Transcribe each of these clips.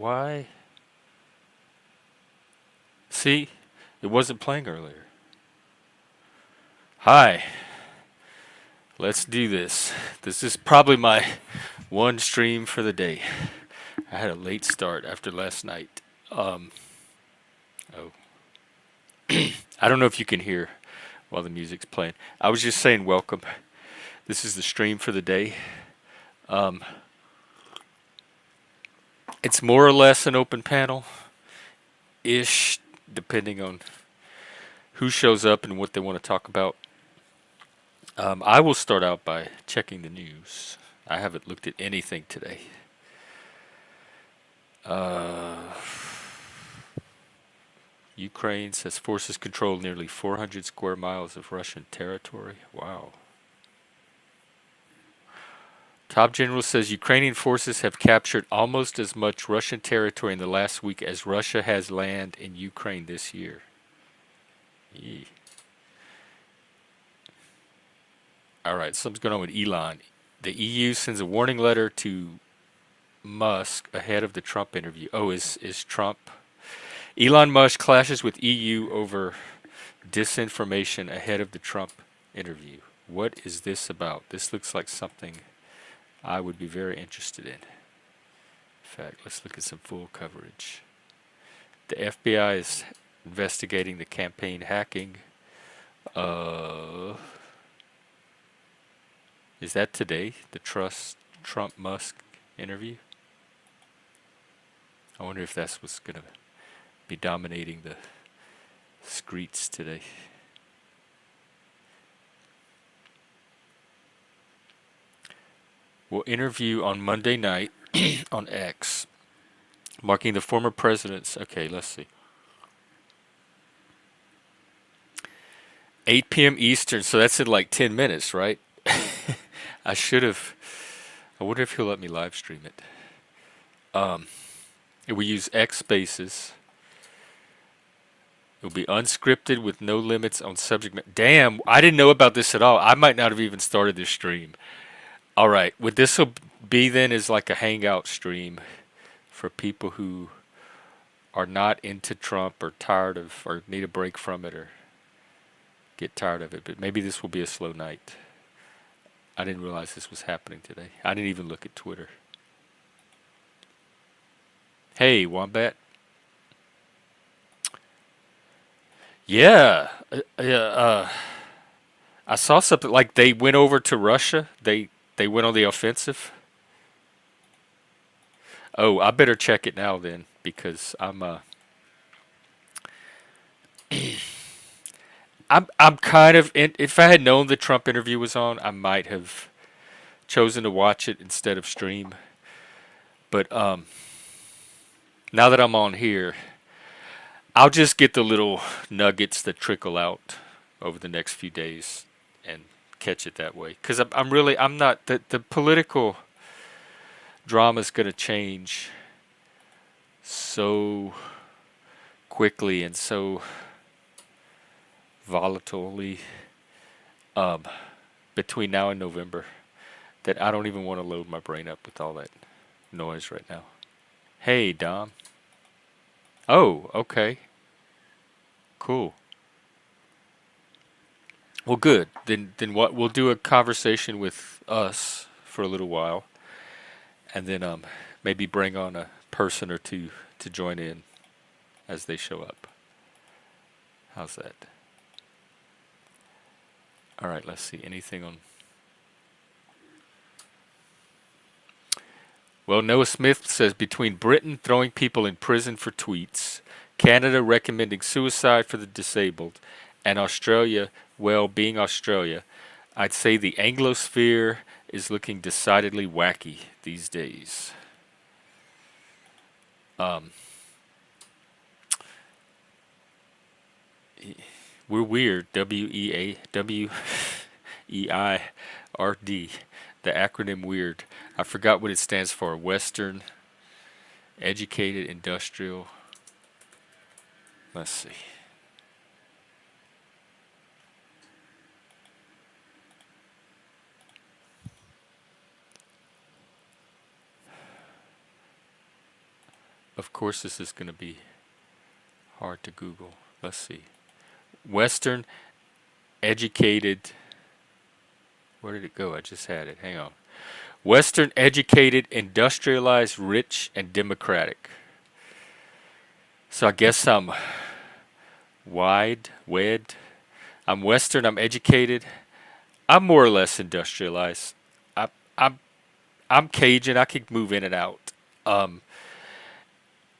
Why? See, it wasn't playing earlier. Hi, let's do this. This is probably my one stream for the day. I had a late start after last night. Um, oh, I don't know if you can hear while the music's playing. I was just saying welcome. This is the stream for the day. Um, it's more or less an open panel ish, depending on who shows up and what they want to talk about. I will start out by checking the news. I haven't looked at anything today. Uh, Ukraine says forces control nearly 400 square miles of Russian territory. Wow. Top general says Ukrainian forces have captured almost as much Russian territory in the last week as Russia has land in Ukraine this year. Yee. All right, something's going on with Elon. The EU sends a warning letter to Musk ahead of the Trump interview. Oh, is Trump? Elon Musk clashes with EU over disinformation ahead of the Trump interview. What is this about? This looks like something I would be very interested in. In fact, let's look at some full coverage. The FBI is investigating the campaign hacking. Is that today? The Trump Musk interview? I wonder if that's what's going to be dominating the streets today. Will interview on Monday night on X, marking the former president's. Okay, let's see. 8 p.m. Eastern, so that's in like 10 minutes, right? I should have. I wonder if he'll let me live stream it. We use X spaces. It'll be unscripted with no limits on subject matter. Damn, I didn't know about this at all. I might not have even started this stream. All right, what this will be then is like a hangout stream for people who are not into Trump or tired of or need a break from it or get tired of it. But maybe this will be a slow night. I didn't realize this was happening today. I didn't even look at Twitter. Hey, Wombat. Yeah, I saw something like they went over to Russia. They went on the offensive. Oh, I better check it now then because I'm kind of if I had known the Trump interview was on, I might have chosen to watch it instead of stream. But now that I'm on here, I'll just get the little nuggets that trickle out over the next few days and catch it that way. Because I'm not the political drama is going to change so quickly and so volatilely between now and November that I don't even want to load my brain up with all that noise right now. Hey, Dom. Oh, okay. Cool. Well, good. Then what? We'll do a conversation with us for a little while, and then maybe bring on a person or two to join in as they show up. How's that? All right. Let's see. Anything on? Well, Noah Smith says between Britain throwing people in prison for tweets, Canada recommending suicide for the disabled, and Australia, well, being Australia, I'd say the Anglosphere is looking decidedly wacky these days. We're weird. WEIRD. The acronym WEIRD. I forgot what it stands for. Western, Educated, Industrial. Let's see. Of course, this is going to be hard to Google. Let's see. Western educated. Where did it go? I just had it. Hang on. Western educated, industrialized, rich, and democratic. So I guess I'm wed. I'm Western. I'm educated. I'm more or less industrialized. I, I'm I'm Cajun. I could move in and out. Um,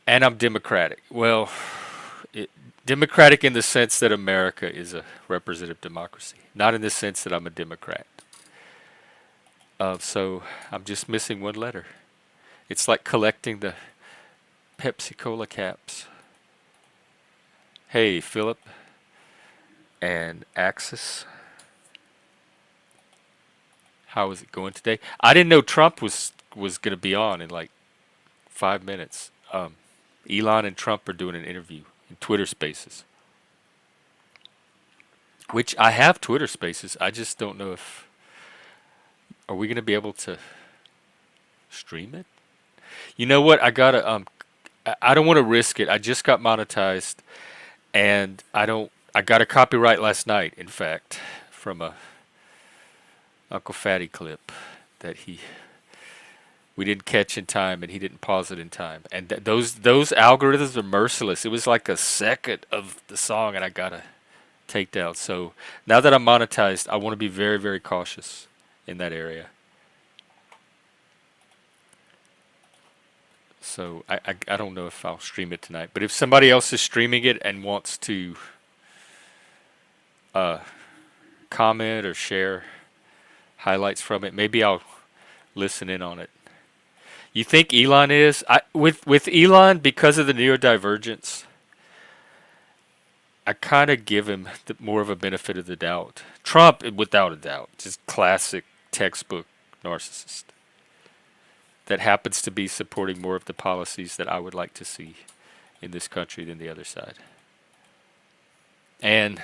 and I'm Democratic. Well, Democratic in the sense that America is a representative democracy, not in the sense that I'm a Democrat. So I'm just missing one letter. It's like collecting the Pepsi Cola caps. Hey, Philip and Axis, how is it going today? I didn't know Trump was going to be on in like 5 minutes. Elon and Trump are doing an interview in Twitter Spaces, which I have Twitter Spaces. I just don't know if are we going to be able to stream it. You know what? I gotta I don't want to risk it. I just got monetized, and I don't. I got a copyright last night, in fact, from a Uncle Fatty clip that we didn't catch in time, and he didn't pause it in time. And those algorithms are merciless. It was like a second of the song, and I gotta take down. So now that I'm monetized, I want to be very, very cautious in that area. So I don't know if I'll stream it tonight, but if somebody else is streaming it and wants to uh, comment or share highlights from it, maybe I'll listen in on it. You think Elon is? With Elon, because of the neurodivergence, I kind of give him more of a benefit of the doubt. Trump, without a doubt, just classic textbook narcissist that happens to be supporting more of the policies that I would like to see in this country than the other side. And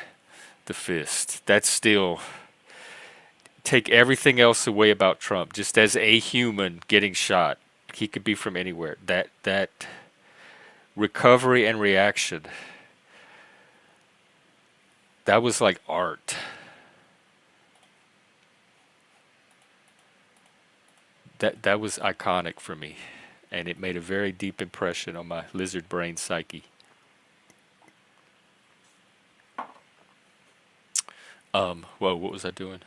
the fist. That's still take everything else away about Trump. Just as a human getting shot, he could be from anywhere. That recovery and reaction. That was like art. That was iconic for me, and it made a very deep impression on my lizard brain psyche. Whoa, what was I doing?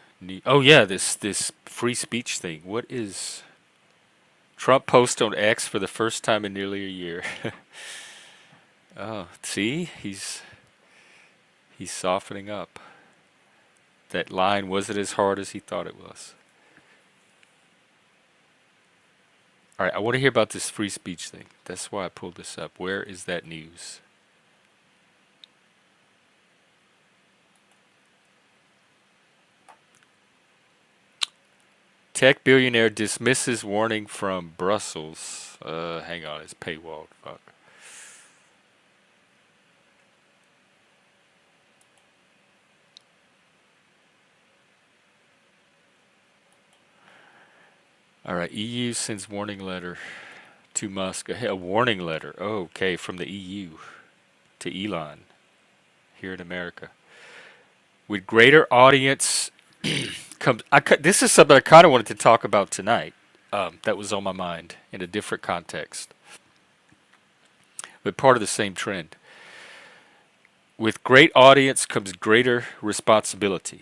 Oh yeah, this free speech thing. What is Trump post on X for the first time in nearly a year? Oh, see, he's softening up. That line wasn't as hard as he thought it was. All right, I want to hear about this free speech thing. That's why I pulled this up. Where is that news? Tech billionaire dismisses warning from Brussels. Hang on, it's paywalled. Fuck. All right, EU sends warning letter to Musk. A warning letter. Oh, okay, from the EU to Elon here in America. With greater audience comes. This is something I kind of wanted to talk about tonight. That was on my mind in a different context, but part of the same trend. With great audience comes greater responsibility.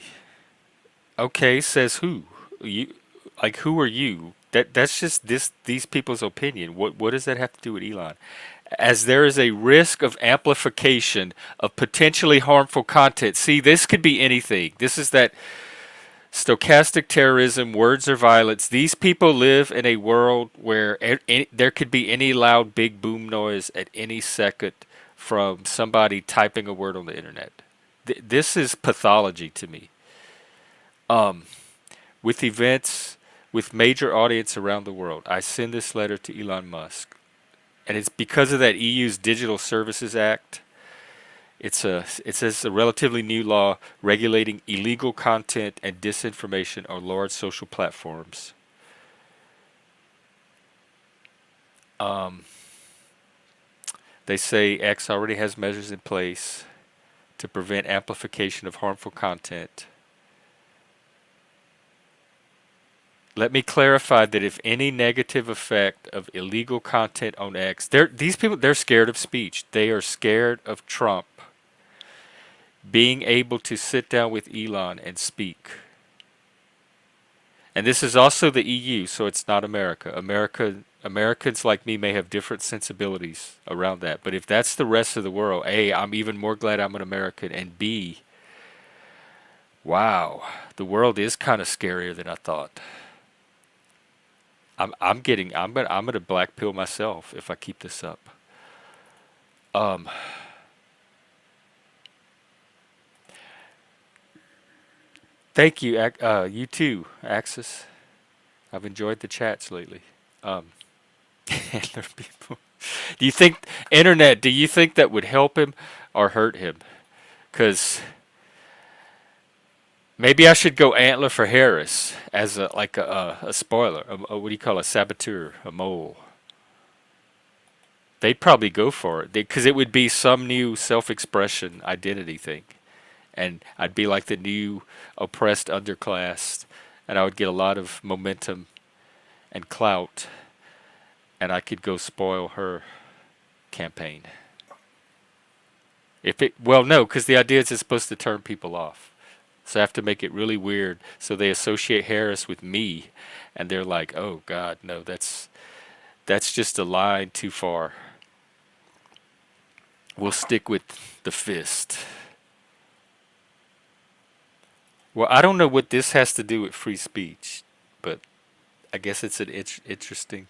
Okay, says who? You like who are you? That's just these people's opinion. What does that have to do with Elon? As there is a risk of amplification of potentially harmful content. See, this could be anything. This is that stochastic terrorism, words are violence. These people live in a world where there could be any loud big boom noise at any second from somebody typing a word on the internet. This is pathology to me. With events with major audience around the world, I send this letter to Elon Musk, and it's because of that EU's Digital Services Act. It says a relatively new law regulating illegal content and disinformation on large social platforms. They say X already has measures in place to prevent amplification of harmful content. Let me clarify that if any negative effect of illegal content on X, these people, they're scared of speech. They are scared of Trump being able to sit down with Elon and speak. And this is also the EU, so it's not America. Americans like me may have different sensibilities around that. But if that's the rest of the world, A, I'm even more glad I'm an American, and B, wow, the world is kind of scarier than I thought. I'm gonna black pill myself if I keep this up. Um, Thank you, you too, Axis. I've enjoyed the chats lately. Um, Handler people. Do you think internet? Do you think that would help him or hurt him? Because maybe I should go antler for Harris as a spoiler. What do you call a saboteur? A mole. They'd probably go for it because it would be some new self-expression identity thing, and I'd be like the new oppressed underclass, and I would get a lot of momentum and clout, and I could go spoil her campaign. Well, no, because the idea is it's supposed to turn people off. So I have to make it really weird. So they associate Harris with me, and they're like, "Oh God, no, that's just a line too far. We'll stick with the fist." Well, I don't know what this has to do with free speech, but I guess it's an interesting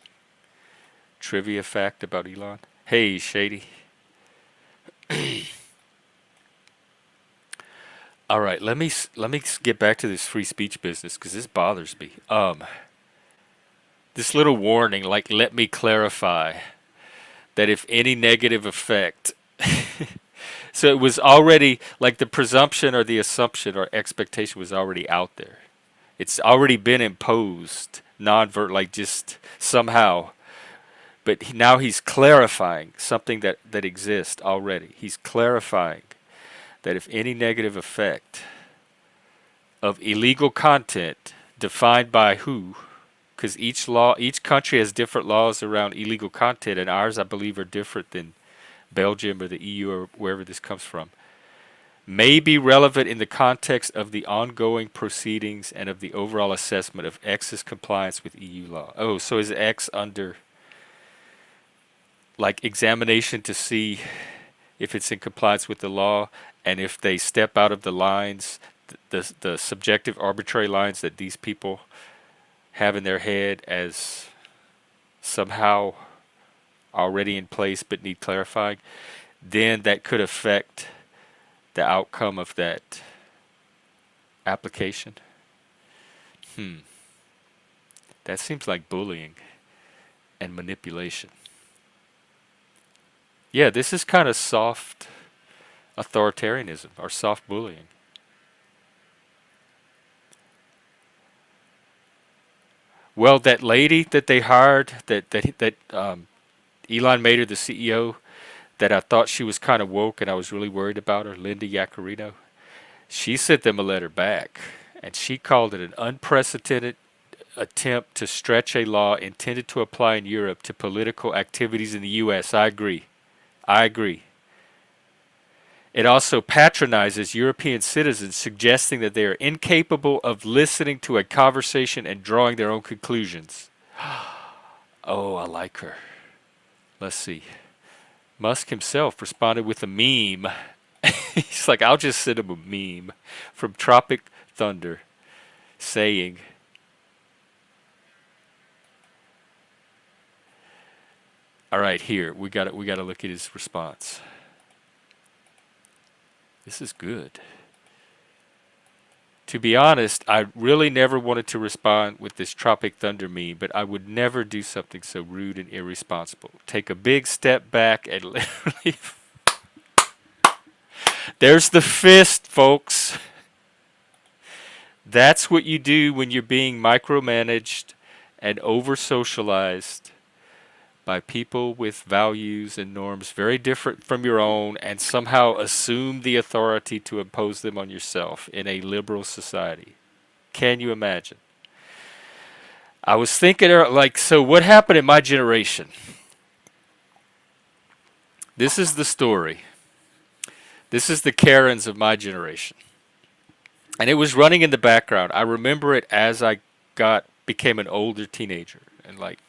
trivia fact about Elon. Hey, Shady. All right, let me get back to this free speech business because this bothers me. This little warning, like, let me clarify that if any negative effect, so it was already like the presumption or the assumption or expectation was already out there. It's already been imposed, like just somehow. But now he's clarifying something that exists already. He's clarifying that if any negative effect of illegal content defined by who, because each country has different laws around illegal content, and ours, I believe, are different than Belgium or the EU or wherever this comes from, may be relevant in the context of the ongoing proceedings and of the overall assessment of X's compliance with EU law. Oh, so is X under like examination to see if it's in compliance with the law, and if they step out of the lines, the subjective arbitrary lines that these people have in their head as somehow already in place but need clarifying, then that could affect the outcome of that application. That seems like bullying and manipulation. Yeah, this is kind of soft authoritarianism or soft bullying. Well, that lady that they hired, that Elon made her the CEO, that I thought she was kind of woke and I was really worried about her, Linda Yaccarino, she sent them a letter back, and she called it an unprecedented attempt to stretch a law intended to apply in Europe to political activities in the U.S. I agree. I agree. It also patronizes European citizens, suggesting that they are incapable of listening to a conversation and drawing their own conclusions. Oh, I like her. Let's see. Musk himself responded with a meme. He's like, I'll just send him a meme from Tropic Thunder saying, all right, here, we got to look at his response. This is good. To be honest, I really never wanted to respond with this Tropic Thunder meme, but I would never do something so rude and irresponsible. Take a big step back and literally... There's the fist, folks. That's what you do when you're being micromanaged and over-socialized by people with values and norms very different from your own and somehow assume the authority to impose them on yourself in a liberal society. Can you imagine? I was thinking, like, so what happened in my generation? This is the story. This is the Karens of my generation. And it was running in the background. I remember it as I became an older teenager and like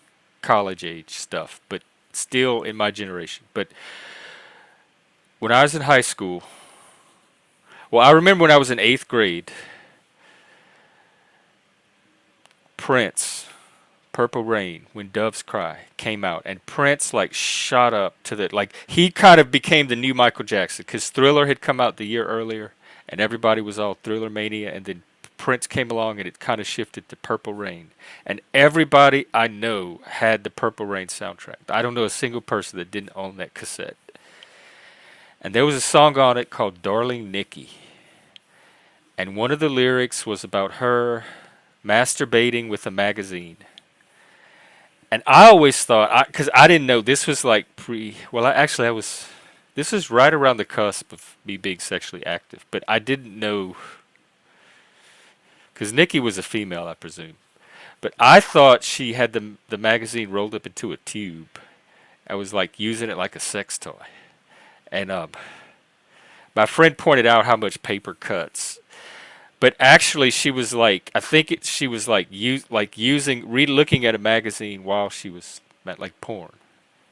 college age stuff, but still in my generation. But when I was in high school, well, I remember when I was in 8th grade, Prince, Purple Rain, When Doves Cry came out, and Prince like shot up to the, like, he kind of became the new Michael Jackson because Thriller had come out the year earlier and everybody was all Thriller mania, and then Prince came along and it kind of shifted to Purple Rain. And everybody I know had the Purple Rain soundtrack. I don't know a single person that didn't own that cassette. And there was a song on it called Darling Nikki. And one of the lyrics was about her masturbating with a magazine. And I always thought, because I didn't know this was like this was right around the cusp of me being sexually active. But I didn't know, because Nikki was a female, I presume. But I thought she had the magazine rolled up into a tube. I was like using it like a sex toy. And my friend pointed out how much paper cuts. But actually, she was like, she was like looking at a magazine while she was like porn.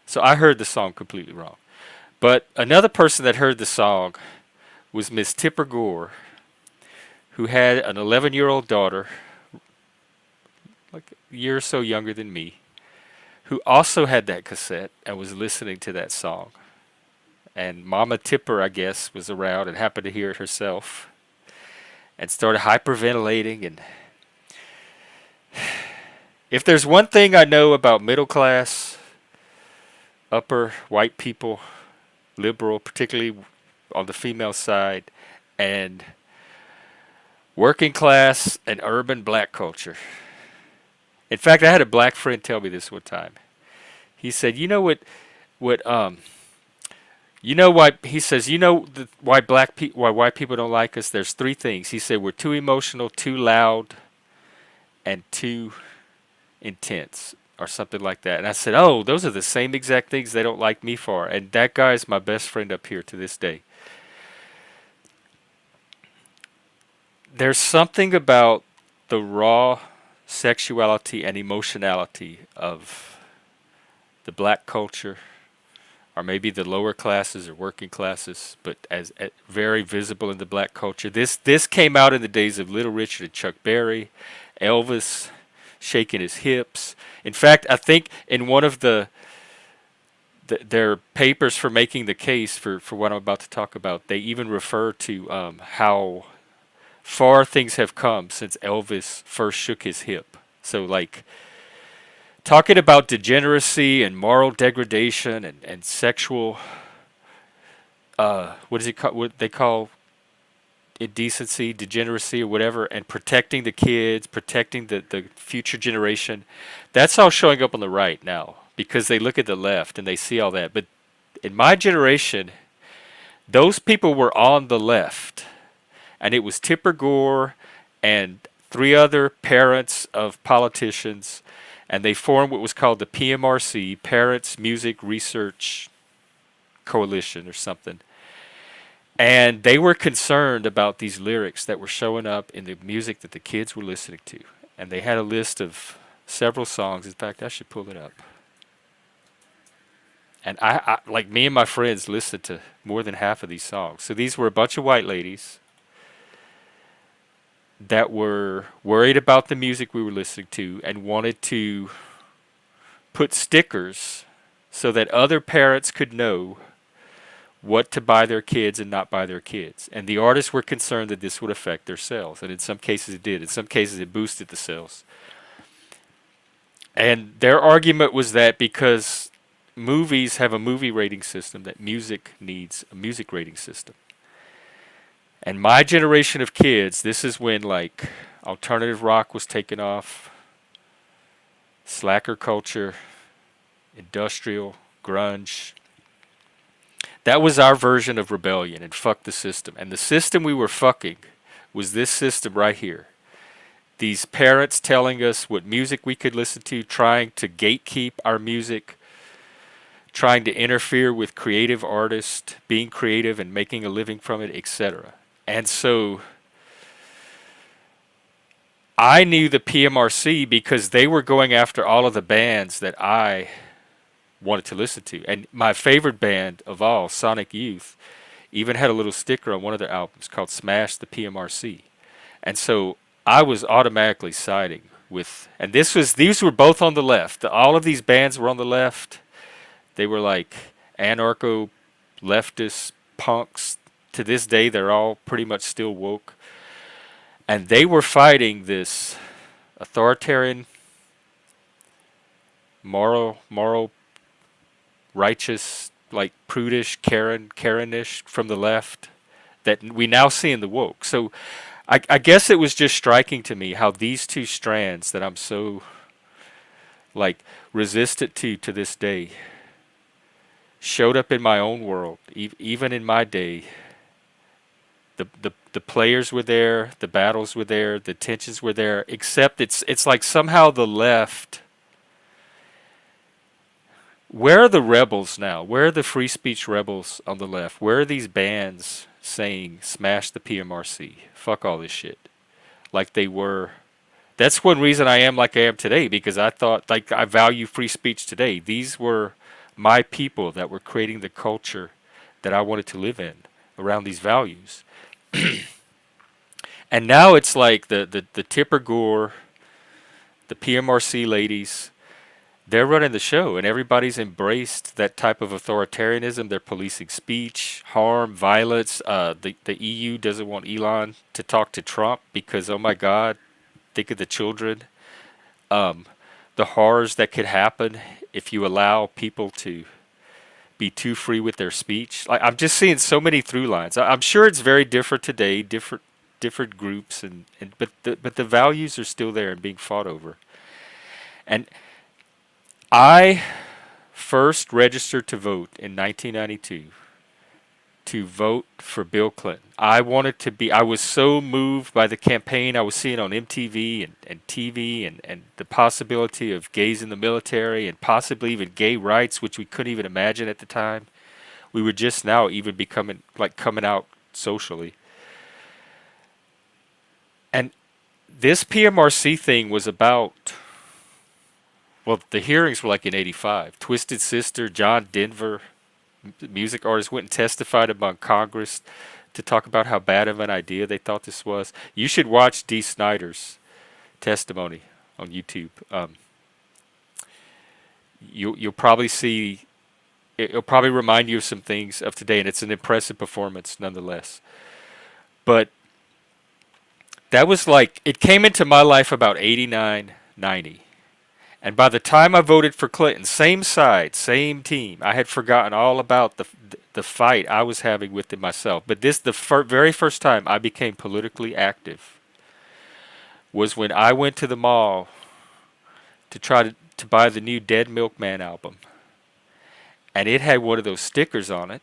So I heard the song completely wrong. But another person that heard the song was Miss Tipper Gore, who had an 11-year-old daughter, like a year or so younger than me, who also had that cassette and was listening to that song. And Mama Tipper, I guess, was around and happened to hear it herself and started hyperventilating. And if there's one thing I know about middle class, upper white people, liberal, particularly on the female side, and working class and urban black culture. In fact, I had a black friend tell me this one time. He said, "You know what you know why?" He says, why why white people don't like us? There's 3 things. He said, we're too emotional, too loud, and too intense, or something like that. And I said, oh, those are the same exact things they don't like me for. And that guy is my best friend up here to this day. There's something about the raw sexuality and emotionality of the black culture, or maybe the lower classes or working classes, but as very visible in the black culture. This came out in the days of Little Richard and Chuck Berry, Elvis shaking his hips. In fact, I think in one of their papers for making the case for what I'm about to talk about, they even refer to how far things have come since Elvis first shook his hip. So, like, talking about degeneracy and moral degradation and sexual, what they call indecency, degeneracy, or whatever, and protecting the kids, protecting the future generation. That's all showing up on the right now because they look at the left and they see all that. But in my generation, those people were on the left, and it was Tipper Gore and 3 other parents of politicians, and they formed what was called the PMRC, Parents Music Research Coalition or something. And they were concerned about these lyrics that were showing up in the music that the kids were listening to. And they had a list of several songs. In fact, I should pull it up. And I like, me and my friends listened to more than half of these songs. So these were a bunch of white ladies that were worried about the music we were listening to and wanted to put stickers so that other parents could know what to buy their kids and not buy their kids. And the artists were concerned that this would affect their sales. And in some cases it did. In some cases it boosted the sales. And their argument was that because movies have a movie rating system, that music needs a music rating system. And my generation of kids, this is when, like, alternative rock was taking off, slacker culture, industrial, grunge. That was our version of rebellion and fuck the system. And the system we were fucking was this system right here. These parents telling us what music we could listen to, trying to gatekeep our music, trying to interfere with creative artists, being creative and making a living from it, etc. And so I knew the PMRC because they were going after all of the bands that I wanted to listen to. And my favorite band of all, Sonic Youth, even had a little sticker on one of their albums called Smash the PMRC. And so I was automatically siding with, and these were both on the left. All of these bands were on the left. They were like anarcho leftist punks. To this day, they're all pretty much still woke. And they were fighting this authoritarian, moral, righteous, like prudish, Karenish from the left that we now see in the woke. So I guess it was just striking to me how these two strands that I'm so like resistant to this day showed up in my own world, even in my day. The players were there, the battles were there, the tensions were there, except it's like somehow the left. Where are the rebels now? Where are the free speech rebels on the left? Where are these bands saying smash the PMRC? Fuck all this shit. Like they were. That's one reason I am like I am today, because I thought, like, I value free speech today. These were my people that were creating the culture that I wanted to live in around these values. And now it's like the Tipper Gore, the PMRC ladies, they're running the show, and everybody's embraced that type of authoritarianism. They're policing speech, harm, violence. The EU doesn't want Elon to talk to Trump because, oh my God, think of the children. The horrors that could happen if you allow people to be too free with their speech. Like, I'm just seeing so many through lines. I'm sure it's very different today, different groups, but the values are still there and being fought over. And I first registered to vote in 1992 to vote for Bill Clinton. I was so moved by the campaign I was seeing on MTV and TV and the possibility of gays in the military and possibly even gay rights, which we couldn't even imagine at the time. We were just now even becoming, like, coming out socially. And this PMRC thing was about, well, the hearings were like in '85. Twisted Sister, John Denver, music artists, went and testified among Congress to talk about how bad of an idea they thought this was. You should watch Dee Snider's testimony on YouTube. You'll probably see, it'll probably remind you of some things of today, and it's an impressive performance nonetheless. But that was like, it came into my life about 89, 90. And by the time I voted for Clinton, same side, same team, I had forgotten all about the fight I was having with it myself. But the very first time I became politically active was when I went to the mall to try to buy the new Dead Milkman album. And it had one of those stickers on it.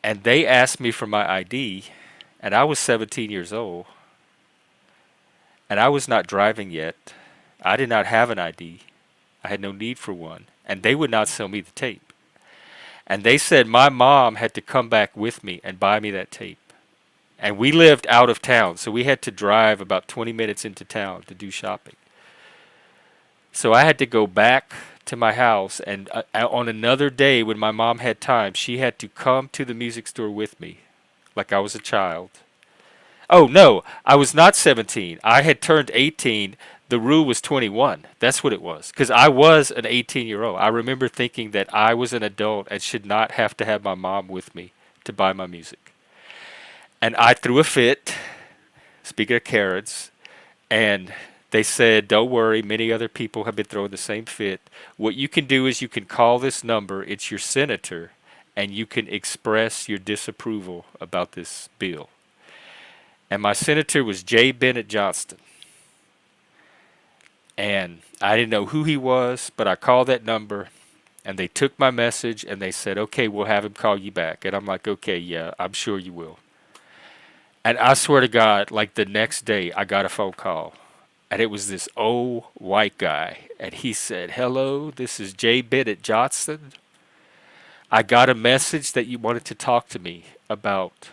And they asked me for my ID, and I was 17 years old. And I was not driving yet. I did not have an ID. I had no need for one. And they would not sell me the tape. And they said my mom had to come back with me and buy me that tape. And we lived out of town, so we had to drive about 20 minutes into town to do shopping. So I had to go back to my house, and on another day when my mom had time, she had to come to the music store with me, like I was a child. Oh, no, I was not 17. I had turned 18. The rule was 21. That's what it was. Because I was an 18-year-old. I remember thinking that I was an adult and should not have to have my mom with me to buy my music. And I threw a fit, speaking of Karens, and they said, don't worry, many other people have been throwing the same fit. What you can do is you can call this number, it's your senator, and you can express your disapproval about this bill. And my senator was J. Bennett Johnston. And I didn't know who he was, but I called that number and they took my message and they said, okay, we'll have him call you back. And I'm like, okay, yeah, I'm sure you will. And I swear to God, like the next day, I got a phone call. And it was this old white guy. And he said, hello, this is J. Bennett Johnson. I got a message that you wanted to talk to me about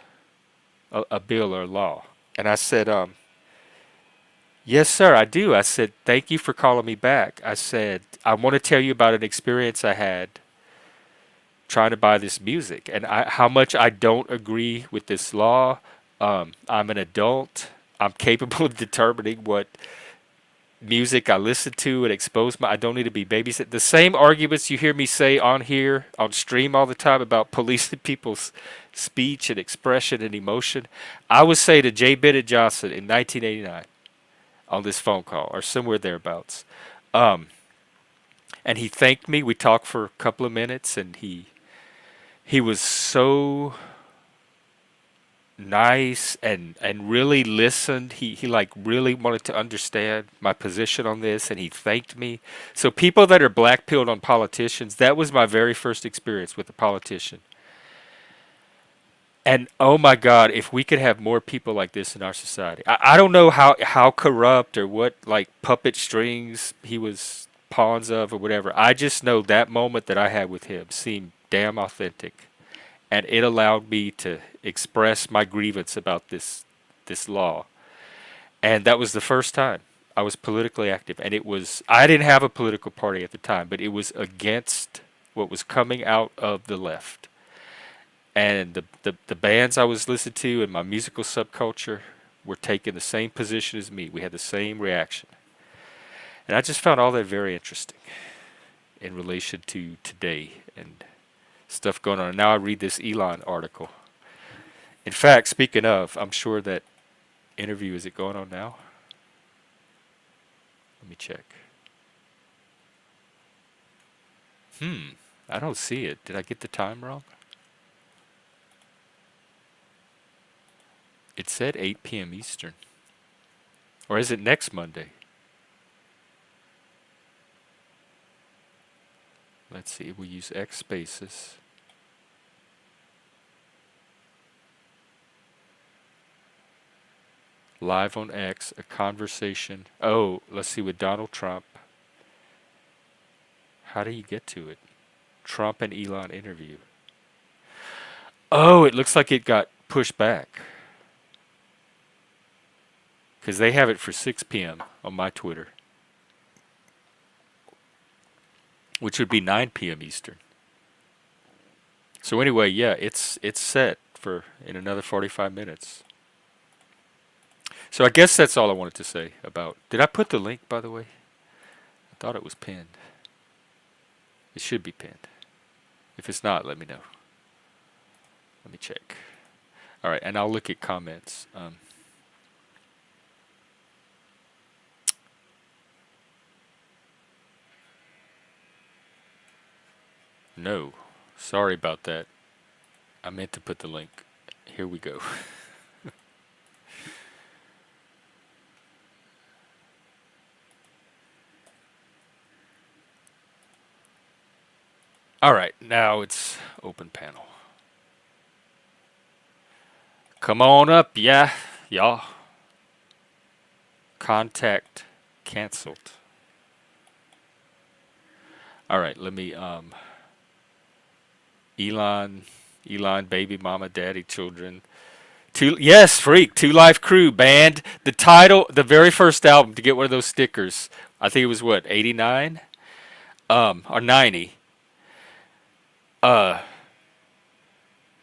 a bill or law. And I said, yes, sir, I do. I said, thank you for calling me back. I said, I want to tell you about an experience I had trying to buy this music and how much I don't agree with this law. I'm an adult. I'm capable of determining what music I listen to and expose my. I don't need to be babysit. The same arguments you hear me say on here on stream all the time about policing people's speech and expression and emotion. I would say to J. Bennett Johnson in 1989 on this phone call or somewhere thereabouts. And he thanked me. We talked for a couple of minutes, and he was so nice and really listened. He like really wanted to understand my position on this, and he thanked me. So people that are black pilled on politicians, that was my very first experience with a politician. And oh my God, if we could have more people like this in our society. I don't know how corrupt or what like puppet strings he was pawns of or whatever. I just know that moment that I had with him seemed damn authentic. And it allowed me to express my grievance about this law. And that was the first time I was politically active. And it was I didn't have a political party at the time, but it was against what was coming out of the left. And the bands I was listening to and my musical subculture were taking the same position as me. We had the same reaction. And I just found all that very interesting in relation to today and stuff going on. And now I read this Elon article. In fact, speaking of, I'm sure that interview, is it going on now? Let me check. I don't see it. Did I get the time wrong? It said 8 p.m. Eastern. Or is it next Monday? Let's see. We'll use X spaces. Live on X, a conversation. Oh, let's see, with Donald Trump. How do you get to it? Trump and Elon interview. Oh, it looks like it got pushed back. Because they have it for 6 p.m. on my Twitter. Which would be 9 p.m. Eastern. So anyway, yeah, it's set for in another 45 minutes. So I guess that's all I wanted to say about. Did I put the link, by the way? I thought it was pinned. It should be pinned. If it's not, let me know. Let me check. All right, and I'll look at comments. No, sorry about that. I meant to put the link. Here we go. All right, now it's open panel. Come on up, yeah, y'all. Contact canceled. All right, let me Elon, baby mama, daddy, children. Yes, freak, Two Life Crew band. The title, the very first album to get one of those stickers. I think it was what, 89? Or 90.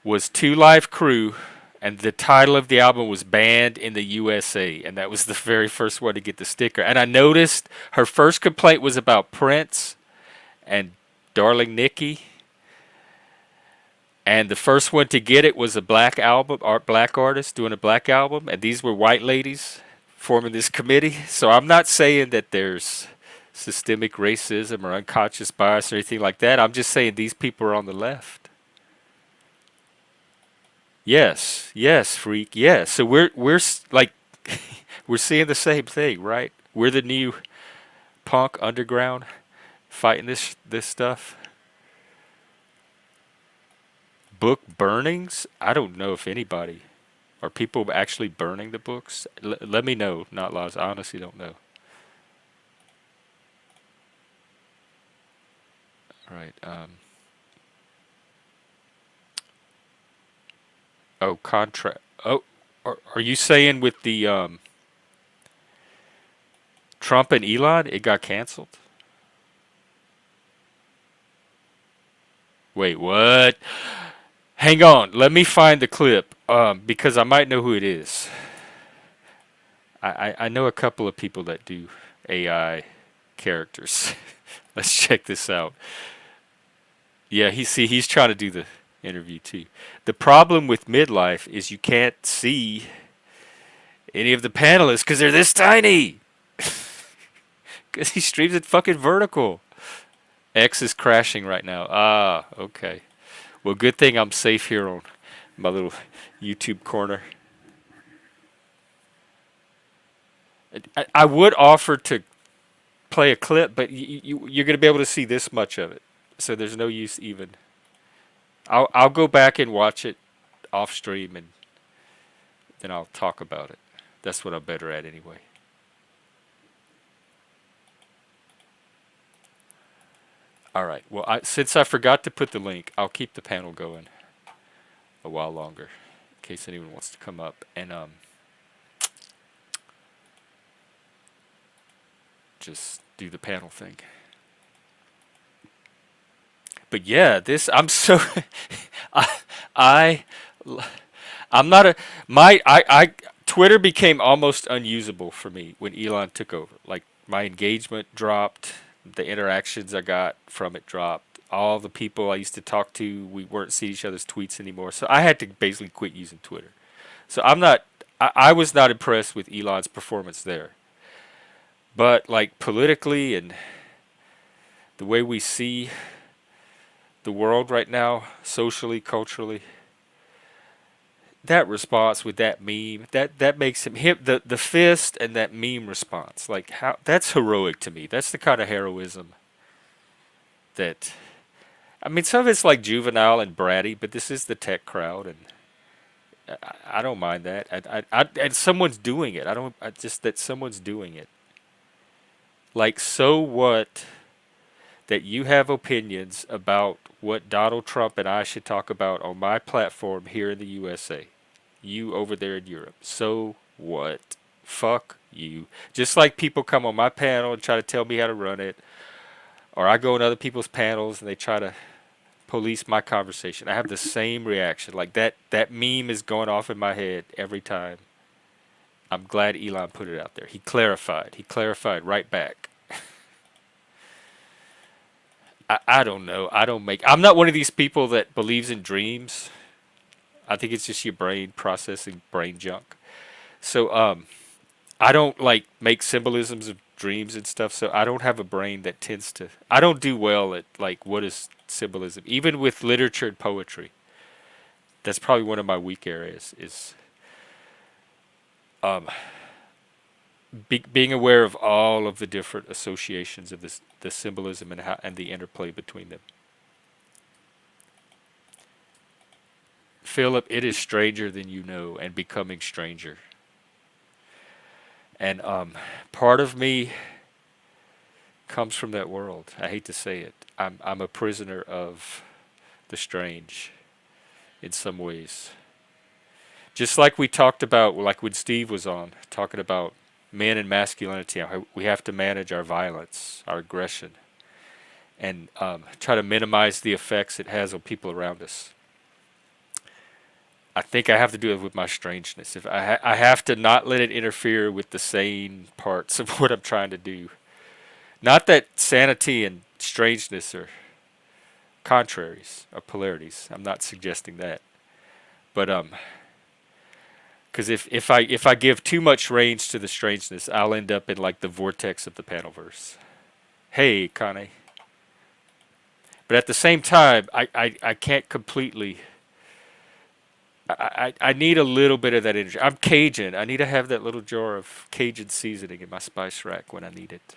Was Two Life Crew, and the title of the album was Banned in the USA, and that was the very first one to get the sticker. And I noticed her first complaint was about Prince and Darling Nikki. And the first one to get it was a black black artist doing a black album, and these were white ladies forming this committee. So I'm not saying that there's systemic racism or unconscious bias or anything like that. I'm just saying these people are on the left. Yes, freak, yes. So we're like we're seeing the same thing, right? We're the new punk underground fighting this stuff. Book burnings? I don't know if anybody. Are people actually burning the books? Let me know, not Laws. I honestly don't know. All right. Oh, contract. Oh, are you saying with the Trump and Elon, it got canceled? Wait, what? Hang on. Let me find the clip because I might know who it is. I know a couple of people that do AI characters. Let's check this out. Yeah, he's trying to do the interview too. The problem with midlife is you can't see any of the panelists because they're this tiny. Because he streams it fucking vertical. X is crashing right now. Ah, okay. Well, good thing I'm safe here on my little YouTube corner. I would offer to play a clip, but you're going to be able to see this much of it. So there's no use even. I'll go back and watch it off stream and then I'll talk about it. That's what I'm better at anyway. All right. Well, since I forgot to put the link, I'll keep the panel going a while longer in case anyone wants to come up and just do the panel thing. But yeah, this I'm so I I I'm not a my I Twitter became almost unusable for me when Elon took over. Like my engagement dropped, the interactions I got from it dropped. All the people I used to talk to, we weren't seeing each other's tweets anymore. So I had to basically quit using Twitter. So I was not impressed with Elon's performance there. But like politically and the way we see the world right now, socially, culturally, that response with that meme, that makes him the fist and that meme response, like how that's heroic to me. That's the kind of heroism that I mean, some of it's like juvenile and bratty, but this is the tech crowd, and I don't mind that. And someone's doing it. I just that someone's doing it. Like, so what that you have opinions about what Donald Trump and I should talk about on my platform here in the USA. You over there in Europe. So what? Fuck you. Just like people come on my panel and try to tell me how to run it, or I go on other people's panels and they try to police my conversation. I have the same reaction. Like that meme is going off in my head every time. I'm glad Elon put it out there. He clarified. He clarified right back. I don't know. I'm not one of these people that believes in dreams. I think it's just your brain processing brain junk. So I don't like make symbolisms of dreams and stuff. So I don't have a brain that tends to. I don't do well at like what is symbolism, even with literature and poetry. That's probably one of my weak areas. Is um, being aware of all of the different associations of the symbolism and the interplay between them. Philip, it is stranger than you know and becoming stranger. And part of me comes from that world. I hate to say it. I'm a prisoner of the strange in some ways. Just like we talked about, like when Steve was on, talking about men and masculinity, how we have to manage our violence, our aggression, and try to minimize the effects it has on people around us. I think I have to do it with my strangeness. If I have to not let it interfere with the sane parts of what I'm trying to do. Not that sanity and strangeness are contraries or polarities. I'm not suggesting that. But because if I give too much range to the strangeness, I'll end up in like the vortex of the panelverse. Hey, Connie. But at the same time, I can't completely. I need a little bit of that energy. I'm Cajun. I need to have that little jar of Cajun seasoning in my spice rack when I need it.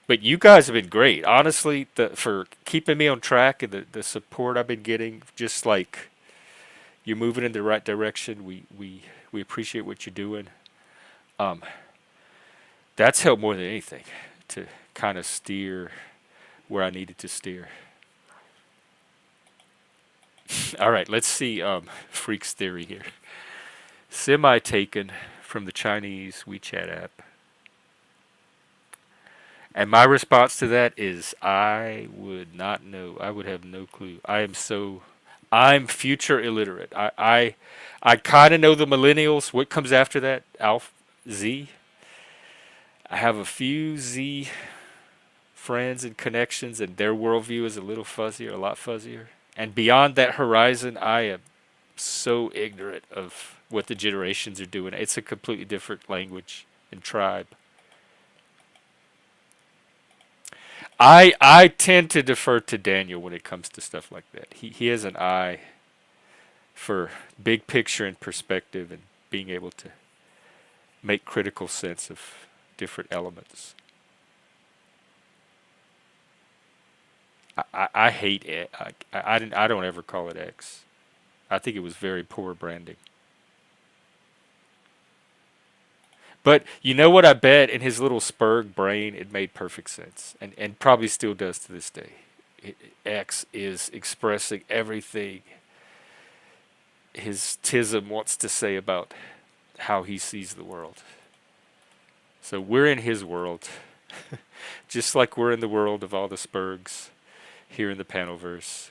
But you guys have been great, honestly, for keeping me on track and the support I've been getting. Just like you're moving in the right direction. We appreciate what you're doing. Um, that's helped more than anything to kind of steer where I needed to steer. All right, let's see. Freak's theory here. Semi taken from the Chinese WeChat app. And my response to that is I would not know. I would have no clue. I'm future illiterate. I kind of know the millennials. What comes after that? Alpha Z. I have a few Z friends and connections, and their worldview is a little fuzzier, a lot fuzzier. And beyond that horizon, I am so ignorant of what the generations are doing. It's a completely different language and tribe. I tend to defer to Daniel when it comes to stuff like that. He has an eye for big picture and perspective and being able to make critical sense of different elements. I hate it. I don't ever call it X. I think it was very poor branding. But you know what? I bet in his little spurg brain, it made perfect sense, and probably still does to this day. X is expressing everything his tism wants to say about how he sees the world. So we're in his world, just like we're in the world of all the spurgs here in the Panelverse.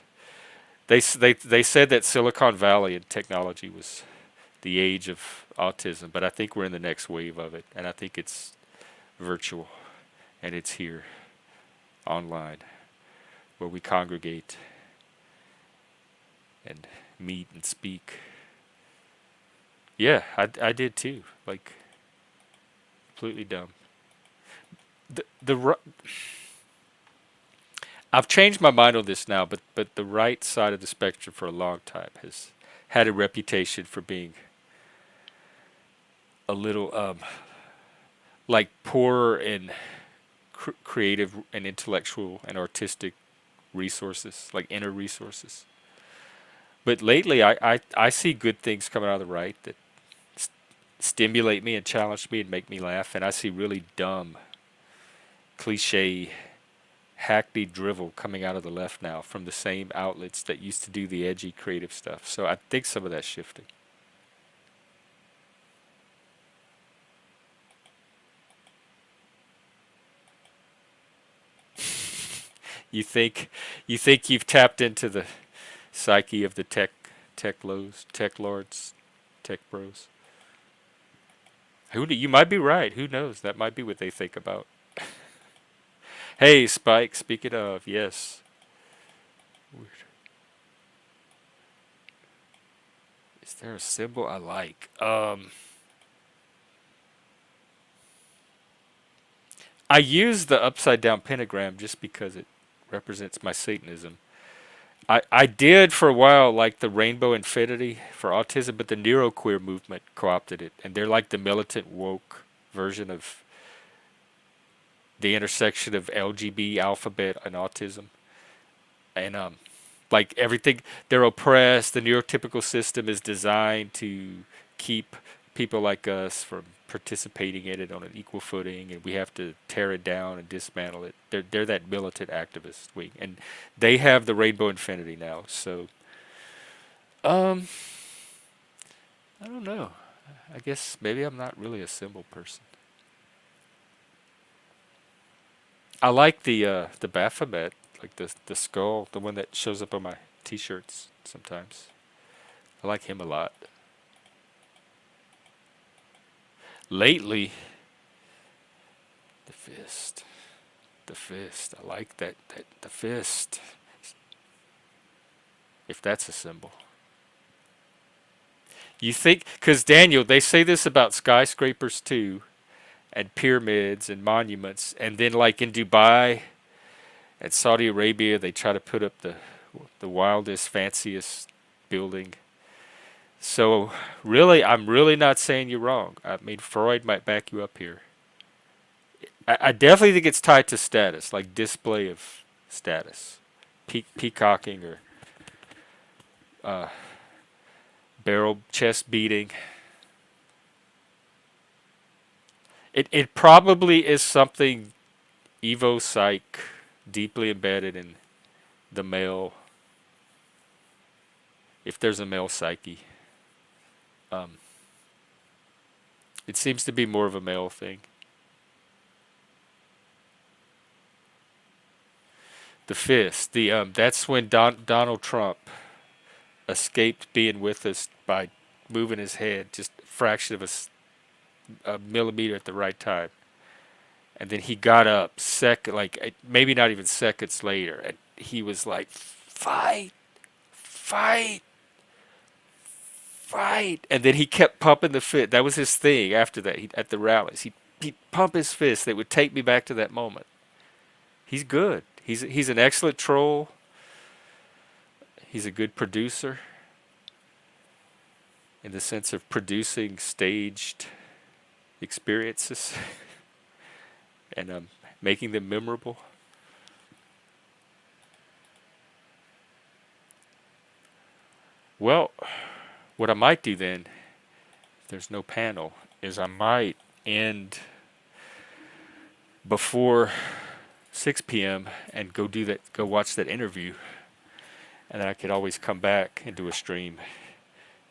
They said that Silicon Valley and technology was the age of autism, but I think we're in the next wave of it, and I think it's virtual, and it's here online where we congregate and meet and speak. Yeah, I did too. Like completely dumb. The I've changed my mind on this now, but the right side of the spectrum for a long time has had a reputation for being a little like poorer in creative and intellectual and artistic resources, like inner resources. But lately, I see good things coming out of the right that stimulate me and challenge me and make me laugh, and I see really dumb, cliche, hackneyed drivel coming out of the left now from the same outlets that used to do the edgy, creative stuff. So I think some of that's shifting. You think you think you've tapped into the psyche of the tech lords, tech bros. You might be right. Who knows? That might be what they think about. Hey, Spike. Speaking of, yes. Weird. Is there a symbol I like? I use the upside down pentagram just because it represents my Satanism. I did for a while like the rainbow infinity for autism, but the neuroqueer movement co-opted it, and they're like the militant woke version of the intersection of LGB alphabet and autism. And like everything, they're oppressed. The neurotypical system is designed to keep people like us from participating in it on an equal footing, and we have to tear it down and dismantle it. They're that militant activist wing, and they have the rainbow infinity now. So um, I don't know. I guess maybe I'm not really a symbol person. I like the Baphomet, like the skull, the one that shows up on my T-shirts sometimes. I like him a lot. Lately, the fist, the fist. I like that the fist. If that's a symbol, you think? Because Daniel, they say this about skyscrapers too, and pyramids and monuments, and then like in Dubai and Saudi Arabia, they try to put up the wildest, fanciest building. So really, I'm really not saying you're wrong. I mean, Freud might back you up here. I definitely think it's tied to status, like display of status, peacocking or uh, barrel chest beating. It probably is something evo psych deeply embedded in the male, if there's a male psyche. Um, it seems to be more of a male thing. The fist, the that's when Donald Trump escaped being with us by moving his head just a fraction of a millimeter at the right time, and then he got up maybe not even seconds later, and he was like, "Fight, fight, fight!" And then he kept pumping the fist. That was his thing. After that, at the rallies, he'd pump his fist. That would take me back to that moment. He's good. He's an excellent troll. He's a good producer in the sense of producing staged experiences and making them memorable. Well, what I might do then, if there's no panel, is I might end before 6 p.m. and go watch that interview, and then I could always come back and do a stream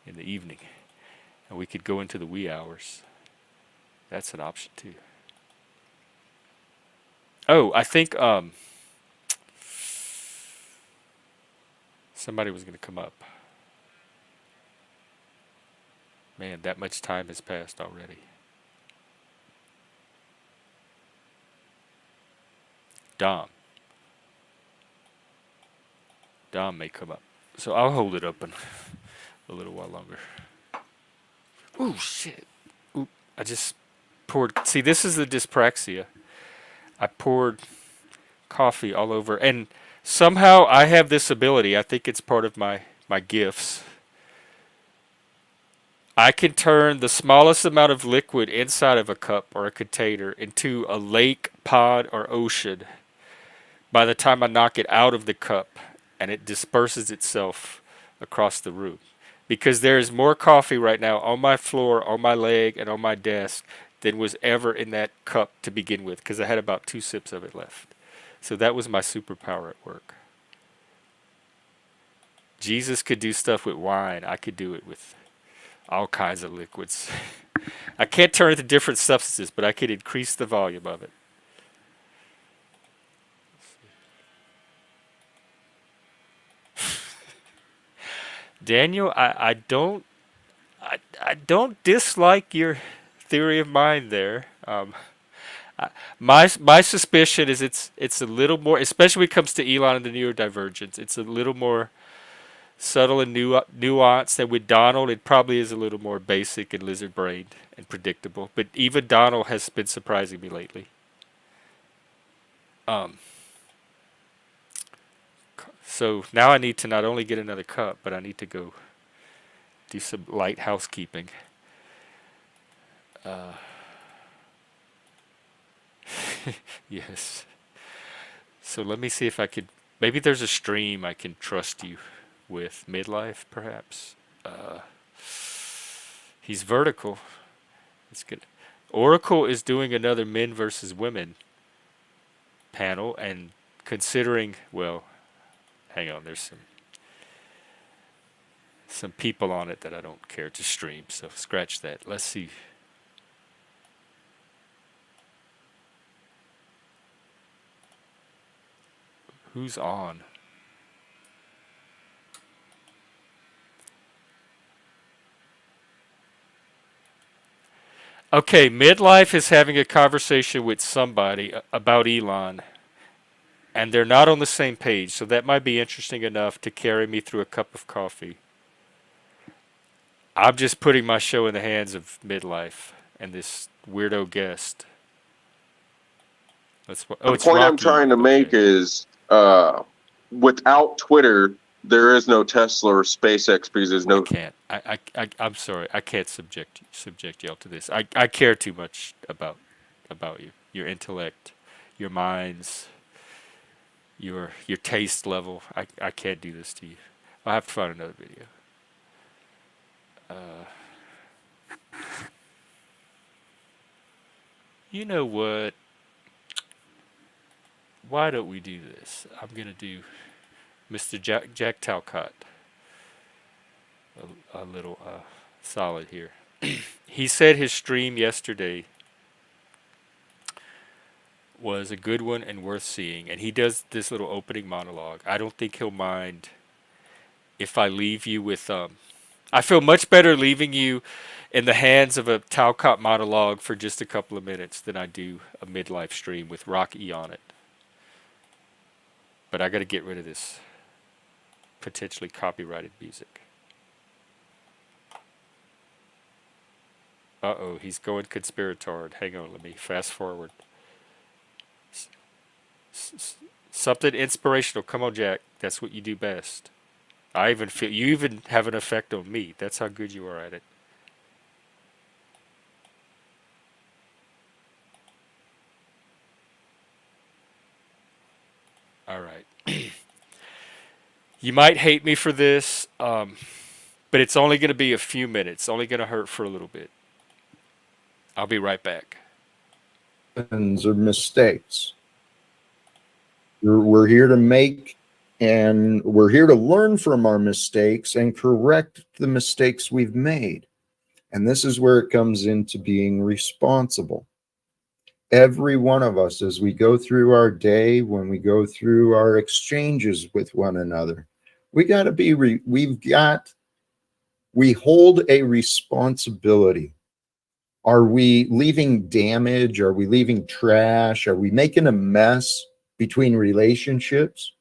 in the evening, and we could go into the wee hours. That's an option too. Oh, I think somebody was going to come up. Man, that much time has passed already. Dom. Dom may come up. So I'll hold it open a little while longer. Ooh, shit. Oop. I just poured. See, this is the dyspraxia. I poured coffee all over. And somehow I have this ability. I think it's part of my gifts. I can turn the smallest amount of liquid inside of a cup or a container into a lake, pond, or ocean by the time I knock it out of the cup and it disperses itself across the room. Because there is more coffee right now on my floor, on my leg, and on my desk than was ever in that cup to begin with, because I had about 2 sips of it left. So that was my superpower at work. Jesus could do stuff with wine. I could do it with all kinds of liquids. I can't turn it to different substances, but I could increase the volume of it. Daniel, I don't dislike your theory of mind there. My suspicion is it's a little more, especially when it comes to Elon and the neurodivergence. It's a little more subtle and nuanced. And with Donald, it probably is a little more basic and lizard-brained and predictable. But even Donald has been surprising me lately. Um, so now I need to not only get another cup, but I need to go do some light housekeeping. Uh, yes. So let me see if I could. Maybe there's a stream I can trust you with. Midlife, perhaps. Uh, he's vertical. It's good. Oracle is doing another men versus women panel, and considering, well, hang on, there's some people on it that I don't care to stream, so scratch that. Let's see. Who's on? Okay, midlife is having a conversation with somebody about Elon, and they're not on the same page, so that might be interesting enough to carry me through a cup of coffee. I'm just putting my show in the hands of midlife and this weirdo guest. Oh, The it's point I'm Rocky. trying to make Okay, is without Twitter, there is no Tesla or SpaceX because there's I no. can't. I'm sorry. I can't subject y'all to this. I care too much about about you, your intellect, your minds, your taste level. I can't do this to you. I'll have to find another video. Uh, you know what? Why don't we do this? I'm gonna do Mr. Jack Talcott a little solid here. He said his stream yesterday was a good one and worth seeing, and he does this little opening monologue. I don't think he'll mind if I leave you with I feel much better leaving you in the hands of a Talcott monologue for just a couple of minutes than I do a midlife stream with Rock E on it. But I got to get rid of this potentially copyrighted music. Uh-oh, he's going conspiratard. Hang on, let me fast forward. Something inspirational. Come on, Jack. That's what you do best. I even feel you even have an effect on me. That's how good you are at it. All right. You might hate me for this, but it's only going to be a few minutes. It's only going to hurt for a little bit. I'll be right back. Or mistakes. We're here to make, and we're here to learn from our mistakes and correct the mistakes we've made. And this is where it comes into being responsible. Every one of us, as we go through our day, when we go through our exchanges with one another, we got to be, we hold a responsibility. Are we leaving damage? Are we leaving trash? Are we making a mess between relationships,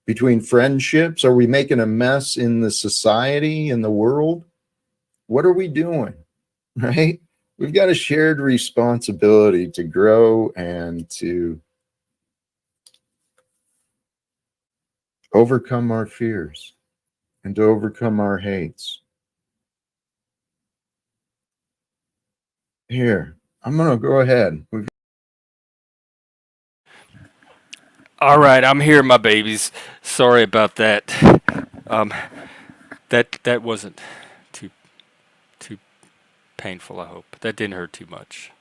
between friendships? Are we making a mess in the society, in the world? What are we doing, right? We've got a shared responsibility to grow and to overcome our fears and to overcome our hates. Here, I'm going to go ahead. All right, I'm here, my babies. Sorry about that. Um, that wasn't too painful. I hope that didn't hurt too much.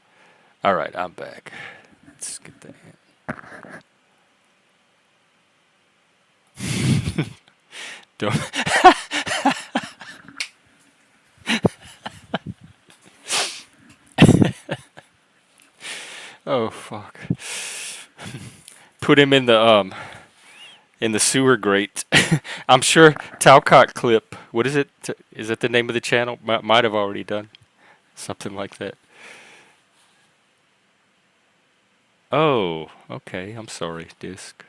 All right, I'm back. Let's get that. Don't. Oh fuck. Put him in the sewer grate. I'm sure Talcott clip. What is it? Is that the name of the channel? Might have already done something like that. Oh, okay. I'm sorry, Disc.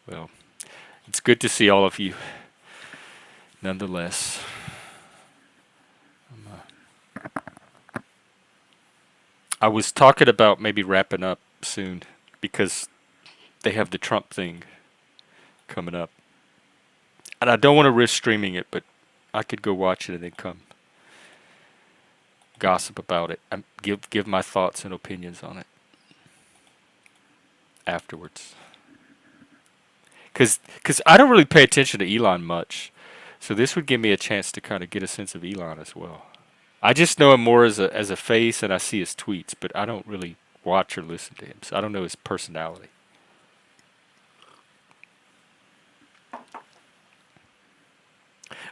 Well, it's good to see all of you. Nonetheless, I was talking about maybe wrapping up soon because they have the Trump thing coming up. And I don't want to risk streaming it, but I could go watch it and then come gossip about it and give my thoughts and opinions on it afterwards. Because I don't really pay attention to Elon much. So this would give me a chance to kind of get a sense of Elon as well. I just know him more as a face and I see his tweets, but I don't really watch or listen to him. So I don't know his personality.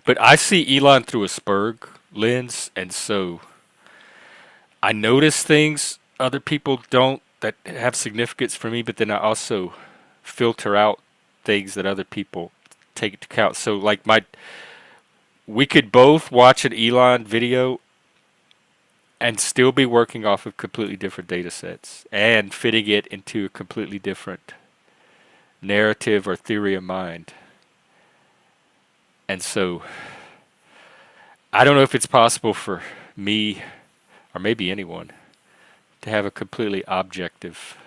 But I see Elon through a Spurg lens, and so I notice things other people don't that have significance for me, but then I also filter out things that other people take into account. So like we could both watch an Elon video and still be working off of completely different data sets and fitting it into a completely different narrative or theory of mind. And so I don't know if it's possible for me or maybe anyone to have a completely objective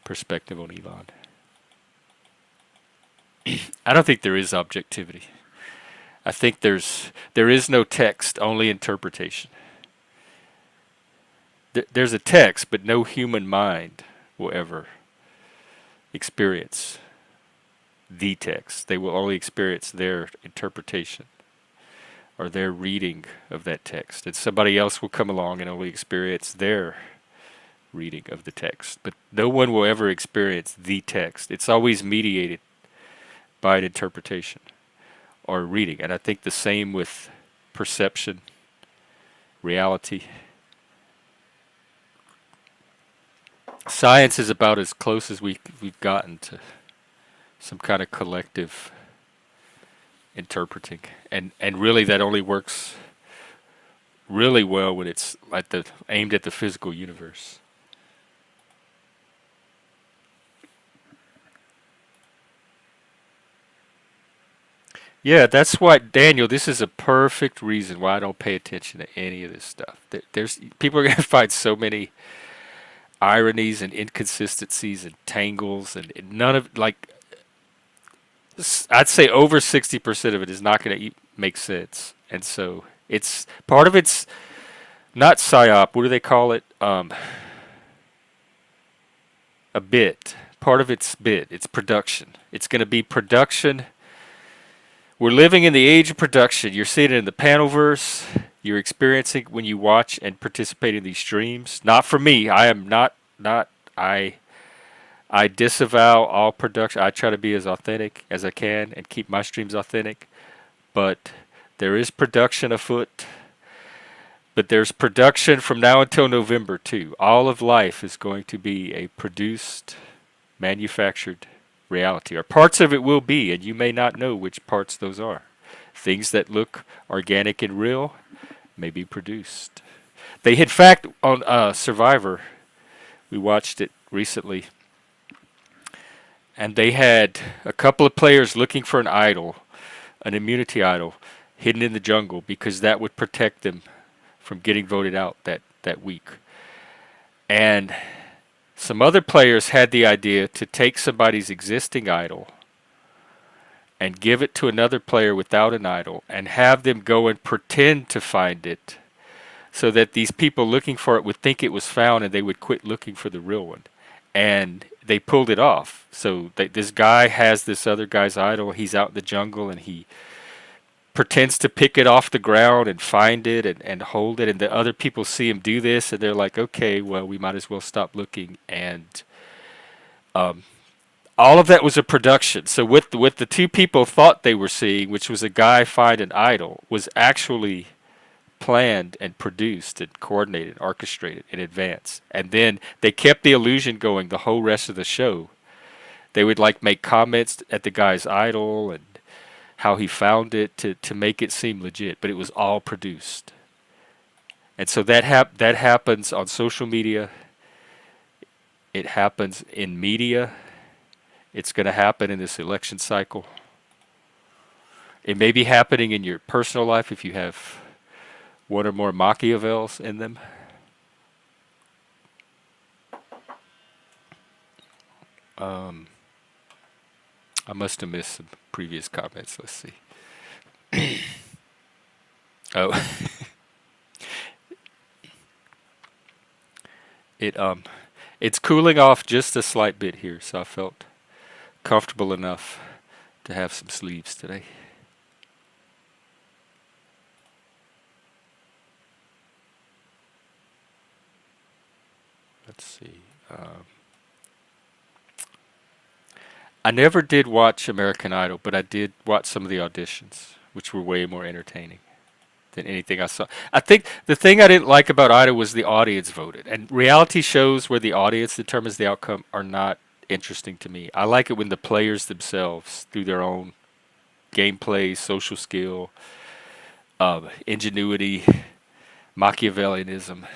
perspective on Elon. I don't think there is objectivity. I think there is no text, only interpretation. there's a text, but no human mind will ever experience the text. They will only experience their interpretation or their reading of that text. And somebody else will come along and only experience their reading of the text. But no one will ever experience the text. It's always mediated by an interpretation or reading. And I think the same with perception, reality. Science is about as close as we've gotten to some kind of collective interpreting. And really that only works really well when it's aimed at the physical universe. Yeah, that's why, Daniel, this is a perfect reason why I don't pay attention to any of this stuff. There's people are going to find so many ironies and inconsistencies and tangles, and none of, like, I'd say over 60% of it is not going to make sense. And so it's part of it's not psyop. What do they call it? A bit. Part of it's bit. It's production. It's going to be production. We're living in the age of production. You're seeing it in the panelverse. You're experiencing when you watch and participate in these streams. Not for me. I am not. I disavow all production. I try to be as authentic as I can and keep my streams authentic. But there is production afoot. But there's production from now until November too. All of life is going to be a produced, manufactured reality, or parts of it will be, and you may not know which parts those are. Things that look organic and real may be produced. They, in fact, on Survivor, we watched it recently, and they had a couple of players looking for an idol, an immunity idol, hidden in the jungle because that would protect them from getting voted out that week. And some other players had the idea to take somebody's existing idol and give it to another player without an idol and have them go and pretend to find it so that these people looking for it would think it was found and they would quit looking for the real one. And they pulled it off. So this guy has this other guy's idol. He's out in the jungle and he pretends to pick it off the ground and find it and hold it, and the other people see him do this and they're like, okay, well, we might as well stop looking. And all of that was a production. So what the two people thought they were seeing, which was a guy find an idol, was actually planned and produced and coordinated, orchestrated in advance. And then they kept the illusion going the whole rest of the show. They would like make comments at the guy's idol and how he found it to make it seem legit, but it was all produced. And so that happens on social media. It happens in media. It's going to happen in this election cycle. It may be happening in your personal life if you have one or more Machiavels in them. I must have missed some previous comments. Let's see. Oh. It's cooling off just a slight bit here, so I felt comfortable enough to have some sleeves today. Let's see. I never did watch American Idol, but I did watch some of the auditions, which were way more entertaining than anything I saw. I think the thing I didn't like about Idol was the audience voted. And reality shows where the audience determines the outcome are not interesting to me. I like it when the players themselves, through their own gameplay, social skill, ingenuity, Machiavellianism,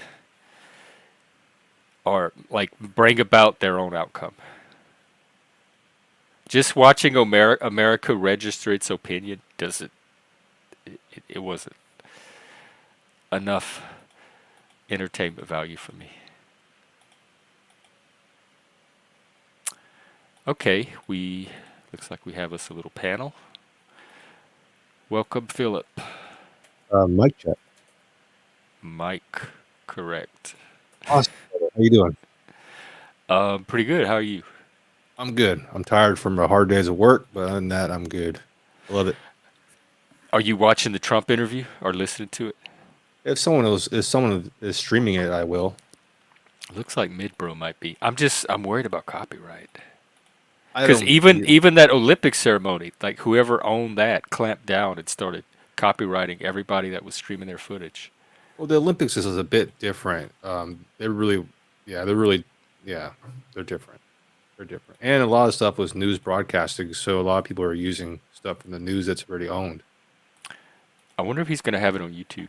or like bring about their own outcome. Just watching America register its opinion doesn't. It wasn't enough entertainment value for me. Okay, looks like we have us a little panel. Welcome, Philip. Mic check. Mike, correct. Awesome. How you doing? Pretty good. How are you? I'm good. I'm tired from a hard days of work, but other than that, I'm good. I love it. Are you watching the Trump interview or listening to it? If someone is streaming it, I will. Looks like Midbro might be. I'm worried about copyright. I Because don't. even that Olympic ceremony, like whoever owned that clamped down and started copywriting everybody that was streaming their footage. Well, the Olympics is a bit different. They're really, yeah, they're really, yeah, they're different. They're different, and a lot of stuff was news broadcasting, so a lot of people are using stuff from the news that's already owned. I wonder if he's going to have it on YouTube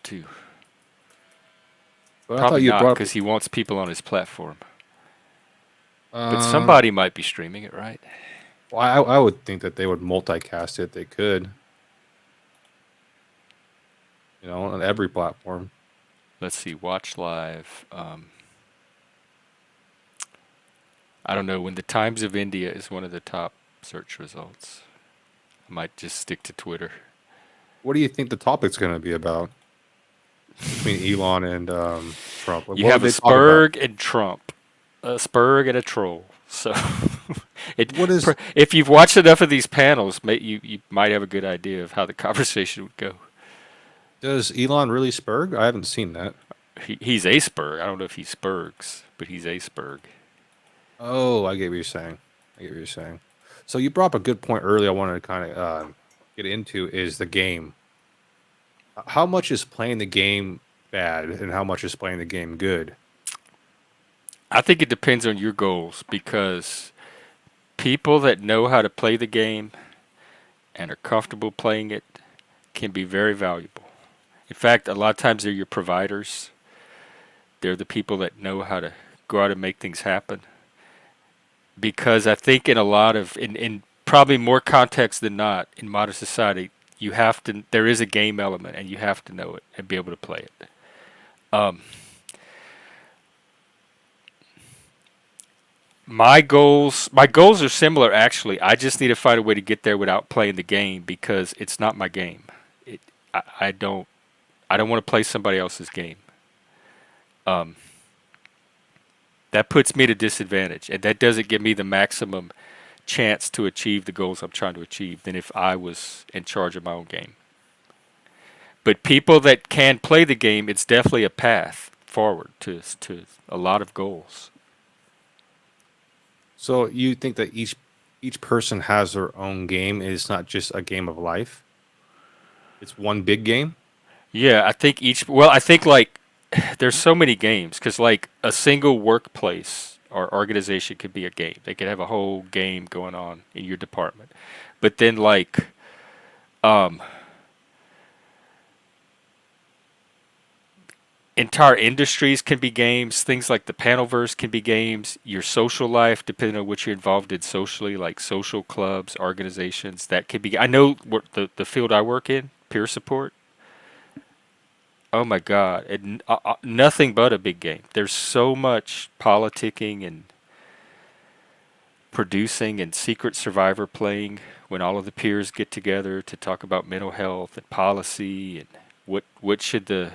too. But I thought Probably you not, brought. because he wants people on his platform. But Um, somebody might be streaming it, right? well, I would think that they would multicast it. They could, on every platform. Let's see. Watch live. I don't know. When the Times of India is one of the top search results, I might just stick to Twitter. What do you think the topic's going to be about between Elon and Trump? Like, You what would have a they talk about? Spurg and Trump, a Spurg and a troll. So, What is if you've watched enough of these panels, you might have a good idea of how the conversation would go. does Elon really spurg? I haven't seen that. He's a Spurg. I don't know if he Spurgs, but he's a Spurg. Oh, I get what you're saying. I get what you're saying. So you brought up a good point earlier. I wanted to kind of get into is the game. How much is playing the game bad, and how much is playing the game good? I think it depends on your goals, because people that know how to play the game and are comfortable playing it can be very valuable. In fact, a lot of times they're your providers. They're the people that know how to go out and make things happen. Because I think in a lot of, in probably more context than not, in modern society, there is a game element and you have to know it and be able to play it. Um, my goals are similar actually. I just need to find a way to get there without playing the game, because it's not my game. It, I don't, I don't want to play somebody else's game. Um, that puts me at a disadvantage, and that doesn't give me the maximum chance to achieve the goals I'm trying to achieve than if I was in charge of my own game. But people that can play the game, it's definitely a path forward to a lot of goals. So you think that each person has their own game, and it's not just a game of life. It's one big game. Yeah, I think like there's so many games, because like a single workplace or organization could be a game. They could have a whole game going on in your department. But then like um, entire industries can be games. Things like the panelverse can be games. Your social life, depending on what you're involved in socially, like social clubs, organizations, that could be. I know what the field I work in, peer support. Oh my God, nothing but a big game. There's so much politicking and producing and secret survivor playing when all of the peers get together to talk about mental health and policy and what should the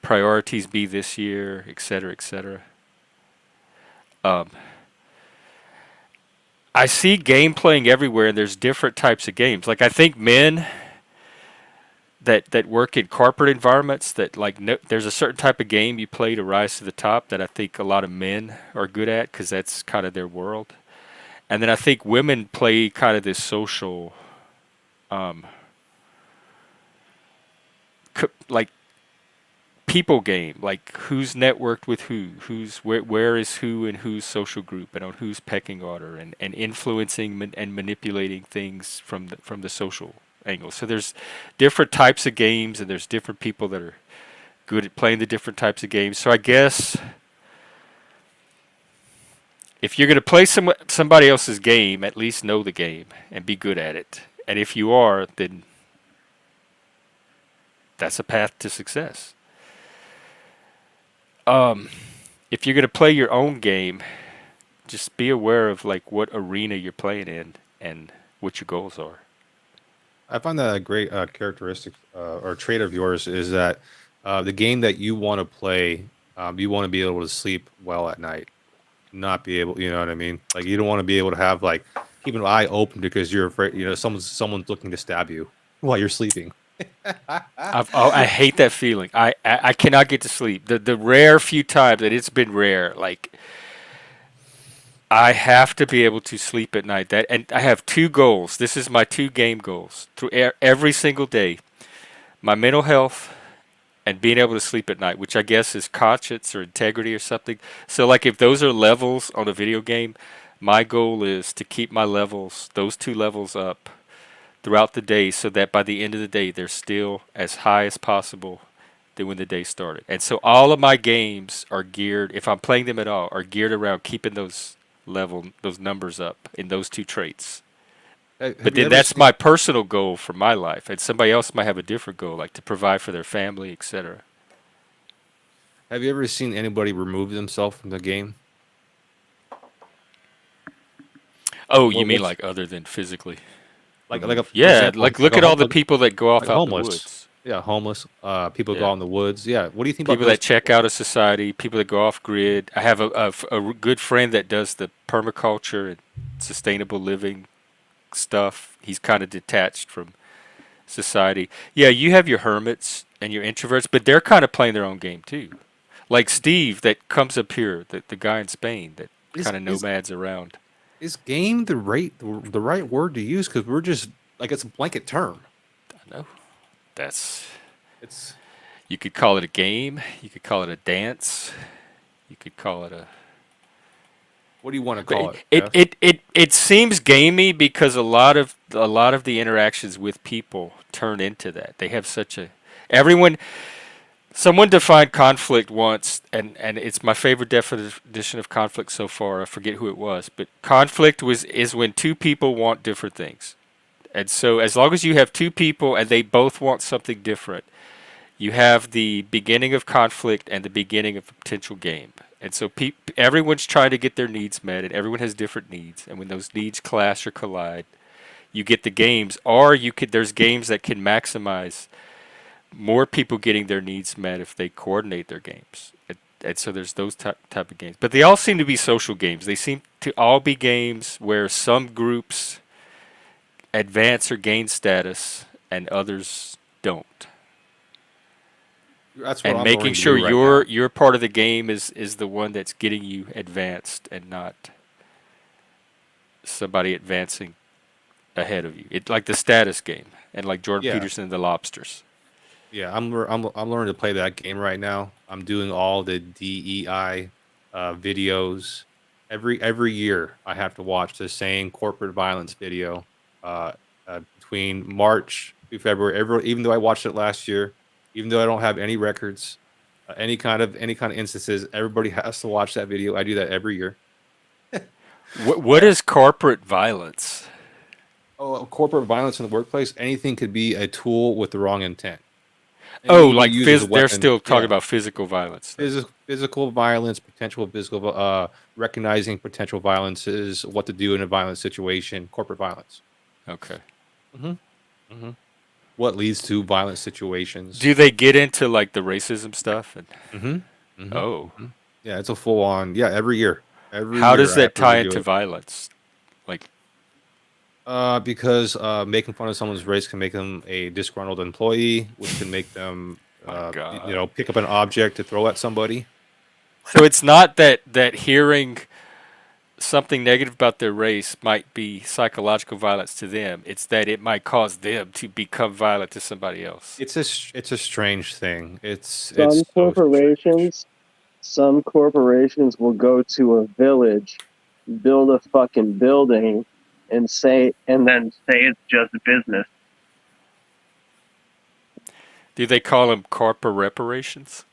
priorities be this year, et cetera, et cetera. Um, I see game playing everywhere, and there's different types of games. Like I think men that work in corporate environments, that like no, there's a certain type of game you play to rise to the top that I think a lot of men are good at, because that's kind of their world. And then I think women play kind of this social, um, like people game, like who's networked with who's where is who in whose social group, and on whose pecking order, and influencing and manipulating things from the social angle. So there's different types of games, and there's different people that are good at playing the different types of games. So I guess if you're going to play somebody else's game, at least know the game and be good at it. And if you are, then that's a path to success. If you're going to play your own game, just be aware of like what arena you're playing in and what your goals are. I find that a great characteristic or trait of yours is that the game that you want to play You want to be able to sleep well at night, not be able, you know what I mean? Like you don't want to be able to have like keep an eye open because you're afraid, someone's looking to stab you while you're sleeping. I hate that feeling. I cannot get to sleep. The rare few times that it's been rare, like I have to be able to sleep at night. That and I have two goals. This is my two game goals through every single day. My mental health and being able to sleep at night, which I guess is conscience or integrity or something. So like if those are levels on a video game, my goal is to keep my levels, those two levels up throughout the day so that by the end of the day they're still as high as possible than when the day started. And so all of my games are geared, if I'm playing them at all, are geared around keeping those numbers up in those two traits. Have But you then ever that's seen, my personal goal for my life, and somebody else might have a different goal, like to provide for their family, etc. have you ever seen anybody remove themselves from the game? Oh, you What mean what's like other than physically like a remove? for Yeah, example, like look at all the people that go off like out in the homeless. woods. Yeah, homeless. People go Yeah, out in the woods. Yeah. What do you think about people those that check people? out of society, people that go off grid. I have a good friend that does the permaculture and sustainable living stuff. He's kind of detached from society. Yeah, you have your hermits and your introverts, but they're kind of playing their own game too. Like Steve that comes up here, the guy in Spain that Is kind of is nomads around. is game the right word to use? Because we're just like it's a blanket term. I know. That's It's you could call it a game, you could call it a dance, you could call it a what do you want to but call it, it Jeff? it, it, it seems gamey because a lot of the interactions with people turn into that. They have such a everyone someone defined conflict once and it's my favorite definition of conflict so far. I forget who it was, but conflict is when two people want different things. And so as long as you have two people and they both want something different, you have the beginning of conflict and the beginning of a potential game. And so everyone's trying to get their needs met, and everyone has different needs. And when those needs clash or collide, you get the games, or there's games that can maximize more people getting their needs met if they coordinate their games. And so there's those type of games. But they all seem to be social games. They seem to all be games where some groups advance or gain status and others don't. That's what And I'm making learning to sure do right now. your part of the game is the one that's getting you advanced and not somebody advancing ahead of you. It like the status game and like Jordan Yeah, Peterson and the Lobsters. yeah. I'm learning to play that game right now. I'm doing all the DEI videos. Every year, I have to watch the same corporate violence video uh, between March through February. Even though I watched it last year, even though I don't have any records, any kind of instances, everybody has to watch that video. I do that every year. What is corporate violence? Oh, corporate violence in the workplace. Anything could be a tool with the wrong intent. Oh, Anything you like use as a they're weapon. still talking Yeah, about physical violence then. physical violence, potential physical, recognizing potential violences, what to do in a violent situation, corporate violence. Okay. hmm hmm What leads to violent situations. Do they get into like the racism stuff? And hmm hmm oh, hmm Yeah, it's a full on. Yeah, every how year does I have that to tie review into it. violence? Like, Because making fun of someone's race can make them a disgruntled employee, which can make them, my God. pick up an object to throw at somebody. So it's not that hearing something negative about their race might be psychological violence to them. It's that it might cause them to become violent to somebody else. It's a strange thing. It's Some so strange. corporations, some corporations will go to a village, build a fucking building, and then say it's just business. Do they call them corporate reparations?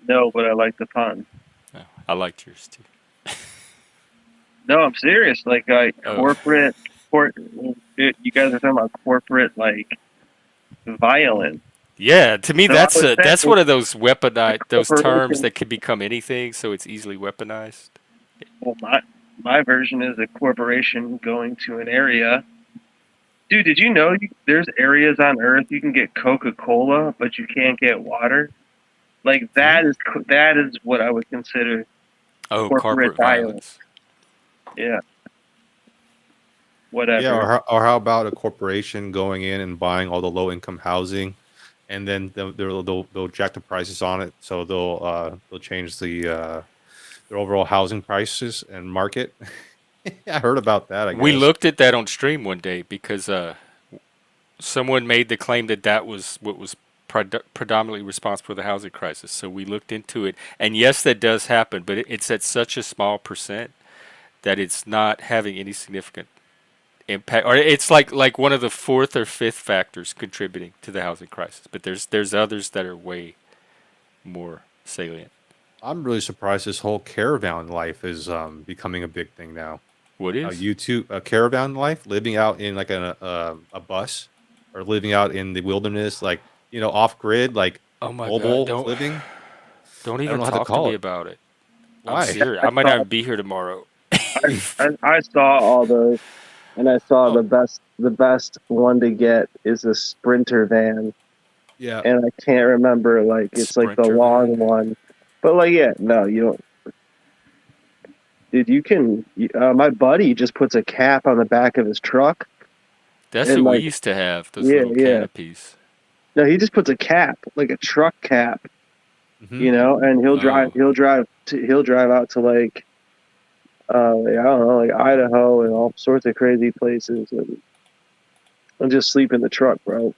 No, but I like the pun. Oh, I liked yours too. No, I'm serious. Like, Oh, you guys are talking about corporate, like, violence. yeah. To me, So I was that's saying, one of those weaponized those terms corporation. that can become anything, so it's easily weaponized. Well, my version is a corporation going to an area, Dude, did you know there's areas on Earth you can get Coca-Cola, but you can't get water? Like that is what I would consider Oh, corporate corporate violence. violence. Yeah. Whatever. Yeah, or how about a corporation going in and buying all the low income housing, and then they'll jack the prices on it, so they'll change their overall housing prices and market. I heard about that. I We guess. looked at that on stream one day because someone made the claim that that was what was predominantly responsible for the housing crisis. So we looked into it, and yes, that does happen, but it's at such a small percent that it's not having any significant impact, or it's like one of the fourth or fifth factors contributing to the housing crisis. But there's others that are way more salient. I'm really surprised this whole caravan life is becoming a big thing now. What is? YouTube a caravan life, living out in like a bus, or living out in the wilderness, like off grid, like Oh my God! mobile living. Don't I don't even know how to talk to call me it. about it. I'm Why? serious. I might not even be here tomorrow. I saw all those, and I saw Oh. the best one to get is a Sprinter van, Yeah. and I can't remember, like it's like the Sprinter long van? one, but like no, you don't. Dude, you can. My buddy just puts a cap on the back of his truck. That's And what we like, used to have. Those yeah, little yeah. canopies. No, he just puts a cap, like a truck cap, Mhm. and he'll Oh. drive out to like, I don't know, like Idaho and all sorts of crazy places, and just sleep in the truck, bro.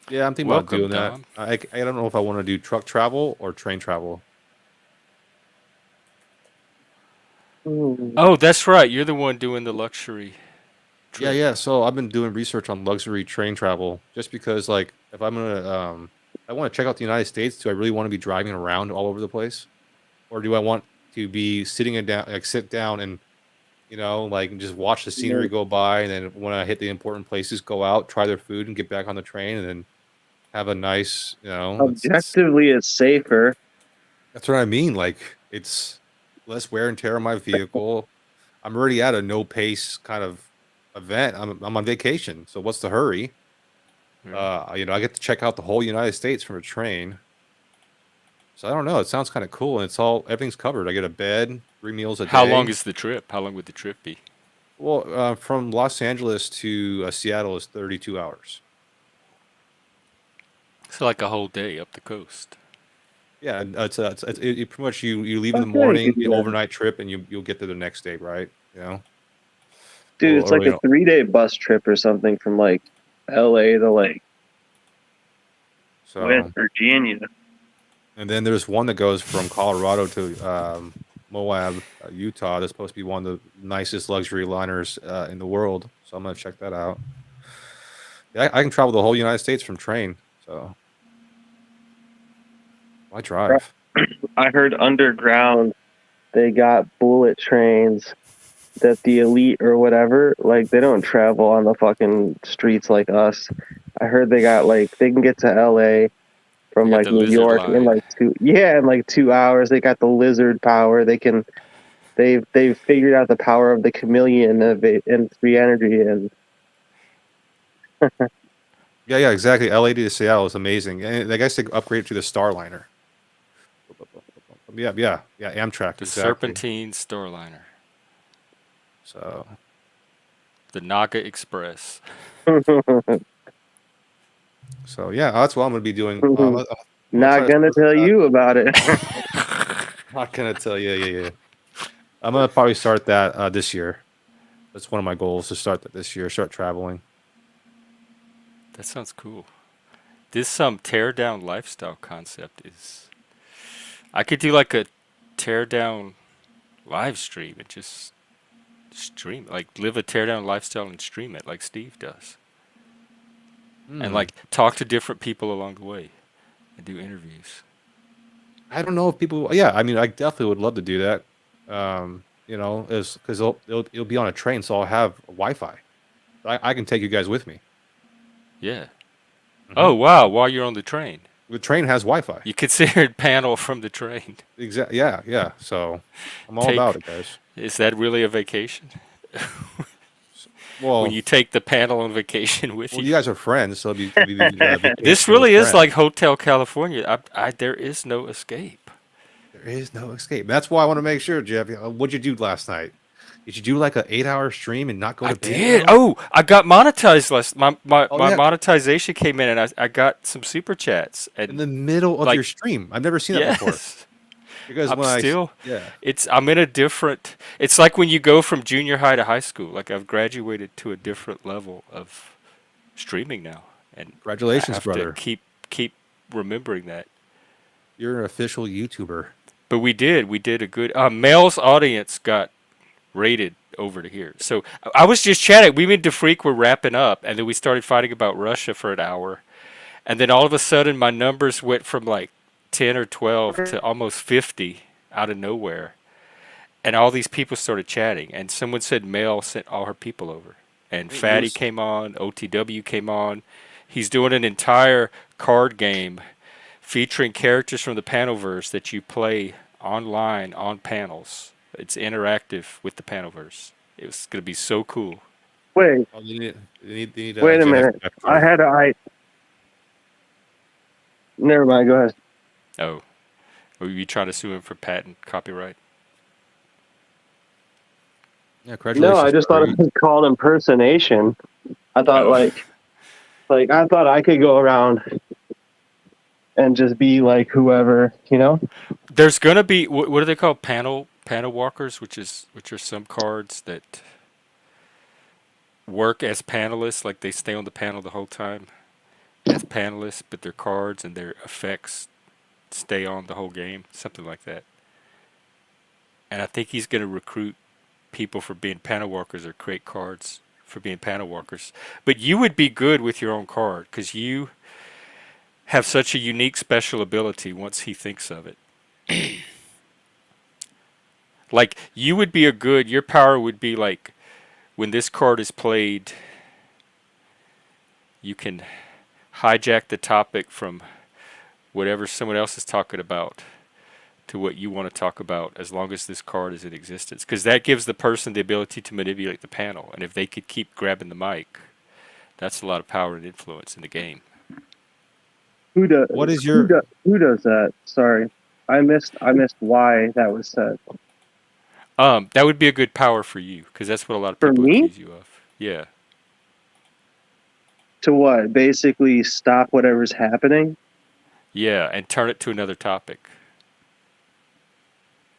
Yeah, I'm thinking about Welcome, doing that. Dom. I don't know if I want to do truck travel or train travel. Oh, that's right. You're the one doing the luxury Yeah, trip. yeah. So I've been doing research on luxury train travel, just because, like, if I'm gonna, I want to check out the United States. Do I really want to be driving around all over the place, or do I want to be sitting down, like, sit down and like, just watch the scenery go by, and then when I hit the important places, go out, try their food, and get back on the train, and then have a nice, Objectively, it's safer. that's what I mean. Like, it's less wear and tear on my vehicle. I'm already at a no pace kind of event. I'm on vacation, so what's the hurry? I get to check out the whole United States from a train. So I don't know. It sounds kind of cool, and everything's covered. I get a bed, 3 meals a How long day. is the trip? How long would the trip be? Well, from Los Angeles to Seattle is 32 hours. It's like a whole day up the coast. Yeah, and it pretty much you leave in the Okay, you morning, could do you that. overnight trip, and you'll get there the next day, right? Dude, it's Or, like a 3-day bus trip or something from like LA to like so. West Virginia. And then there's one that goes from Colorado to Moab, Utah. That's supposed to be one of the nicest luxury liners in the world. So I'm gonna check that out. Yeah, I can travel the whole United States from train. So why drive? I heard underground they got bullet trains that the elite or whatever, like they don't travel on the fucking streets like us. I heard they got like they can get to LA from They got like the New lizard York in line. like 2 hours. They got the lizard power. They've figured out the power of the chameleon and free energy, and Yeah, exactly. LA to Seattle is amazing. And I guess they upgraded to the Starliner. Yeah. Amtrak, The exactly. Serpentine Starliner. So The Naga Express. yeah, that's what I'm gonna be doing. not gonna tell you about it. Not gonna tell you. Yeah. I'm gonna probably start that this year. That's one of my goals, to start that this year. Start traveling. That sounds cool. This tear down lifestyle concept is. I could do like a tear down live stream and just stream, like live a tear down lifestyle and stream it like Steve does, and like talk to different people along the way and do interviews. I don't know if people. Yeah, I mean, I definitely would love to do that. Is because it'll be on a train, so I'll have Wi-Fi. I can take you guys with me. Yeah. Oh wow! While you're on the train, The train has Wi-Fi. you consider panel from the train. Exactly. Yeah. So I'm all Take- about it, guys. Is that really a vacation? Well, when you take the panel on vacation with well, you. you guys are friends, so you could be This vacationing with really is friends. like Hotel California. There is no escape. There is no escape. That's why I want to make sure, Jeff. What'd you do last night? Did you do like a 8 hour stream and not go I to bed, did. bro? Oh, I got monetized last. Oh My yeah, monetization came in, and I got some super chats, in and the middle of like your stream. I've never seen that before. yes, Because I'm when still. yeah, I'm in a different. It's like when you go from junior high to high school. Like I've graduated to a different level of streaming now, and I congratulations, have to brother. keep remembering that. You're an official YouTuber. But we did a good. Male's audience got rated over to here. So I was just chatting. We and DeFreak were wrapping up, and then we started fighting about Russia for an hour, and then all of a sudden my numbers went from like 10 or 12 to almost 50 out of nowhere, and all these people started chatting, and someone said Mel sent all her people over, and St. Louis. Fatty came on, OTW came on. He's doing an entire card game featuring characters from the Panelverse that you play online on panels. It's interactive with the Panelverse. It was going to be so cool. Wait, Oh, they need wait a Jeff minute. back I there. had I. Never mind. Go ahead. Oh, were you trying to sue him for patent copyright? Yeah, No, I congratulations, just thought brother. it was called impersonation. I thought Oh, like I thought I could go around and just be like whoever, you know? there's going to be what do they call panel walkers, which are some cards that work as panelists, like they stay on the panel the whole time as panelists, but their cards and their effects stay on the whole game, something like that. And I think he's going to recruit people for being panel walkers or create cards for being panel walkers. But you would be good with your own card because you have such a unique special ability once he thinks of it. Like you would be your power would be like when this card is played, you can hijack the topic from whatever someone else is talking about to what you want to talk about as long as this card is in existence. Because that gives the person the ability to manipulate the panel. And if they could keep grabbing the mic, that's a lot of power and influence in the game. Who does What is your who does that? Sorry. I missed why that was said. That would be a good power for you because that's what a lot of For people me? accuse you of. Yeah. To what? Basically stop whatever's happening? Yeah, and turn it to another topic.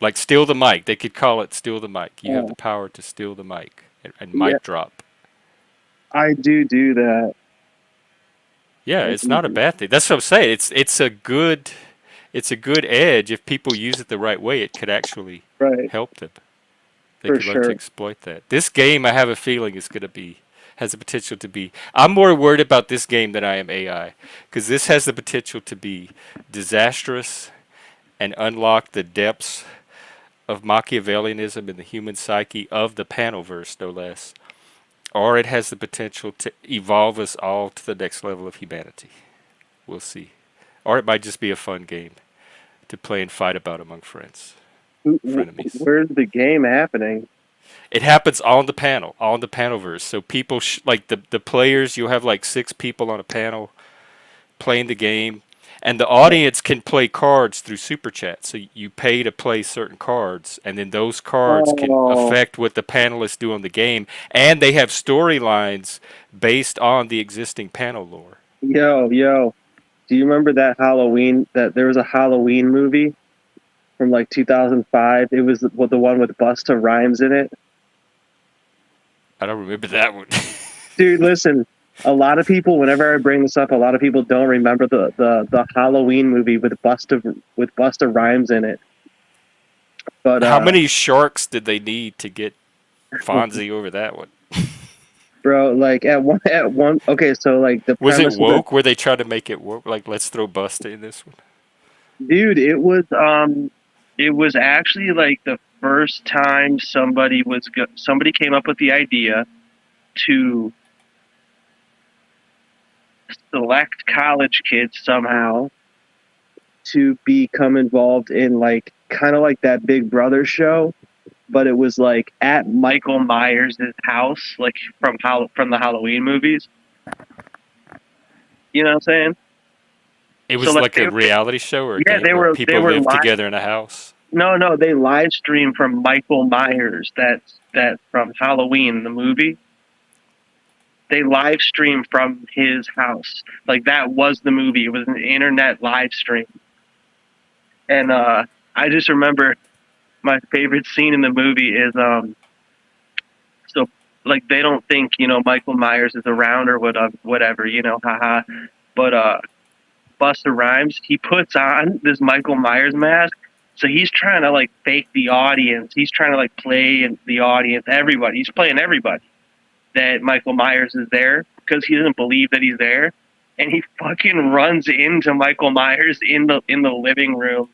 Like steal the mic. They could call it steal the mic. You have Oh, the power to steal the mic and yeah, mic drop. I do that. Yeah, I it's do not a do bad thing. That's what I'm saying. It's a good edge if people use it the right way. It could actually right, help them. They for could learn to sure. exploit that. This game, I have a feeling, is going to be has the potential to be. I'm more worried about this game than I am AI because this has the potential to be disastrous and unlock the depths of Machiavellianism in the human psyche of the Panelverse, no less. Or it has the potential to evolve us all to the next level of humanity. We'll see. Or it might just be a fun game to play and fight about among friends, frenemies. Where's the game happening? It happens on the panel, on the panelverse. So people, like the players, you'll have like 6 people on a panel playing the game. And the audience can play cards through Super Chat. So you pay to play certain cards, and then those cards can Oh, affect what the panelists do on the game. And they have storylines based on the existing panel lore. yo. Do you remember that Halloween that there was a Halloween movie from like 2005? It was the one with Busta Rhymes in it. I don't remember that one. Dude, listen, a lot of people, whenever I bring this up, a lot of people don't remember the Halloween movie with Busta Rhymes in it. But How many sharks did they need to get Fonzie over that one? bro, like at one okay, so like the Was it premise of the woke? Where they tried to make it woke? Like, let's throw Busta in this one. dude, it was actually like the first time somebody came up with the idea to select college kids somehow to become involved in like kind of like that Big Brother show, but it was like at Michael Myers' house, like from the Halloween movies. You know what I'm saying? It So was like like a reality show or a yeah, game where they people were lived live. together in a house. No, they live streamed from Michael Myers. That's from Halloween, the movie. They live streamed from his house. Like that was the movie. It was an internet live stream. And I just remember my favorite scene in the movie is so like they don't think, you know, Michael Myers is around or whatever, you know, haha. But Busta Rhymes, he puts on this Michael Myers mask. So he's trying to like fake the audience. He's trying to like play in the audience, everybody. He's playing everybody that Michael Myers is there because he doesn't believe that he's there. And he fucking runs into Michael Myers in the living room,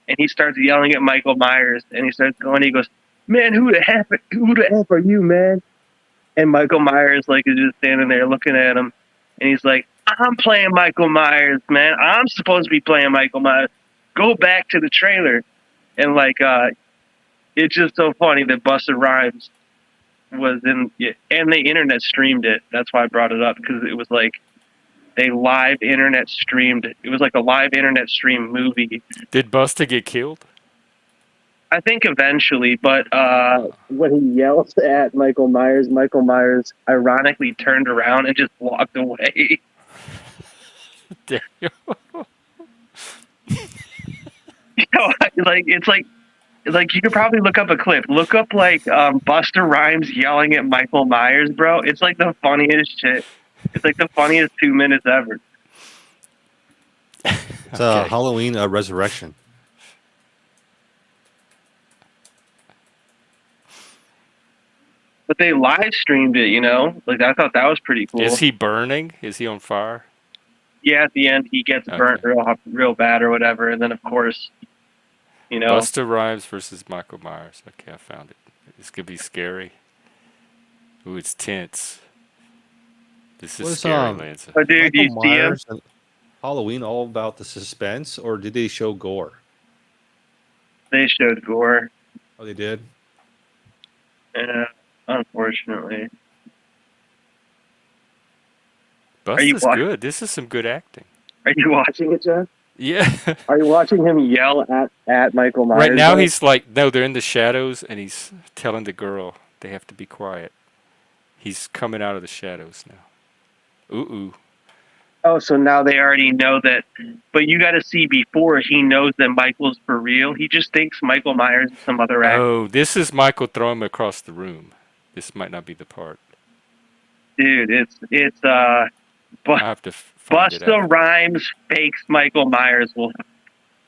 and he starts yelling at Michael Myers, and he starts going. He goes, "Man, who the F are you, man?" And Michael Myers like is just standing there looking at him, and he's like, "I'm playing Michael Myers, man. I'm supposed to be playing Michael Myers. Go back to the trailer." And like, it's just so funny that Busta Rhymes was in, and the internet streamed it. That's why I brought it up, because it was like they live internet streamed. It was like a live internet stream movie. Did Busta get killed? I think eventually, but when he yells at Michael Myers ironically turned around and just walked away. Damn. You know, it's like you could probably look up a clip. Look up like Busta Rhymes yelling at Michael Myers, bro. It's like the funniest shit. It's like the funniest 2 minutes ever. It's Okay. Halloween Resurrection. But they live streamed it, you know? Like I thought that was pretty cool. Is he burning? Is he on fire? Yeah, at the end he gets burnt real bad or whatever, and then of course, you know, Busta Rhymes versus Michael Myers. Okay, I found it. This could be scary. Ooh, it's tense. This is Was scary, Lanza. oh, dude, Michael you see him? Myers and Halloween all about the suspense, or did they show gore? They showed gore. Oh, they did. Unfortunately. Busta's good. This is some good acting. Are you watching it, Jeff? Yeah. Are you watching him yell at Michael Myers? Right now though? he's like, no, they're in the shadows, and he's telling the girl they have to be quiet. He's coming out of the shadows now. Ooh. Oh, so now they already know that. But you got to see before he knows that Michael's for real. He just thinks Michael Myers is some other actor. Oh, this is Michael throwing him across the room. This might not be the part. Dude, it's I have to find it Busta out. Rhymes fakes Michael Myers. Well,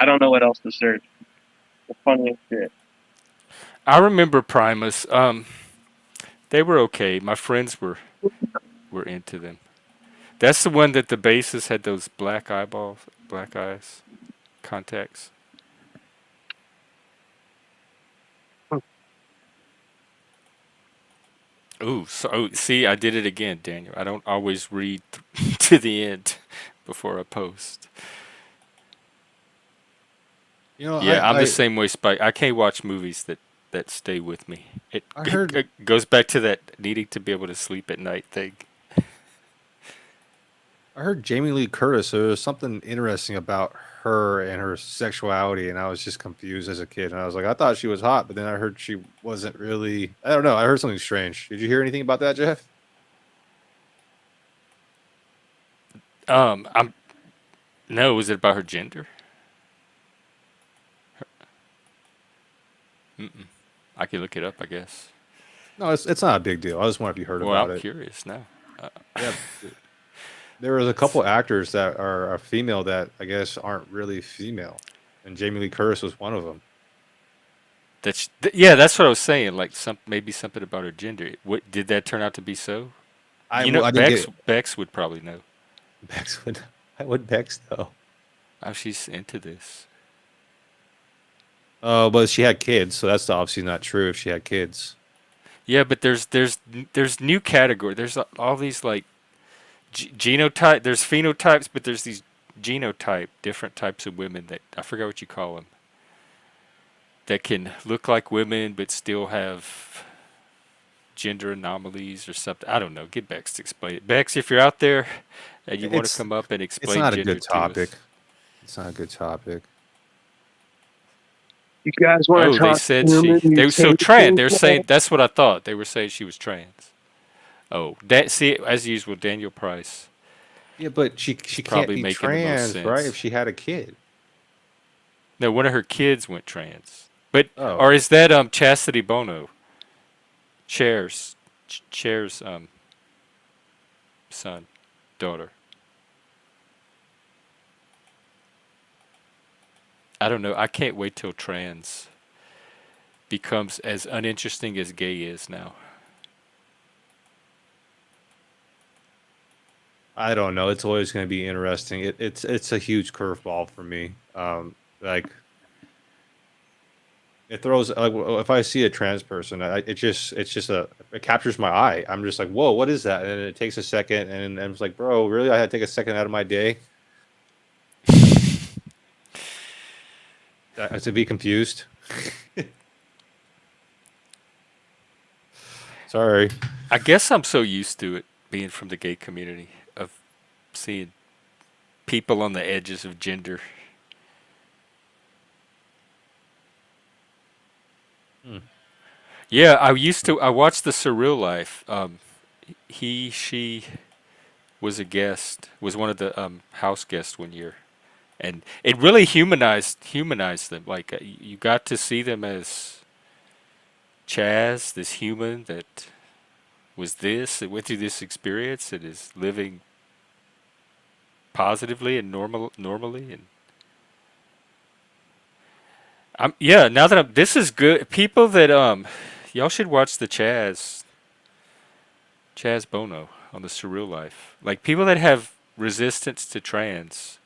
I don't know what else to search. The funniest shit. I remember Primus. They were okay. My friends were into them. That's the one that the bassist had those black eyes, contacts. Ooh, see, I did it again, Daniel. I don't always read to the end before I post. You know, Yeah, I'm the same way, Spike. I can't watch movies that stay with me. I heard- it goes back to that needing to be able to sleep at night thing. I heard Jamie Lee Curtis. There was something interesting about her and her sexuality, and I was just confused as a kid. And I was like, I thought she was hot, but then I heard she wasn't really. I don't know. I heard something strange. Did you hear anything about that, Jeff? No, was it about her gender? I can look it up, I guess. No, it's not a big deal. I just wonder if you heard Well, about I'm it. curious now. Yeah, there was a couple actors that are female that I guess aren't really female, and Jamie Lee Curtis was one of them. Yeah, that's what I was saying. Like maybe something about her gender. What did that turn out to be so? I Bex didn't get Bex would probably know. Bex would. I would Bex though. Oh, she's into this. But she had kids, so that's obviously not true. If she had kids, Yeah, but there's new category. There's all these like genotype. There's phenotypes, but there's these genotype, different types of women that I forgot what you call them. that can look like women but still have gender anomalies or something. I don't know. Get Bex to explain it. Bex, if you're out there and you want to It's come up and it's explain not a gender good to topic. us. It's not a good topic. You guys want Oh, to they talk said human they so trans. mutations? They're saying that's what I thought. They were saying she was trans. Oh, that see as usual, Daniel Price Yeah, but is she can't probably be making the most trans, right? If sense. she had a kid. No, one of her kids went trans. But Oh, or is that Chastity Bono? Cher's son, daughter. I don't know. I can't wait till trans becomes as uninteresting as gay is now. I don't know. It's always going to be interesting. It's a huge curveball for me. Like it throws like if I see a trans person, it captures my eye. I'm just like, whoa, what is that? And it takes a second, and I'm just like, bro, really? I had to take a second out of my day to be confused. Sorry. I guess I'm so used to it being from the gay community of seeing people on the edges of gender. Hmm. Yeah, I watched the Surreal Life. She was a guest, was one of the house guests one year, and it really humanized them. Like you got to see them as Chaz, this human that was this, that went through this experience, and is living positively and normally. And yeah. Now that this is good. People that y'all should watch the Chaz Bono on the Surreal Life. Like people that have resistance to trans,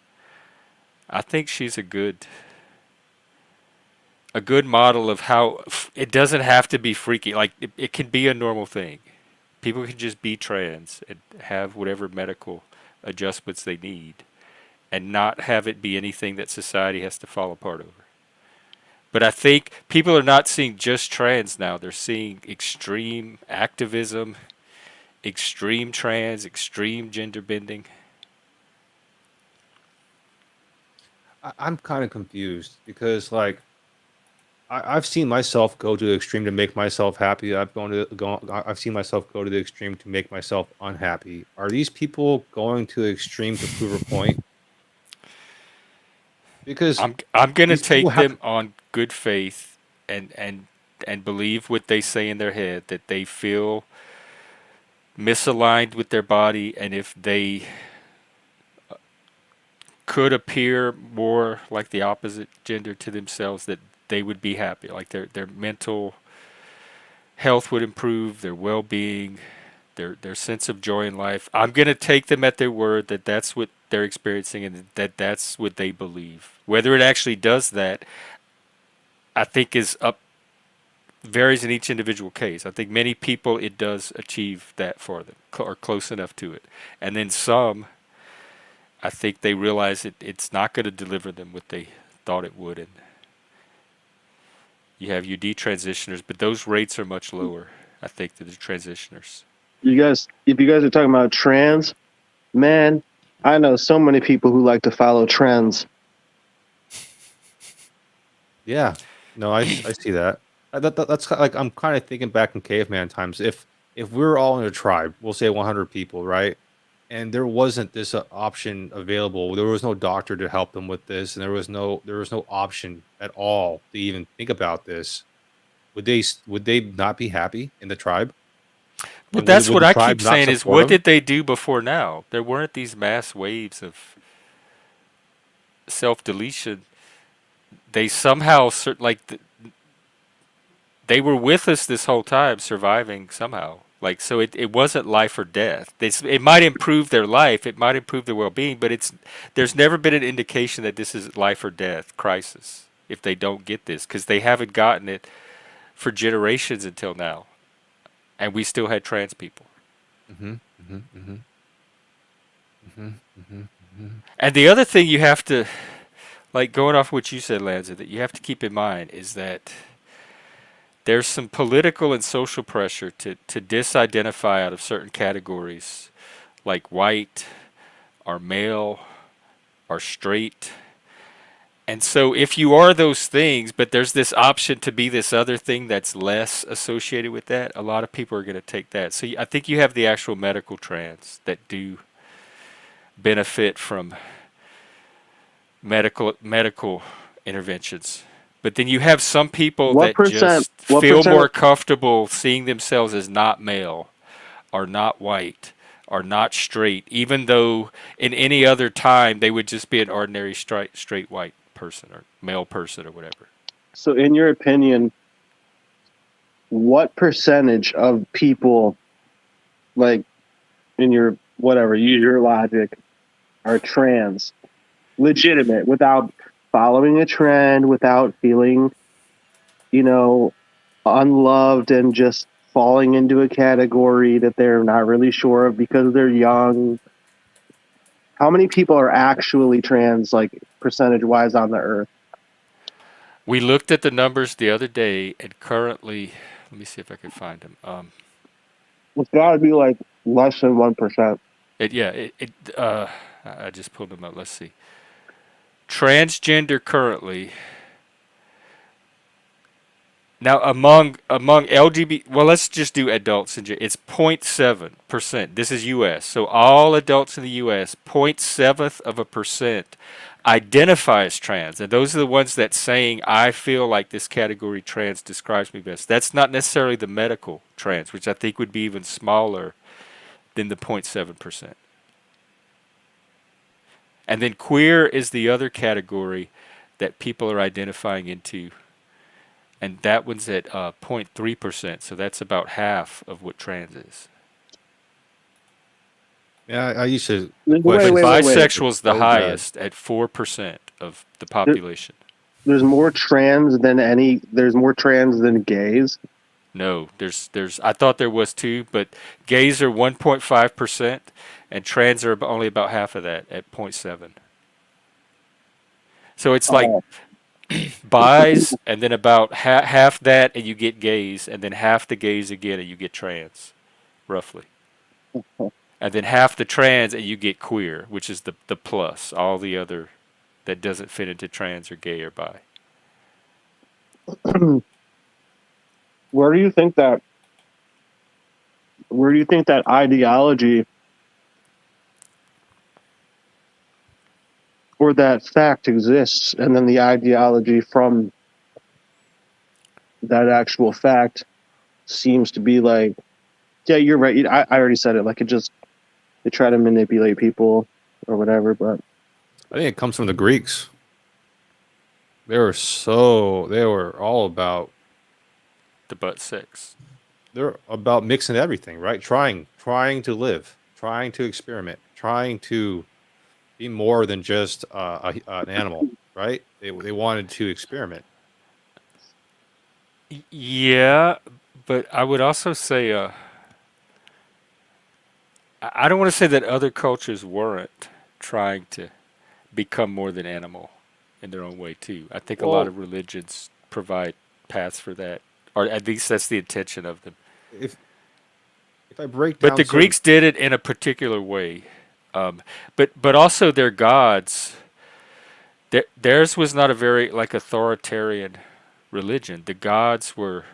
I think she's a good model of how it doesn't have to be freaky. Like it can be a normal thing. People can just be trans and have whatever medical adjustments they need and not have it be anything that society has to fall apart over. But I think people are not seeing just trans now. They're seeing extreme activism, extreme trans, extreme gender bending. I'm kind of confused because like I've seen myself go to the extreme to make myself happy. I've seen myself go to the extreme to make myself unhappy. Are these people going to the extreme to prove a point? Because I'm gonna these people take have them on good faith and believe what they say in their head that they feel misaligned with their body, and if they could appear more like the opposite gender to themselves, that they would be happy. Like their mental health would improve, their well-being, their sense of joy in life. I'm gonna take them at their word that that's what they're experiencing and that that's what they believe. Whether it actually does that, I think is up varies in each individual case. I think many people it does achieve that for them or close enough to it, and then some I think they realize it's not going to deliver them what they thought it would. And you have your detransitioners, but those rates are much lower, I think, than the transitioners. You guys, if you guys are talking about trans, man, I know so many people who like to follow trends. yeah. No, I see that. That's like I'm kind of thinking back in caveman times. If we were all in a tribe, we'll say 100 people, right? And there wasn't this option available. There was no doctor to help them with this, and there was no option at all to even think about this. Would they not be happy in the tribe? But And that's would what the I tribe keep not saying is, support what them? did they do before now? There weren't these mass waves of self-deletion. They somehow, they were with us this whole time, surviving somehow. Like so, it wasn't life or death. It might improve their life, it might improve their well-being, but there's never been an indication that this is life or death crisis if they don't get this, because they haven't gotten it for generations until now, and we still had trans people. Mm-hmm, mm-hmm, mm-hmm, mm-hmm, mm-hmm, mm-hmm. And the other thing you have to like going off what you said, Lanza, that you have to keep in mind is that there's some political and social pressure to disidentify out of certain categories, like white, or male, or straight. And so if you are those things, but there's this option to be this other thing that's less associated with that, a lot of people are going to take that. So I think you have the actual medical trans that do benefit from medical interventions. But then you have some people What that percent? just What feel percent? more comfortable seeing themselves as not male or not white or not straight, even though in any other time they would just be an ordinary straight white person or male person or whatever. So, in your opinion, what percentage of people, like in your whatever, use your logic, are trans, legitimate, without following a trend, without feeling, you know, unloved and just falling into a category that they're not really sure of because they're young? How many people are actually trans, like percentage wise, on the earth? We looked at the numbers the other day, and currently, let me see if I can find them. It's got to be like less than 1%. I just pulled them up. Let's see. Transgender currently. Now among LGBT, well, let's just do adults in it's 0.7%. This is U.S. So all adults in the U.S., 0.7% identify as trans, and those are the ones that saying I feel like this category trans describes me best. That's not necessarily the medical trans, which I think would be even smaller than the 0.7%. And then queer is the other category that people are identifying into. And that one's at 0.3%, so that's about half of what trans is. Yeah, I used to Wait, question. wait, wait, wait. Bisexual's the Oh, God. highest at 4% of the population. There's more trans than any. There's more trans than gays. No, there's. I thought there was too, but gays are 1.5%, and trans are only about half of that at 0.7. So it's like Oh, bis, and then about half that, and you get gays, and then half the gays again, and you get trans, roughly. And then half the trans, and you get queer, which is the plus. All the other that doesn't fit into trans or gay or bi. where do you think that? Where do you think that ideology or that fact exists, and then the ideology from that actual fact seems to be like, yeah, you're right. I already said it. Like they try to manipulate people or whatever. But I think it comes from the Greeks. They were all about. The butt sex. They're about mixing everything, right? Trying to live, trying to experiment, trying to be more than just an animal, right? They wanted to experiment. Yeah, but I would also say I don't want to say that other cultures weren't trying to become more than animal in their own way too. I think a lot Well, of religions provide paths for that, or at least that's the intention of them. if if I break But down the certain, Greeks did it in a particular way. But also their gods. Theirs was not a very like authoritarian religion. The gods were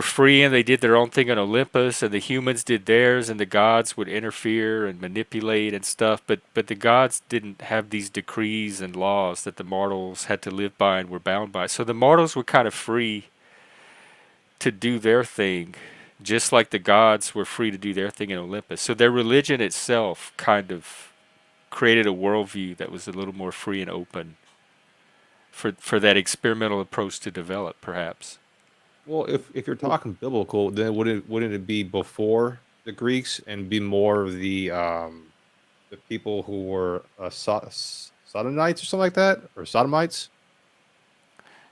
free and they did their own thing on Olympus, and the humans did theirs, and the gods would interfere and manipulate and stuff. But the gods didn't have these decrees and laws that the mortals had to live by and were bound by. So the mortals were kind of free to do their thing, just like the gods were free to do their thing in Olympus. So their religion itself kind of created a worldview that was a little more free and open for that experimental approach to develop, perhaps. well, if you're talking biblical, then wouldn't it be before the Greeks and be more of the people who were Sodomites or something like that, or Sodomites?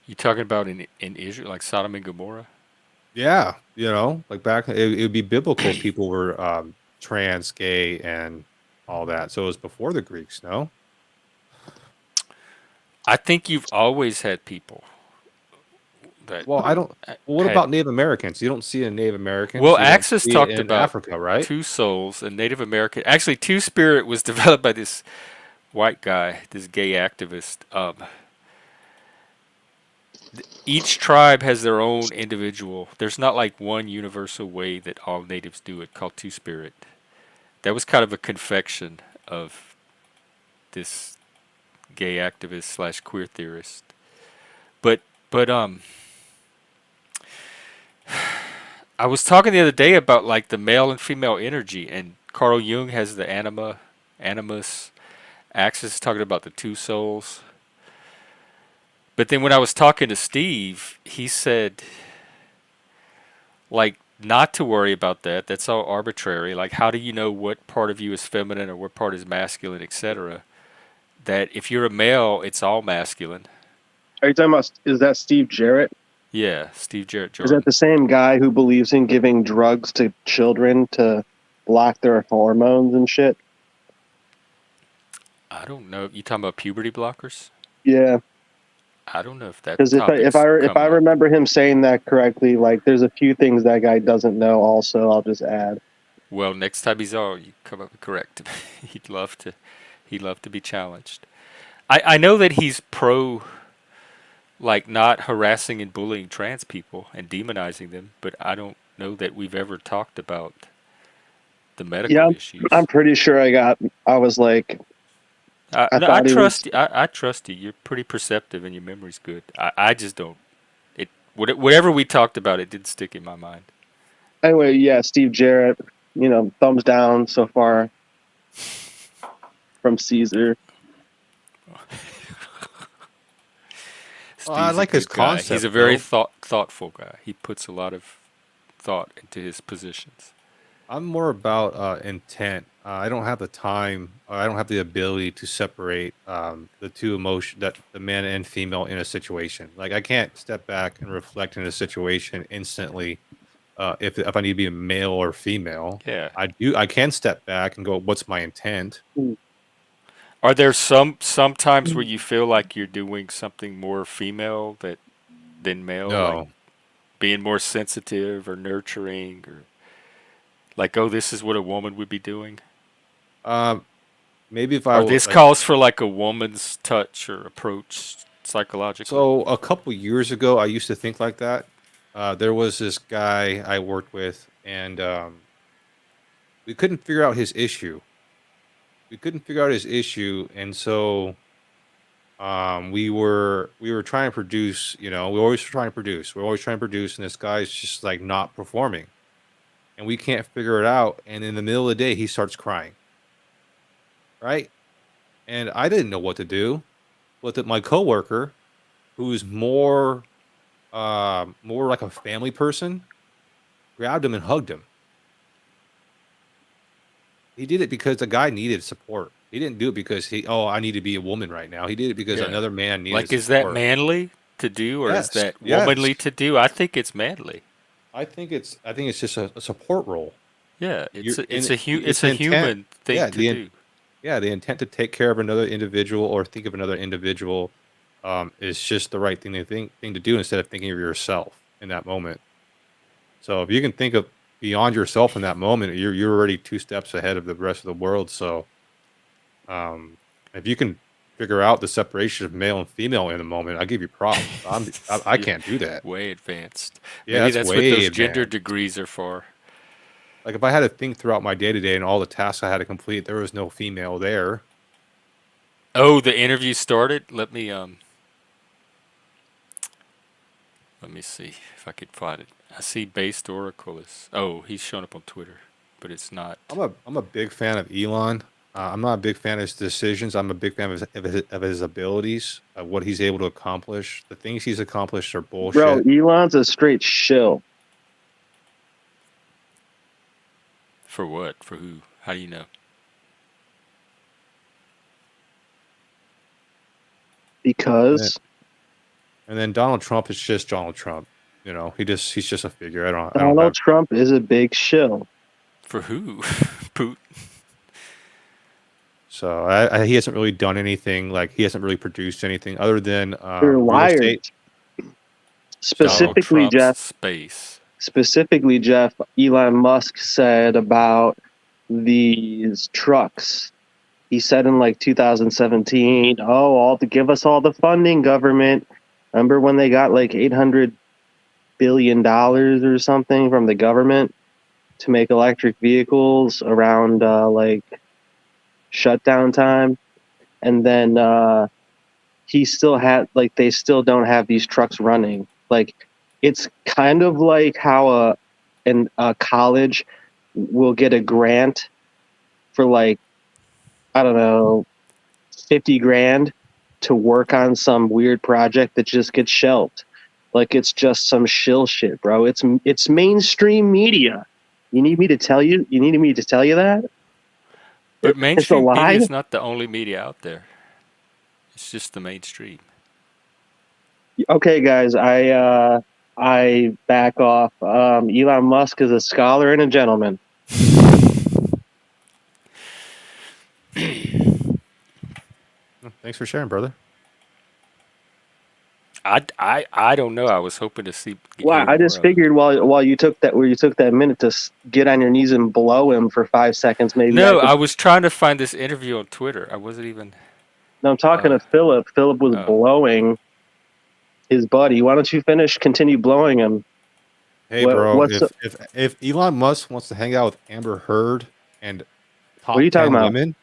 You talking about in Israel, like Sodom and Gomorrah? Yeah, like back, it would be biblical. People were trans, gay, and all that. So it was before the Greeks, no? I think you've always had people that Well, I don't. Well, what had. about Native Americans? You don't see it in Native Americans. Well, You don't Axis see it talked in about Africa, right? two souls and Native American. Actually, Two Spirit was developed by this white guy, this gay activist. Each tribe has their own individual. There's not like one universal way that all natives do it called Two Spirit. That was kind of a confection of this gay activist slash queer theorist. But but I was talking the other day about like the male and female energy, and Carl Jung has the animus. Axis is talking about the two souls. But then when I was talking to Steve, he said like not to worry about that. That's all arbitrary. Like how do you know what part of you is feminine or what part is masculine, etc. That if you're a male, it's all masculine. Are you talking about? Is that Steve Jarrett? Yeah, Steve Jarrett Is that Jordan. the same guy who believes in giving drugs to children to block their hormones and shit? I don't know. You talking about puberty blockers? Yeah, I don't know if that because topic's if I come up. remember him saying that correctly, like there's a few things that guy doesn't know. Also, I'll just add. Well, next time he's on, you come up and correct him. he'd love to. He'd love to be challenged. I know that he's pro, like not harassing and bullying trans people and demonizing them, but I don't know that we've ever talked about the Yeah, medical I'm issues. pretty sure I was like, I No, I thought he was. trust you. I trust you. You're pretty perceptive and your memory's good. I just don't. Whatever we talked about, it didn't stick in my mind. Anyway, yeah, Steve Jarrett. Thumbs down so far from Caesar. Well, I Steve's a like his good guy. He's a concept, very though. thoughtful guy. He puts a lot of thought into his positions. I'm more about intent. I don't have the time. I don't have the ability to separate the two emotion that the man and female in a situation. Like I can't step back and reflect in a situation instantly. If I need to be a male or female, Yeah. I do. I can step back and go, "What's my intent?" Are there some times where you feel like you're doing something more female than male, like No. being more sensitive or nurturing, or like, oh, this is what a woman would be doing, Um, maybe if I or will this like. calls for like a woman's touch or approach psychologically? So a couple years ago, I used to think like that. There was this guy I worked with, and we couldn't figure out his issue. We couldn't figure out his issue, and so we were trying to produce. We're always trying to produce. We're always trying to produce, and this guy's just like not performing, and we can't figure it out. And in the middle of the day, he starts crying, right? And I didn't know what to do. But my coworker, who's more like a family person, grabbed him and hugged him. He did it because the guy needed support. He didn't do it because I need to be a woman right now. He did it because Yeah. another man needed Like, is that support. manly to do, or is Yes, that yes. womanly to do? I think it's manly. I think it's just a support role. Yeah, You're it's it's a an intent. human thing Yeah, to do. the intent to take care of another individual or think of another individual is just the right thing to do instead of thinking of yourself in that moment. So if you can think of beyond yourself in that moment, you're already two steps ahead of the rest of the world. So um, if you can figure out the separation of male and female in the moment, I give you props. I You're can't do that. way advanced. Yeah, Maybe that's that's what way those gender advanced. degrees are for. Like if I had to think throughout my day to day and all the tasks I had to complete, there was no female there. Oh, the interview started. Let me see if I could find it. I see Based Oracle is. Oh, he's showing up on Twitter, but it's not. I'm a big fan of Elon. I'm not a big fan of his decisions. I'm a big fan of his abilities, what he's able to accomplish. The things he's accomplished are Bro, bullshit. Elon's a straight shill For what? For who? How do you know? because And then Donald Trump is just Donald Trump. He's just a figure. I don't Donald have. Trump is a big shill. For who? Putin. So he hasn't really done anything. Like he hasn't really produced anything other than They're real liars. estate. Donald Specifically, Trump's Jeff. space. Specifically, Jeff, Elon Musk said about these trucks. He said in like 2017, "Oh, all to give us all the funding, government." Remember when they got like $800 billion or something from the government to make electric vehicles around like shutdown time, and then he still had like they still don't have these trucks running. Like it's kind of like how a college will get a grant for like, I don't know, 50 grand to work on some weird project that just gets shelved. Like it's just some shill shit, bro. It's mainstream media. You need me to tell you? You needed me to tell you that? But It's a mainstream media lie. is not the only media out there. It's just the mainstream. Okay, guys, I back off. Elon Musk is a scholar and a gentleman. Thanks for sharing, brother. I don't know. I was hoping to see. Well, hear I more just of it. figured while you took that minute to get on your knees and blow him for 5 seconds, maybe. No, I was trying to find this interview on Twitter. I wasn't even. No, I'm talking to Philip. Philip was blowing his buddy. Why don't you continue blowing him? Hey, bro, if Elon Musk wants to hang out with Amber Heard and top What are you talking 10 about? women,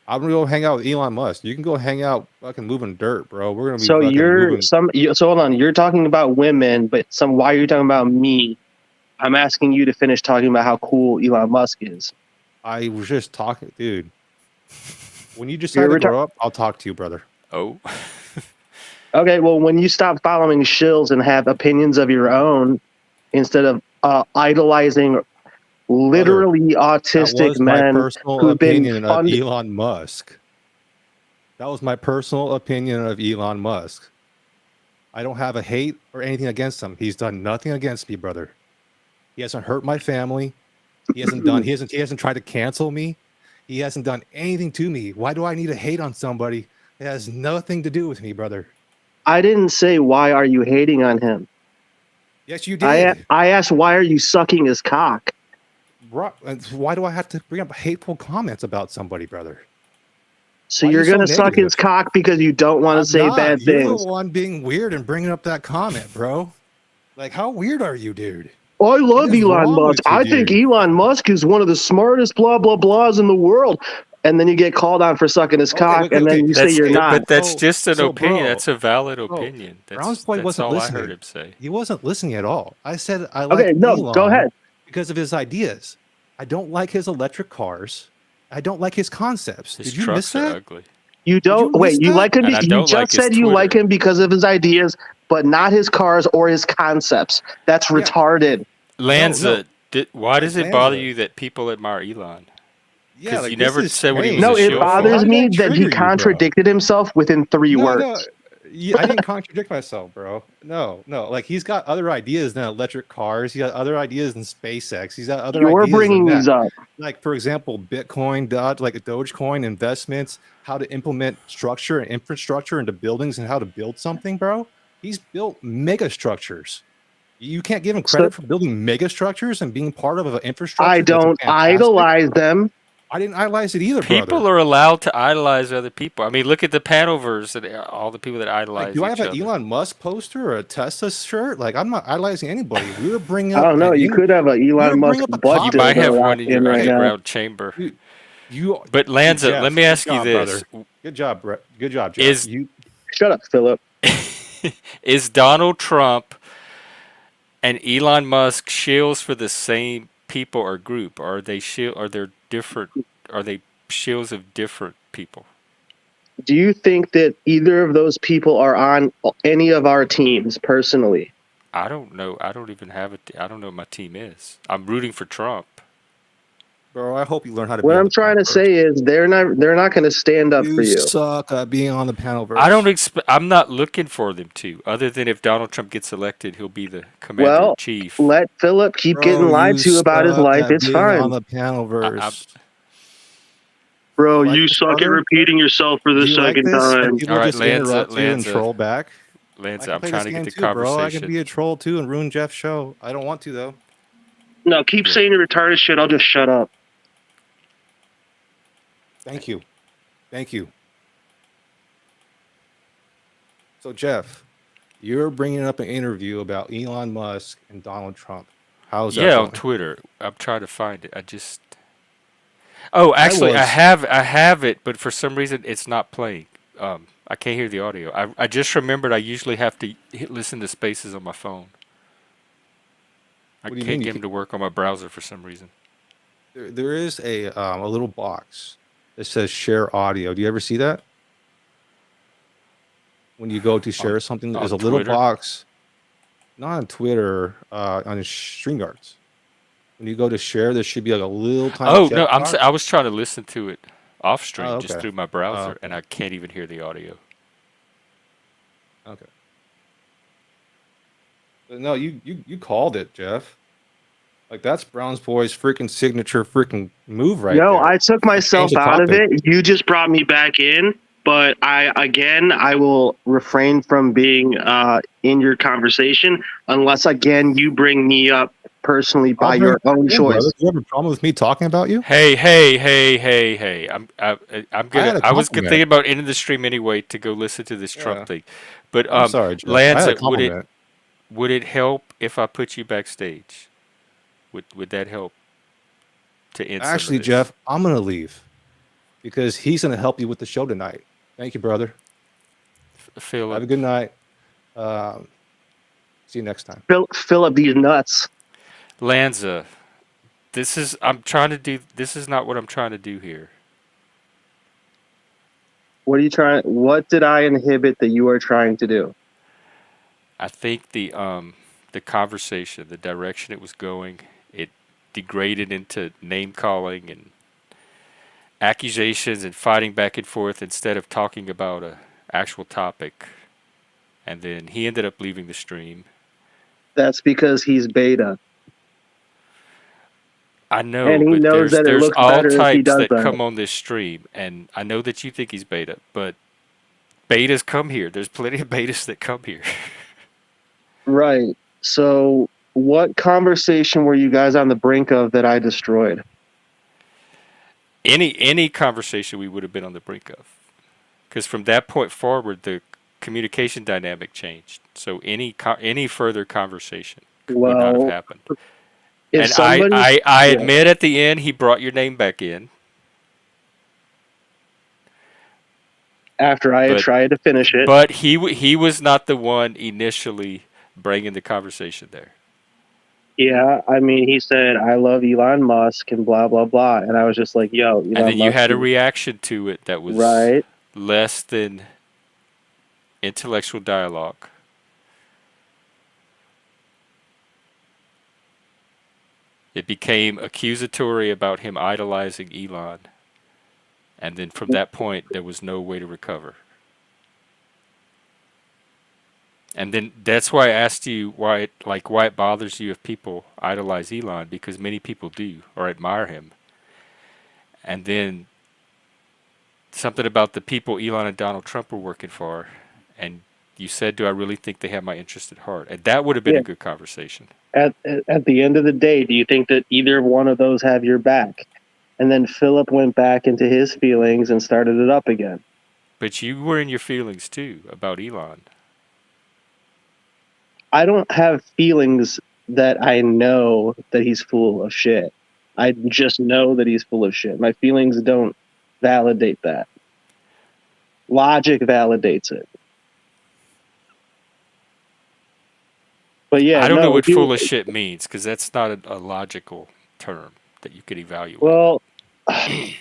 I'm gonna go hang out with Elon Musk. You can go hang out fucking moving dirt, bro. We're gonna be So moving. so hold on. You're talking about women, but why are you talking about me? I'm asking you to finish talking about how cool Elon Musk is. I was just talking, dude. When you decide to grow up, I'll talk to you, brother. Oh. Okay, well, when you stop following shills and have opinions of your own instead of idolizing literally autistic men who've been funded. Of Elon Musk. That was my personal opinion of Elon Musk. I don't have a hate or anything against him. He's done nothing against me, brother. He hasn't hurt my family. He hasn't tried to cancel me. He hasn't done anything to me. Why do I need to hate on somebody? It has nothing to do with me, brother. I didn't say why are you hating on him. Yes, you did. I asked why are you sucking his cock. Why do I have to bring up hateful comments about somebody, brother? So you're going to suck his cock because you don't want to say bad things. You're the one being weird and bringing up that comment, bro. Like, how weird are you, dude? I love Elon Musk. I think Elon Musk is one of the smartest blah, blah, blahs in the world. And then you get called on for sucking his cock, and then you say you're not. But that's just an opinion. That's a valid opinion. That's all I heard him say. He wasn't listening at all. I said I like Elon go ahead. Because of his ideas. I don't like his electric cars. I don't like his concepts. His Did you miss that? are ugly. You don't wait. You like him? You just said you like him because of his ideas, but not his cars or his concepts. That's retarded. Lanza, why does it bother you that people admire Elon? Yeah, like, you never said what he was. No, it bothers me that he contradicted himself within 3 words. No. I didn't contradict myself, bro. No. Like, he's got other ideas than electric cars. He got other ideas than SpaceX. He's got other ideas. You're bringing these up. Like, for example, Bitcoin, Dogecoin investments, how to implement structure and infrastructure into buildings and how to build something, bro. He's built mega structures. You can't give him credit for building mega structures and being part of an infrastructure. I don't idolize them. I didn't idolize it either, brother. People are allowed to idolize other people. I mean, look at the Panovers and all the people that idolize do I have an Elon Musk poster or a Tesla shirt? Like, I'm not idolizing anybody. We were bringing up... I don't know. You could have an Elon Musk butt. You might have one in your underground chamber. But Lanza, let me ask you this. Brother. Good job, Brett. Good job, Jeff. Shut up, Philip. Is Donald Trump and Elon Musk shills for the same people or group? Are they different? Are they shills of different people? Do you think that either of those people are on any of our teams personally? I don't know. I don't even have it. I don't know what my team is. I'm rooting for Trump. Bro, I hope you learn how to. What I'm trying to say is they're not going to stand up for you. You suck at being on the panel. I'm not looking for them to. Other than if Donald Trump gets elected, he'll be the commander in chief. Let Philip keep getting lied to about his life. It's fine. On the panel verse. Bro, like you this, suck at brother? repeating yourself for Do the you like second this? When time. people All right, just interrupt you and Lanza, troll back? I Lanza. can I'm play this trying to get game the too, bro. I can conversation. be a troll too and ruin Jeff's show. I don't want to though. No, keep Yeah. saying your retarded shit. I'll just shut up. Thank you. Thank you. So, Jeff, you're bringing up an interview about Elon Musk and Donald Trump. How's that Yeah, on going? Twitter. I'm trying to find it. I just. Oh, I actually, was. I have it, but for some reason it's not playing. I can't hear the audio. I just remembered I usually have to listen to spaces on my phone. I What do you can't mean? get them to work on my browser for some reason. There is a little box that says share audio. Do you ever see that? When you go to share something, there's On a little Twitter? box, not on Twitter, on StreamYards. When you go to share, there should be like a little tiny Oh no, checkbox. I was trying to listen to it off stream Oh, just okay. through my Oh, browser, and okay. I can't even hear the audio. Okay. But no, you called it, Jeff. Like that's Brown's Boy's freaking signature freaking move right No, there. I took myself Change the out of topic. it. You just brought me back in. But I will refrain from being in your conversation unless, again, you bring me up personally by I'll bring your own it in, brother. choice. Do you have a problem with me talking about you? Hey! I'm I gonna. had a I was thinking compliment. about ending the stream anyway to go listen to this Trump Yeah. thing, but I'm sorry, Jeff. I had a Lanza, compliment. would it help if I put you backstage? Would that help to end some of Actually, this? Jeff, I'm gonna leave because he's gonna help you with the show tonight. Thank you, brother. Have Philip, a good night. Um, see you next time. Fill up these nuts. Lanza, I'm trying to do. This is not what I'm trying to do here. What are you trying? What did I inhibit that you are trying to do? I think the conversation, the direction it was going, it degraded into name calling and accusations and fighting back and forth instead of talking about a actual topic. And then he ended up leaving the stream. That's because he's beta. I know, And he but knows that it there's looks all better if he types does that that. come on this stream, and I know that you think he's beta, but betas come here. There's plenty of betas that come here. Right. So, what conversation were you guys on the brink of that I destroyed? Any conversation we would have been on the brink of, because from that point forward, the communication dynamic changed. So any further conversation would not have Well, happened. if And somebody, I yeah, admit at the end he brought your name back in, after I had but tried to finish it, but he was not the one initially bringing the conversation there. yeah, I mean, he said, I love Elon Musk and blah, blah, blah. And I was just like, yo, And Elon then you Musk, had a reaction to it that was right? less than intellectual dialogue. It became accusatory about him idolizing Elon. And then from that point, there was no way to recover. And then that's why I asked you why it bothers you if people idolize Elon, because many people do or admire him. And then something about the people Elon and Donald Trump were working for, and you said, "Do I really think they have my interest at heart?" And that would have been Yeah. a good conversation. At the end of the day, do you think that either one of those have your back? And then Philip went back into his feelings and started it up again. But you were in your feelings too about Elon. I don't have feelings that I know that he's full of shit. I just know that he's full of shit. My feelings don't validate that. Logic validates it. But yeah, I don't know no, what full of shit means, because that's not a logical term that you could evaluate. well,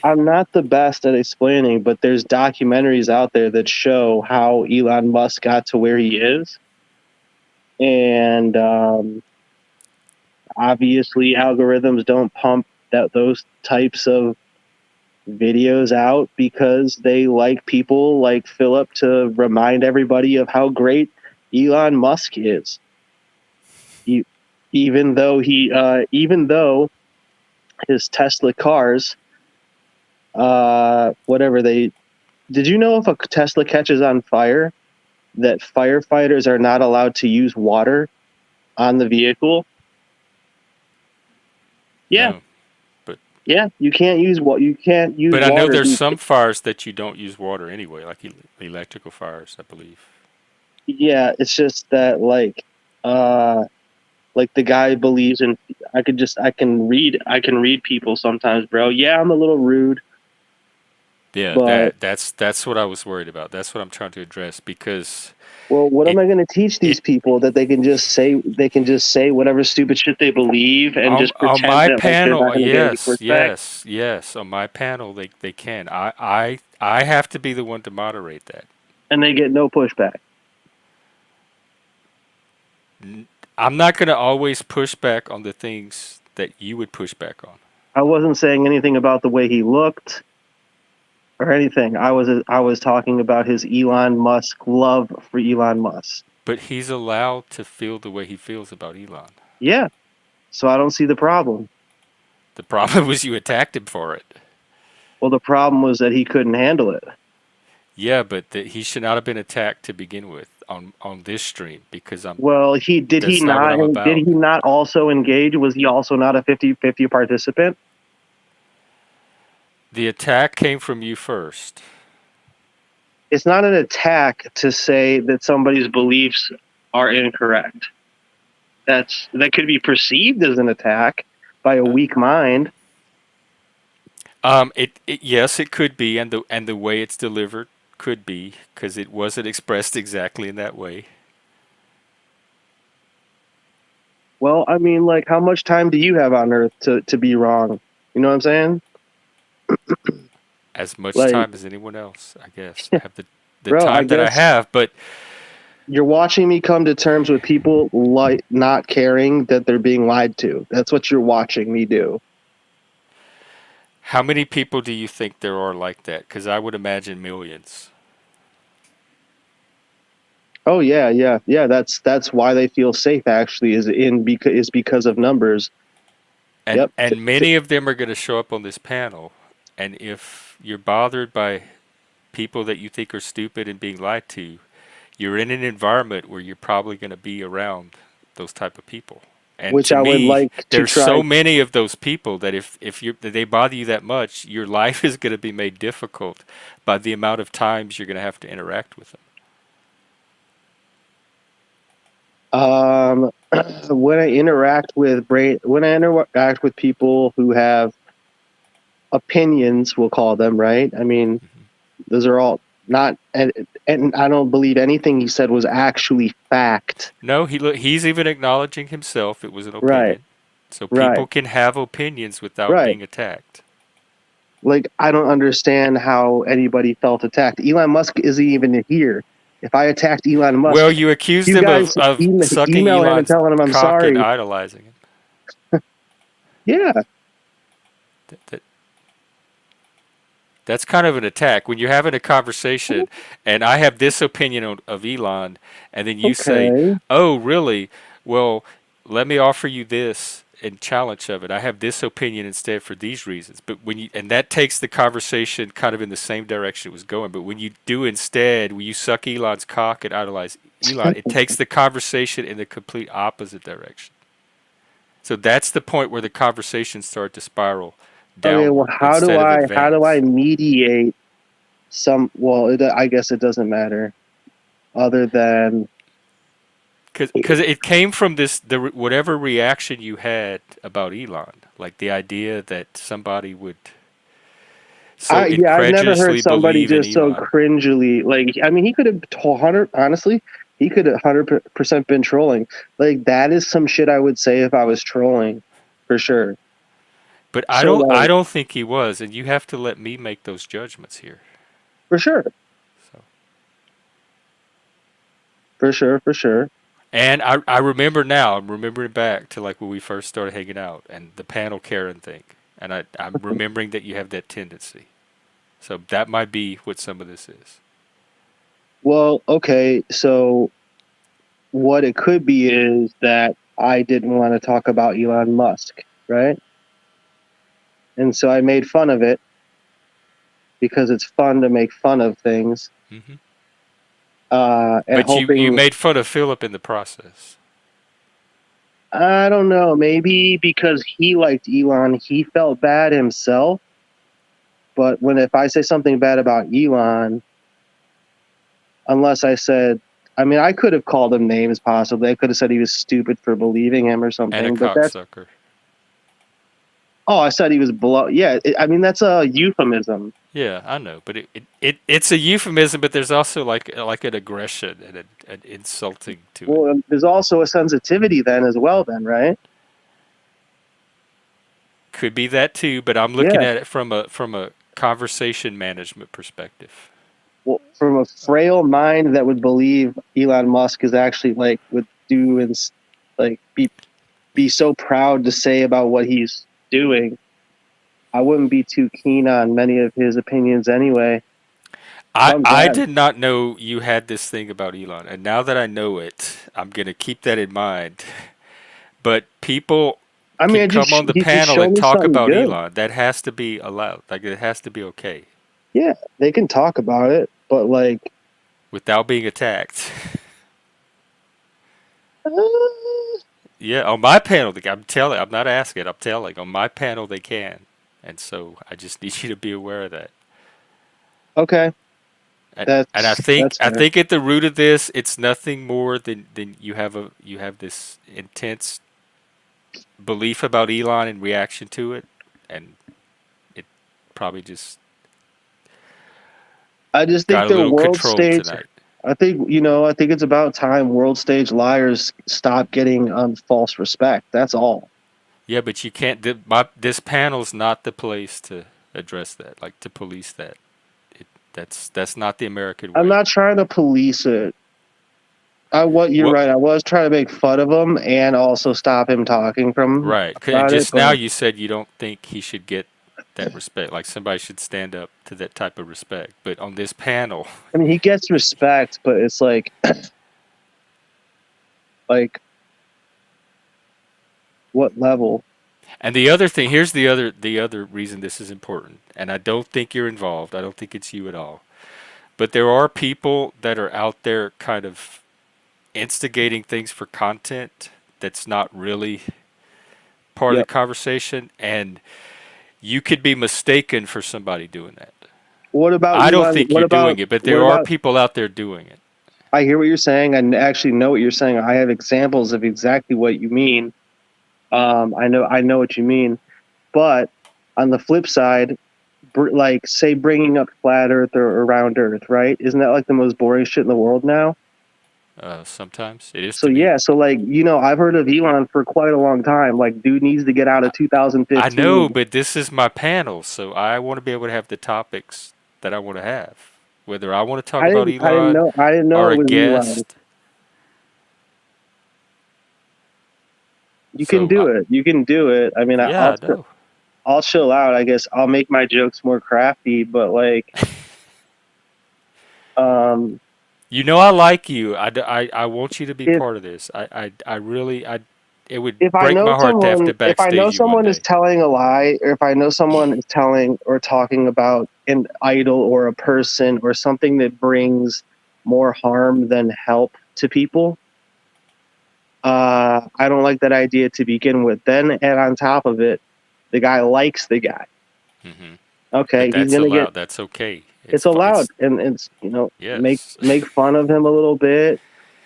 I'm not the best at explaining, but there's documentaries out there that show how Elon Musk got to where he is. And obviously algorithms don't pump those types of videos out because they like people like Philip to remind everybody of how great Elon Musk is. Even though his Tesla cars whatever they. Did you know if a Tesla catches on fire, that firefighters are not allowed to use water on the vehicle? Yeah, No, but yeah, you can't use what you can't use I know water. there's some fires that you don't use water anyway, like electrical fires, I believe. Yeah, it's just that like the guy believes in. I can read people sometimes, bro. Yeah, I'm a little rude, Yeah, but that's what I was worried about. That's what I'm trying to address because well, what am it I going to teach these it people that they can just say whatever stupid shit they believe and just on pretend my that like they're panel, not going to get any yes, pushback, yes, on my panel they can. I have to be the one to moderate that. and they get no pushback. I'm not going to always push back on the things that you would push back on. I wasn't saying anything about the way he looked or anything. I was talking about his Elon Musk love for Elon Musk. But he's allowed to feel the way he feels about Elon. Yeah, so I don't see the problem. The problem was you attacked him for it. Well, the problem was that he couldn't handle it. Yeah, but he should not have been attacked to begin with on this stream because Well, that's not what I'm did about. he not also engage? Was he also not a 50-50 participant? The attack came from you first. It's not an attack to say that somebody's beliefs are incorrect. That could be perceived as an attack by a weak mind. Yes, it could be, and the way it's delivered could be because it wasn't expressed exactly in that way. Well, I mean, like, how much time do you have on Earth to be wrong? You know what I'm saying? As much Like, time as anyone else, I guess. I have the bro, I time that I guess have, but you're watching me come to terms with people like not caring that they're being lied to. That's what you're watching me do. how many people do you think there are like that? Because I would imagine millions. Oh yeah. That's why they feel safe. Actually, is because of numbers. Yep. And many of them are going to show up on this panel. And if you're bothered by people that you think are stupid and being lied to, you're in an environment where you're probably going to be around those type of people. And Which to I would me, like to there's try. so many of those people that if they bother you that much, your life is going to be made difficult by the amount of times you're going to have to interact with them. When I interact with people who have opinions, we'll call them, right? I mean, those are all not, and I don't believe anything he said was actually fact. No, he's even acknowledging himself it was an Right, opinion. So right, people can have opinions without right. being attacked. Like, I don't understand how anybody felt attacked. Elon Musk isn't even here. If I attacked Elon Musk, Well, you accused you him guys of sucking email him and Elon's telling him I'm cock and sorry. idolizing him. Yeah, That's kind of an attack. When you're having a conversation and I have this opinion of Elon, and then you say, okay. oh, really? Well, let me offer you this and challenge of it. I have this opinion instead for these reasons. But and that takes the conversation kind of in the same direction it was going. But when you do instead, when you suck Elon's cock and idolize Elon, it takes the conversation in the complete opposite direction. So that's the point where the conversations start to spiral Okay, well, downward instead of how do I advance. mediate some? Well, I guess it doesn't matter, other than Because it came from whatever reaction you had about Elon, like the idea that somebody would so I've never heard incredulously somebody believe in just so Elon. cringily like. I mean, he could have honestly, he could have 100% been trolling. Like, that is some shit I would say if I was trolling, for sure. But So I like, don't think he was, and you have to let me make those judgments here. for sure, So, for sure. and I remember now. I'm remembering back to like when we first started hanging out and the panel Karen thing, and I'm remembering that you have that tendency. So that might be what some of this is. Well, okay, so what it could be is that I didn't want to talk about Elon Musk, right? And so I made fun of it. because it's fun to make fun of things. Hmm. And But you hoping, made fun of Philip in the process. I don't know, maybe because he liked Elon, he felt bad himself. But if I say something bad about Elon, unless I said, I mean, I could have called him names possibly. I could have said he was stupid for believing him or And a something. But that's, cocksucker. oh, I said he was yeah. I mean, that's a euphemism. Yeah, I know, but it's a euphemism, but there's also like an aggression and an insulting to it. Well, there's also a sensitivity then as well, then, right? Could be that too, but I'm looking Yeah. at it from a conversation management perspective. Well, from a frail mind that would believe Elon Musk is actually like would do and like be so proud to say about what he's doing, I wouldn't be too keen on many of his opinions anyway. I'm I glad. did not know you had this thing about Elon, and now that I know it, I'm gonna keep that in mind. But people I mean, can come on the he just panel showed and me talk something about good. Elon. That has to be allowed. Like it has to be okay Yeah, they can talk about it, but like, without being attacked. uh, Yeah, on my panel, I'm telling. I'm not asking. I'm telling. On my panel, they can, and so I just need you to be aware of that. okay, And that's I fair. think at the root of this, it's nothing more than you have this intense belief about Elon in reaction to it, and it probably just I just think got a they're little world controlled stage. tonight. I think I think it's about time world stage liars stop getting false respect. That's all. Yeah, but you can't. This panel's not the place to address that, like to police that. That's not the American I'm way. not trying to police it. You're What? right. I was trying to make fun of him and also stop him talking from Right. And about it. just now But you said you don't think he should get that respect. Like somebody should stand up to that type of respect. But on this panel, I mean, he gets respect, but it's like, like what level? and the other thing, here's the other reason this is important. And I don't think you're involved. I don't think it's you at all. But there are people that are out there kind of instigating things for content that's not really part of the Yep. conversation, and you could be mistaken for somebody doing that. What about I don't Elon? think you're doing it, but What there are about? people out there doing it. I hear what you're saying. I actually know what you're saying. I have examples of exactly what you mean. I know what you mean. But on the flip side, like say bringing up flat Earth or round Earth, right? Isn't that like the most boring shit in the world now? Sometimes it is So to me. yeah, so like I've heard of Elon for quite a long time. Like, dude needs to get out of I know, 2015. but this is my panel, so I want to be able to have the topics that I want to have. Whether I want to talk about Elon I didn't know or it a was Elon. guest. You can So, do it. You can do it. I mean, yeah, I know. I'll chill out. I guess I'll make my jokes more crafty, but like, You know I like you. I want you to be if part of this. I really, it would if I break know my heart to have to backstage you one someone is day. telling a lie, or if I know someone is telling or talking about an idol or a person or something that brings more harm than help to people, I don't like that idea to begin with. Then, and on top of it, the guy likes the guy. Hmm. Okay, But he's that's gonna get. allowed. That's okay. It's allowed, It's and it's yes. make fun of him a little bit,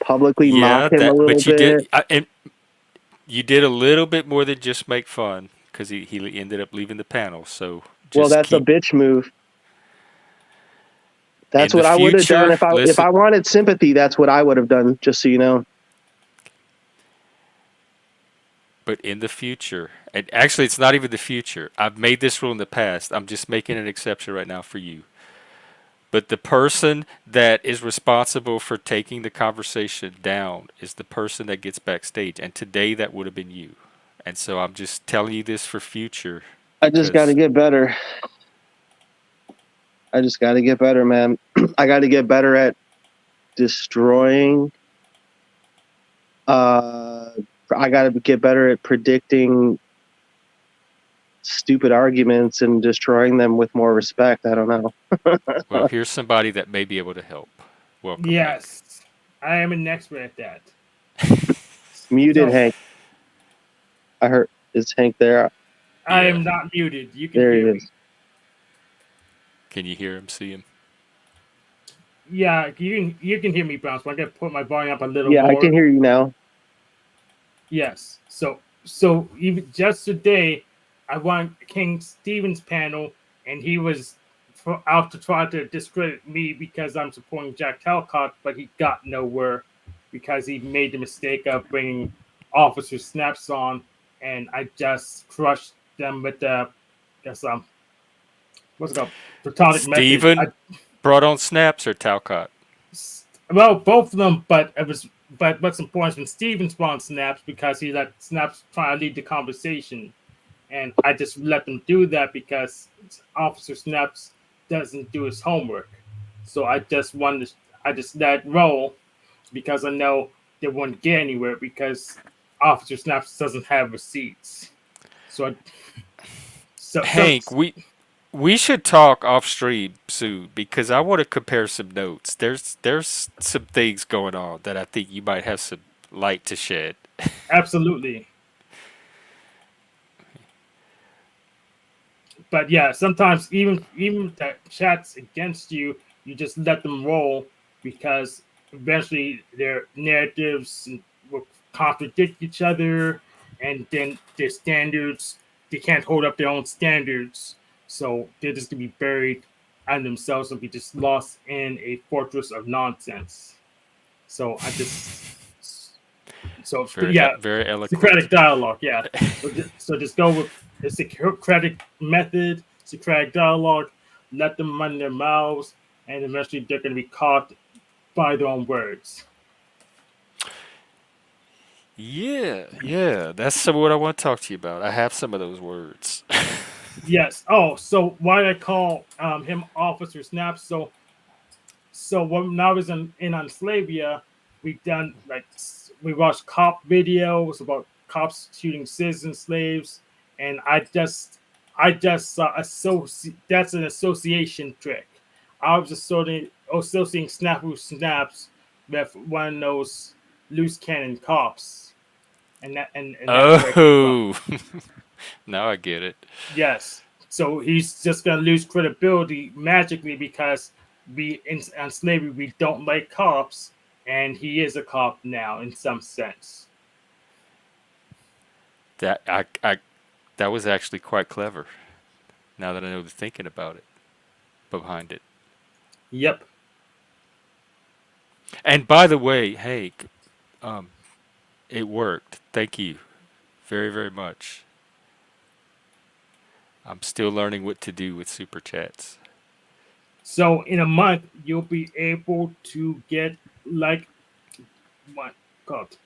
publicly Yeah, mock him a that. little But you bit. did. And you did a little bit more than just make fun because he ended up leaving the panel. So Well, just that's a keep bitch move. That's in the what I would have done future. if Listen, I wanted sympathy. That's what I would have done. Just so you know. but in the future, and actually, it's not even the future. I've made this rule in the past. I'm just making an exception right now for you. But the person that is responsible for taking the conversation down is the person that gets backstage. And today that would have been you. And so I'm just telling you this for future I just got to because get better. I just got to get better, man. I got to get better at destroying. I got to get better at predicting stupid arguments and destroying them with more respect. I don't know. Well, here's somebody that may be able to help. Welcome, Hank. Yes, I am an expert at that. Muted So Hank. I heard, is Hank there? I Yeah. am not muted. You can There he hear me. is. Can you hear him, see him? Yeah, you can hear me, Bounce. But I'm gonna put my volume up a little Yeah, more. I can hear you now. Yes. So even just today, I won King Stevens panel, and he was out to try to discredit me because I'm supporting Jack Talcott, but he got nowhere because he made the mistake of bringing Officer Snaps on, and I just crushed them with the what's it called, platonic method. Steven brought on snaps or Talcott? Well, both of them, but what's important is when Steven spawned Snaps because he let Snaps try to lead the conversation, and I just let them do that because Officer Snaps doesn't do his homework. So I just let it roll because I know they won't get anywhere because Officer Snaps doesn't have receipts. So Hank, we should talk off stream soon because I want to compare some notes. There's some things going on that I think you might have some light to shed. absolutely. But yeah, sometimes even if that chat's against you, you just let them roll because eventually their narratives will contradict each other, and then their standards they can't hold up their own standards, so they're just gonna be buried on themselves and be just lost in a fortress of nonsense. So I just yeah, Very eloquent. Socratic dialogue, yeah. So just go with the Socratic method, Socratic dialogue, let them run their mouths, and eventually they're going to be caught by their own words. Yeah, that's some of what I want to talk to you about. I have some of those words. Yes. Oh, so why I call him Officer Snap? So when I was in Enslavia, we watched cop videos about cops shooting citizen slaves, and I just that's an association trick. I was associating Snaps with one of those loose cannon cops, and that's where it came from. Oh, now I get it. Yes. So he's just gonna lose credibility magically because on slavery we don't like cops, and he is a cop now in some sense. I that was actually quite clever. Now that I know the thinking about it behind it. Yep. And by the way, Hank, um, it worked. Thank you very, very much. I'm still learning what to do with super chats. So in a month you'll be able to get like what called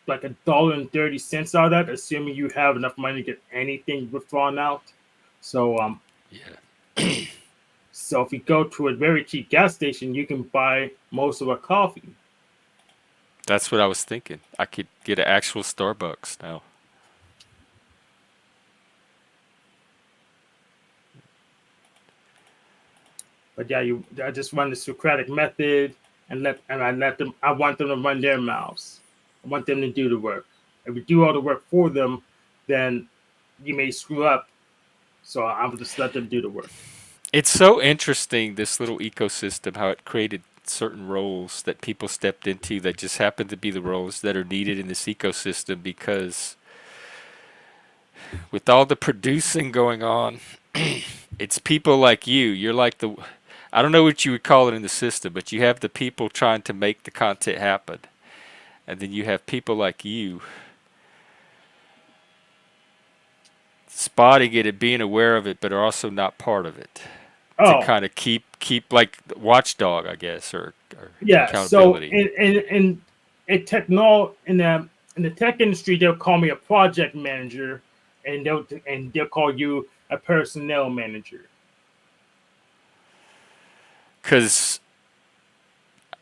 like $1.30 out of that, assuming you have enough money to get anything withdrawn out. So Yeah. so if you go to a very cheap gas station, you can buy most of a coffee. That's what I was thinking. I could get an actual Starbucks now. But yeah, I just run the Socratic method I want them to run their mouths. I want them to do the work. If we do all the work for them, then you may screw up. So I'm just let them do the work. It's so interesting, this little ecosystem, how it created certain roles that people stepped into that just happen to be the roles that are needed in this ecosystem because with all the producing going on, it's people like you. You're like I don't know what you would call it in the system, but you have the people trying to make the content happen. And then you have people like you spotting it and being aware of it, but are also not part of it. To Oh, kind of keep like watchdog, I guess, or yeah. So accountability. in the tech industry, they'll call me a project manager, and they'll call you a personnel manager. Because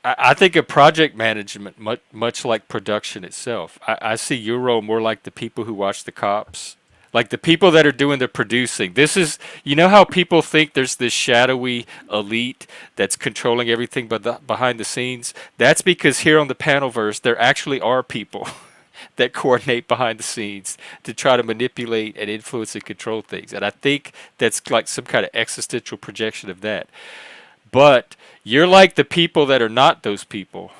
I think of project management much like production itself. I see your role more like the people who watch the cops, Like the people that are doing the producing. This is, you know how people think there's this shadowy elite that's controlling everything but behind the scenes? That's because here on the Panelverse, there actually are people that coordinate behind the scenes to try to manipulate and influence and control things. And I think that's like some kind of existential projection of that. But you're like the people that are not those people,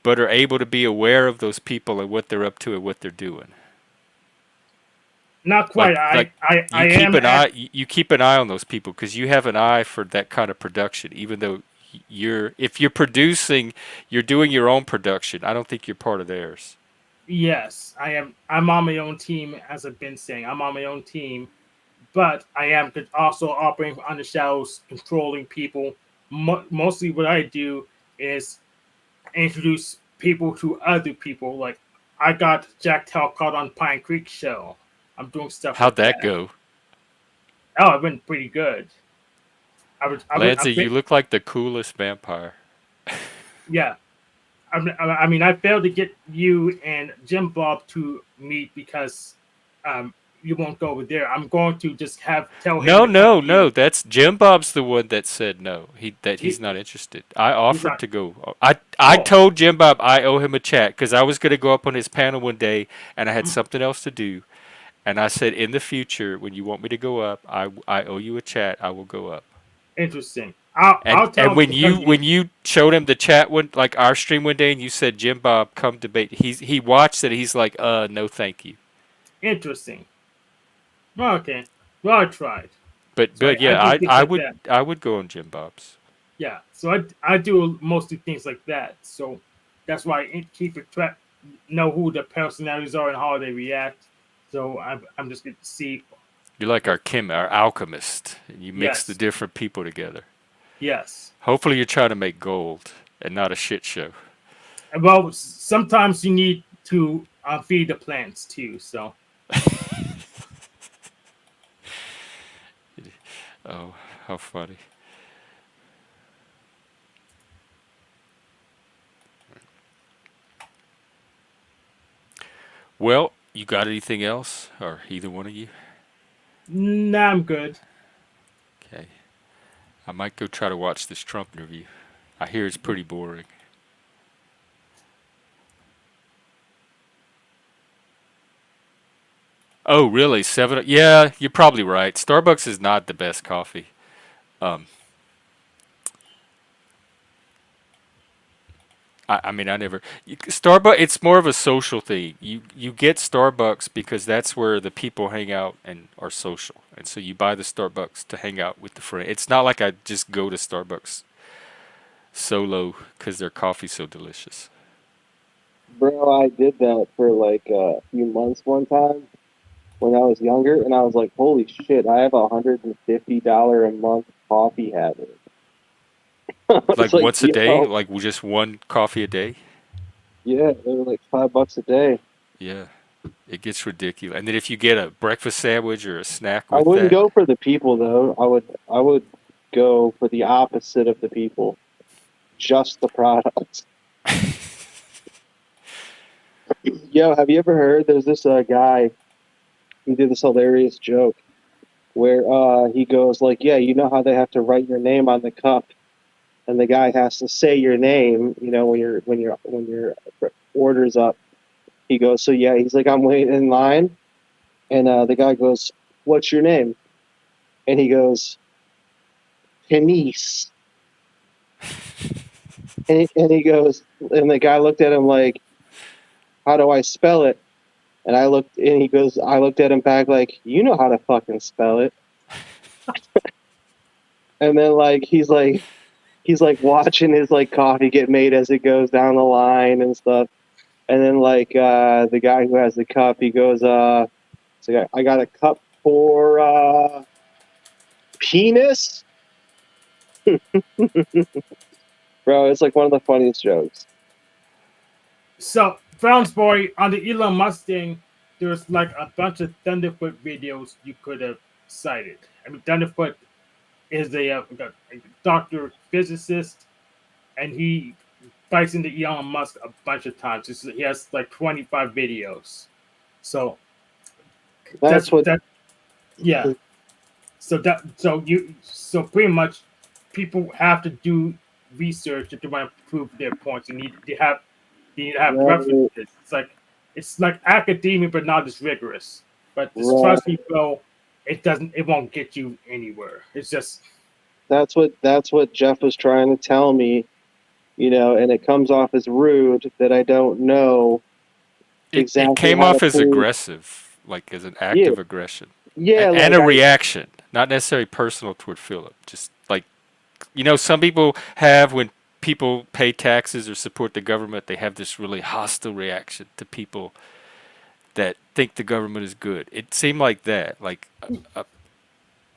but are able to be aware of those people and what they're up to and what they're doing. Not quite. I you keep am an eye you keep an eye on those people because you have an eye for that kind of production. Even though if you're producing, you're doing your own production. I don't think you're part of theirs. Yes, I am. I'm on my own team, as I've been saying. I'm on my own team, but I am also operating on the shadows, controlling people. Mostly, what I do is introduce people to other people. Like I got Jack Talcott on Pine Creek show. I'm doing stuff How'd like that that. go? Oh, it went pretty good. Lanza, you look like the coolest vampire. Yeah. I mean, I failed to get you and Jim Bob to meet because you won't go over there. I'm going to just tell him No, to come no, to you. no. That's Jim Bob's the one that said no. He's He- not interested. I he's offered not. to go. I Oh, told Jim Bob I owe him a chat because I was going to go up on his panel one day and I had mm, something else to do. And I said, in the future, when you want me to go up, I owe you a chat. I will go up. interesting. And I'll tell him when to come to you. you showed him the chat one like our stream one day and you said Jim Bob come debate, he watched it. He's like, no, thank you. Interesting. Well, okay. Well, I tried. So But I yeah, do things like that. I would go on Jim Bob's. Yeah. So I do mostly things like that. So that's why I keep it track, know who the personalities are and how they react. So I'm just going to see. You're like our alchemist, and you mix the Yes. different people together. Yes. Hopefully, you're trying to make gold and not a shit show. Well, sometimes you need to feed the plants too. So Oh, how funny! Well, you got anything else, or either one of you? nah, I'm good. Okay, I might go try to watch this Trump interview. I hear it's pretty boring. Oh, really? Seven? Yeah, you're probably right. Starbucks is not the best coffee. Um, I mean, I never Starbucks. It's more of a social thing. You get Starbucks because that's where the people hang out and are social, and so you buy the Starbucks to hang out with the friend. It's not like I just go to Starbucks solo because their coffee's so delicious. Bro, I did that for like a few months one time when I was younger, and I was like, holy shit, I have $150 a month coffee habit. I was Like like, once a day, yo, like just one coffee a day. yeah, they were like $5 a day. Yeah, it gets ridiculous. And then if you get a breakfast sandwich or a snack I with wouldn't that, go for the people though. I would go for the opposite of the people, just the product. Yo, have you ever heard? There's this guy. He did this hilarious joke where he goes like, "Yeah, you know how they have to write your name on the cup, and the guy has to say your name. You know when your order's up." He goes, "So yeah." He's like, "I'm waiting in line," and the guy goes, "What's your name?" And he goes, "Penise." And he goes, and the guy looked at him like, "How do I spell it?" And he goes, I looked at him back like, "You know how to fucking spell it." And then he's like watching his like coffee get made as it goes down the line and stuff. And then like the guy who has the cup, he goes, so I got a cup for penis. Bro, it's like one of the funniest jokes. So, Frowns Boy, on the Elon Musk thing, there's like a bunch of Thunderfoot videos you could have cited. I mean, Thunderfoot is a doctor physicist, and he fights into Elon Musk a bunch of times. He has like 25 videos. So, That's what. Yeah. So pretty much people have to do research if they want to prove their points. They need to have Right, references. It's like academia, but not as rigorous. But just right. trust me, bro, it won't get you anywhere. It's just That's what Jeff was trying to tell me, and it comes off as rude that I don't know It exactly came how to off as prove. aggressive, like as an act Yeah, of aggression, yeah, and like a I, reaction, not necessarily personal toward Philip. Just like some people have when people pay taxes or support the government, they have this really hostile reaction to people that think the government is good. It seemed like that, like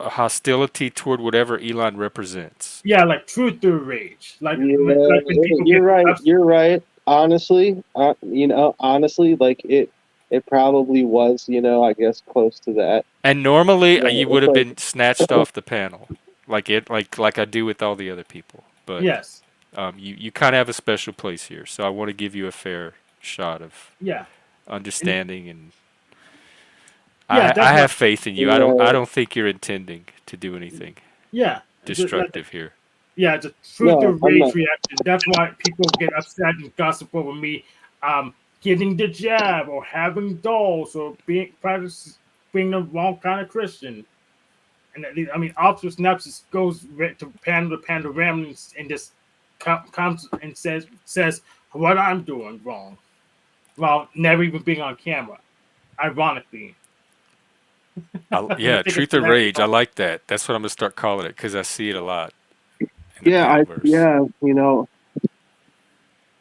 a hostility toward whatever Elon represents. yeah, like truth or rage. yeah, Like when people you're get right. upset. You're right. Honestly, honestly, like it probably was, I guess close to that. And normally you would It's have like, been snatched off the panel, like I do with all the other people. But Yes. you kind of have a special place here, so I want to give you a fair shot of Yeah. And understanding, and yeah, I that's have what. faith in you. I right. don't think you're intending to do anything Yeah. destructive here. Yeah, it's a truth or No, I'm rage not. reaction. That's why people get upset and gossip over me getting the jab or having dolls or being the wrong kind of Christian. And I mean, Officer Snaps just goes to panorama and just comes and says what I'm doing wrong while never even being on camera. Ironically, I Yeah, think it's truth or hilarious. rage. I like that. That's what I'm gonna start calling it because I see it a lot in the Yeah, panelverse.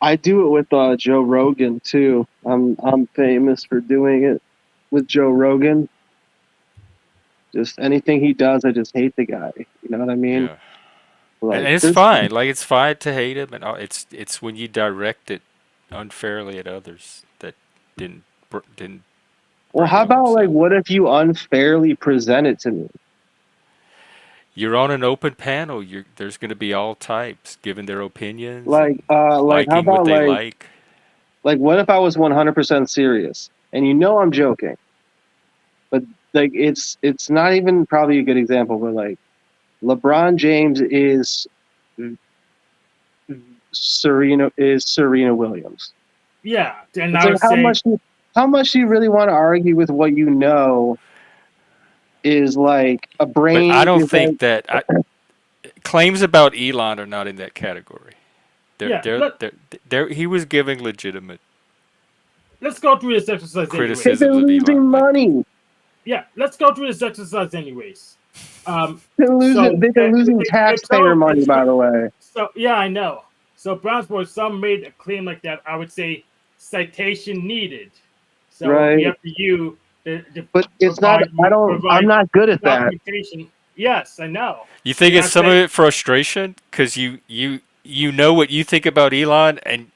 I do it with Joe Rogan too. I'm famous for doing it with Joe Rogan. Just anything he does, I just hate the guy. You know what I mean? Yeah, and Like it's this. fine. Like it's fine to hate him, and it's when you direct it unfairly at others that didn't Well, bring it how on about like, themselves. what if you unfairly present it to me? You're on an open panel. There's going to be all types giving their opinions Like, and how liking what about they like. what if I was 100% serious and I'm joking, but like it's not even probably a good example, but like LeBron James is Serena Williams. Yeah, and It's I like would say how much do you really want to argue with what is like a But I brain don't is think like that claims about Elon are not in that category. They're, yeah. they're, they're, he was giving legitimate Let's go through this exercise anyways. they're criticisms of Elon. losing Like, money. Yeah, let's go through this exercise anyways. They're losing It taxpayer money, by the way. so yeah, I know. So Brownsburg, some made a claim like that. I would say citation needed. So it'd be Right. up to you to But it's not. I'm provide not good at that. documentation. Yes, I know. you think And it's I some of say, it frustration because you know what you think about Elon and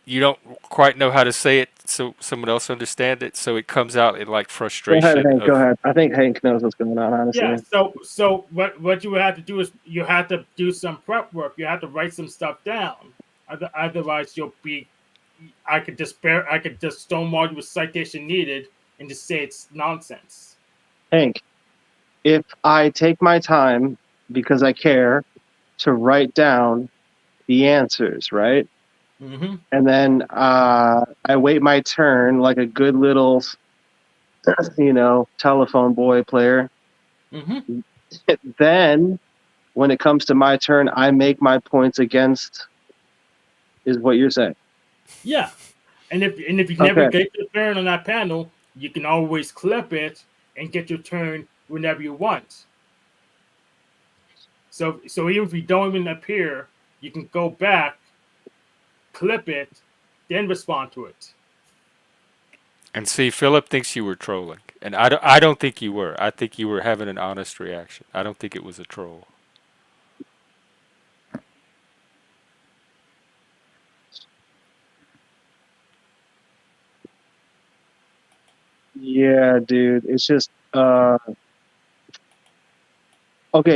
you don't quite know how to say it so someone else understand it, so it comes out in like Go ahead, frustration Hank. Go of ahead. I think Hank knows what's going on. yeah. Honestly. So what you would have to do is you have to do some prep work. You have to write some stuff down. Otherwise, you'll be. I could just stonewall you with citation needed and just say it's nonsense. Hank, if I take my time because I care to write down the answers, right? Mm-hmm. And then I wait my turn like a good little, telephone boy player. Mm-hmm. Then, when it comes to my turn, I make my points against, is what you're saying. Yeah. And if you never Okay. get your turn on that panel, you can always clip it and get your turn whenever you want. So even if you don't even appear, you can go back, clip it, then respond to it. and see Philip thinks you were trolling, and I don't think you were. I think you were having an honest reaction. I don't think it was a troll. Yeah, dude. It's just okay.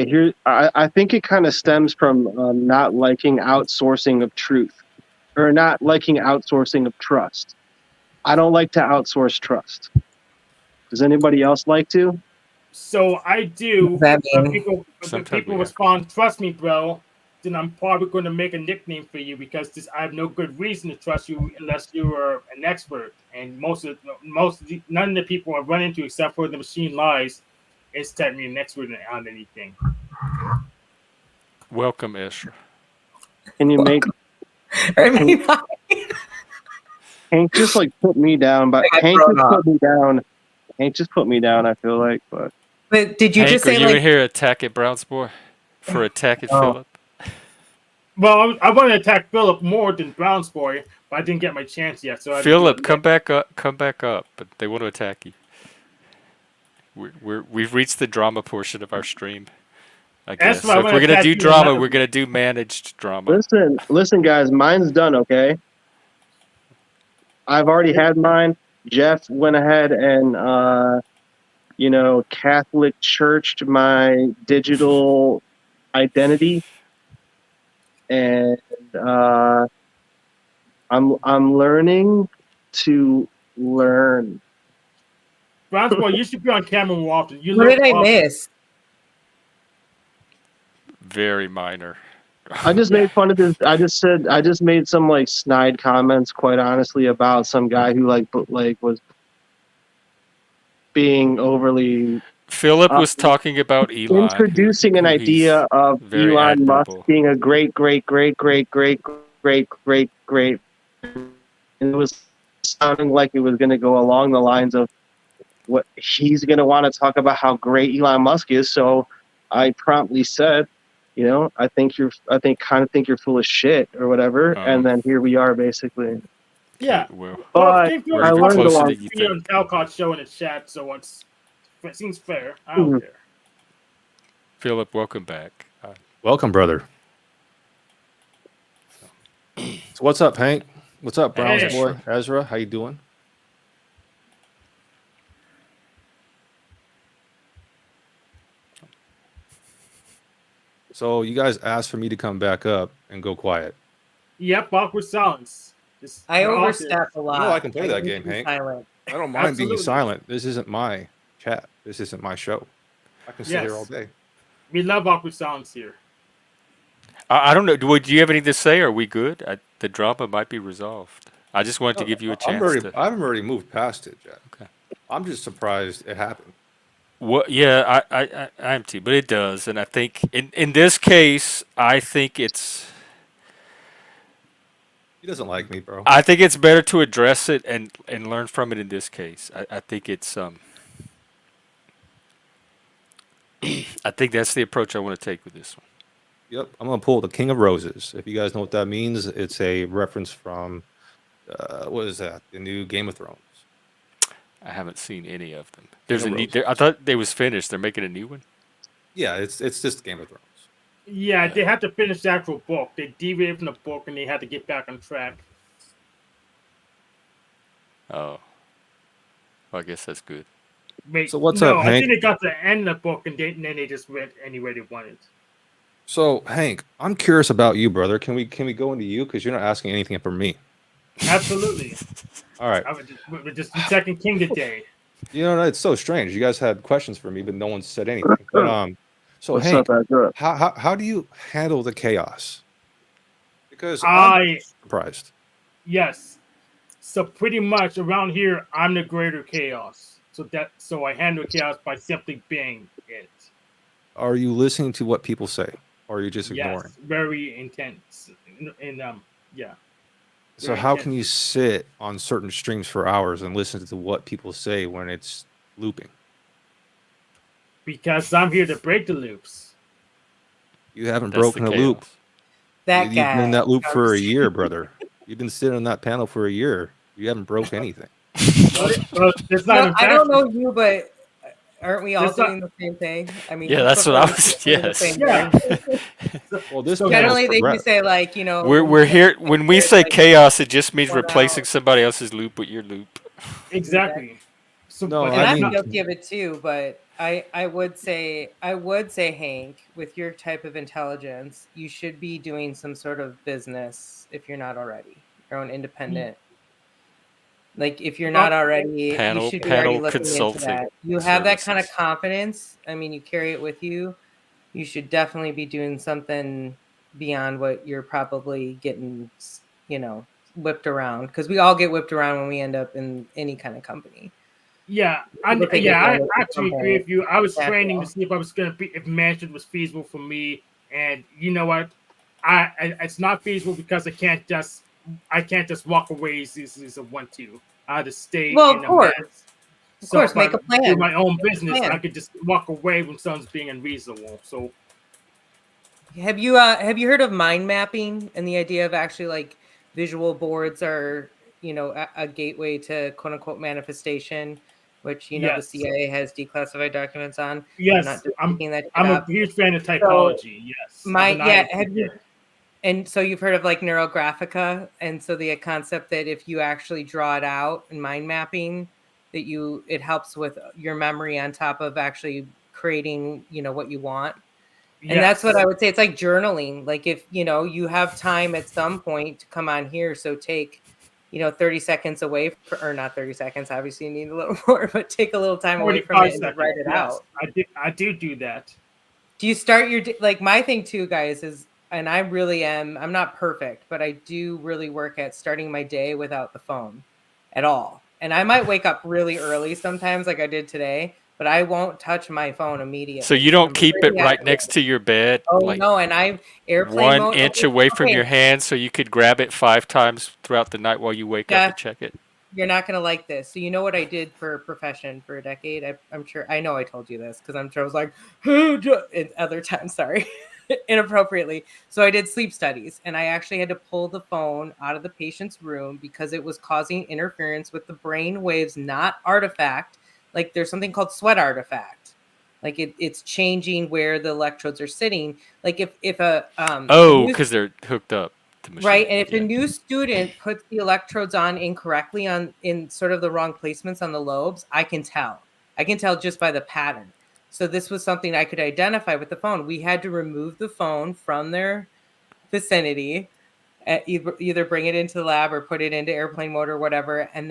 Here, I think it kind of stems from not liking outsourcing of truth, or not liking outsourcing of trust. I don't like to outsource trust. Does anybody else like to? So I do. What does that When mean? people Sometimes people we have. respond, "Trust me, bro," then I'm probably going to make a nickname for you because I have no good reason to trust you unless you are an expert. And none of the people I run into, except for the machine lies, is technically an expert on anything. Welcome, Esra. Can you make I mean, Hank just like put me down? But I got Hank thrown just off. put me down. Hank just put me down. I feel like, but But did you Hank, just are say you like? in here attack at Browns boy for attack at Oh. Philip? Well, I want to attack Philip more than Brown's boy, but I didn't get my chance yet. So I had to do Philip, it come back up. Come back up. But they want to attack you. We've reached the drama portion of our stream, I That's guess. why I So if want we're to gonna attack do you drama, another we're gonna do managed drama. listen, guys, mine's done. Okay, I've already had mine. Jeff went ahead and Catholic churched my digital identity, and I'm learning to learn. Brown's boy, you should be on camera more often. You What look did I awesome. miss? Very minor. I just made fun of this. I just made some like snide comments, quite honestly, about some guy who was being overly Philip was talking about Elon, introducing an who idea he's of very Elon Musk admirable. being a great, and it was sounding like it was going to go along the lines of what he's going to want to talk about how great Elon Musk is. So I promptly said, I think you're full of shit or whatever. And then here we are, basically. Yeah. Well, But King we're I even learned a closer lot. than you Video think. and Talcott show in the chat, so it seems fair. I don't care. Philip, welcome back. Welcome, brother. So what's up, Hank? What's up, Browns Hey. boy? Ezra, how you doing? So you guys asked for me to come back up and go quiet. Yep, awkward silence. I we're all overstep a lot. No, I can play that need game, to be Hank. silent. I don't mind being Absolutely. silent. This isn't my chat. This isn't my show. I can sit here all day. We love awkward silence here. I don't know. Do you have anything to say? Are we good? The drama might be resolved. I just wanted to give you a chance to. I've already moved past it, Jack. Okay. I'm just surprised it happened. What? Yeah, I am too, but it does, and I think in this case, I think it's. He doesn't like me, bro. I think it's better to address it and learn from it in this case. I think it's I think that's the approach I want to take with this one. Yep, I'm gonna pull the King of Roses. If you guys know what that means, it's a reference from what is that? The new Game of Thrones. I haven't seen any of them. There's a King of new. Roses. I thought they was finished. They're making a new one. Yeah, it's just Game of Thrones. Yeah, they had to finish the actual book. They deviated from the book and they had to get back on track. Oh, well, I guess that's good. Wait, So what's no, up, I Hank? think they got to the end of the book and then they just went anywhere they wanted. So Hank, I'm curious about you, brother. Can we go into you because you're not asking anything from me? Absolutely. All right. We're just second king today. You know, it's so strange. You guys had questions for me, but no one said anything. But, so What's Hank, up, Ezra? how do you handle the chaos? Because I I'm surprised. Yes. So pretty much around here, I'm the greater chaos. So I handle chaos by simply being it. Are you listening to what people say, or are you just ignoring? Yes, very intense. And yeah. So very how intense. can you sit on certain streams for hours and listen to what people say when it's looping? Because I'm here to break the loops. You haven't That's the broken a loop. chaos. That You've guy. been in that loop I'm for a just- year, brother. You've been sitting on that panel for a year. You haven't broke anything. Well, it's not No, even I don't know factual. you, but aren't we all It's not- doing the same thing? I mean, Yeah, you that's what I propose was. to do the Yes. same Yeah. thing. Well, this So panel's Generally, they do progressed. say like, you know, We're here when we say like, chaos. It just means one replacing out. somebody else's loop with your loop. Exactly. So, No, but and I I'm mean- guilty of it too. But I would say Hank, with your type of intelligence, you should be doing some sort of business if you're not already, your own independent. Like if you're not already, you should be already Panel looking into consulting that. You have that kind of services. confidence. I mean, you carry it with you. You should definitely be doing something beyond what you're probably getting, whipped around. Because we all get whipped around when we end up in any kind of company. Yeah, People think you're I doing it for actually agree something with you. I was training to natural. see if I was gonna be if management was feasible for me, and you know what, it's not feasible because I can't just walk away as easily as I want to. I had to stay Well, in a mess. of So course, if I make a do plan. my own Make a business, I plan. could just walk away when someone's being unreasonable. So Have you heard of mind mapping and the idea of actually like visual boards are a gateway to quote unquote manifestation, which the yes, CIA has declassified documents on. I'm not yes, just making that shit I'm a up. huge fan of So typology. Yes, I'm an have you? INTJ. And so you've heard of like neurographica, and so the concept that if you actually draw it out in mind mapping, it helps with your memory on top of actually creating what you want. And that's what Yes. I would say. It's like journaling. Like if, you have time at some point to come on here. So take, 30 seconds away or not 30 seconds. Obviously you need a little more, but take a little time away from 45 it and seconds. write it Yes, out. I do that. Do you start your, like my thing too, guys, is, and I really am, I'm not perfect, but I do really work at starting my day without the phone at all. And I might wake up really early sometimes like I did today, but I won't touch my phone So you immediately. don't I'm keep it pretty right accurate. next to your bed, Oh like no, and I airplane one mode. inch Okay, away from okay, your hand, so you could grab it 5 times throughout the night while you wake up Jeff, and check it. you're not gonna like this. So you know what I did for a profession for a decade? I'm sure I know I told you this because I'm sure I was like, at other times, sorry, inappropriately. So I did sleep studies, and I actually had to pull the phone out of the patient's room because it was causing interference with the brain waves, not artifact. Like there's something called sweat artifact. Like it's changing where the electrodes are sitting. Like if a Oh, new because they're hooked up to right, machine. and if a Yeah. new student puts the electrodes on incorrectly in sort of the wrong placements on the lobes, I can tell just by the pattern. So this was something I could identify with the phone. We had to remove the phone from their vicinity, either bring it into the lab or put it into airplane mode or whatever. And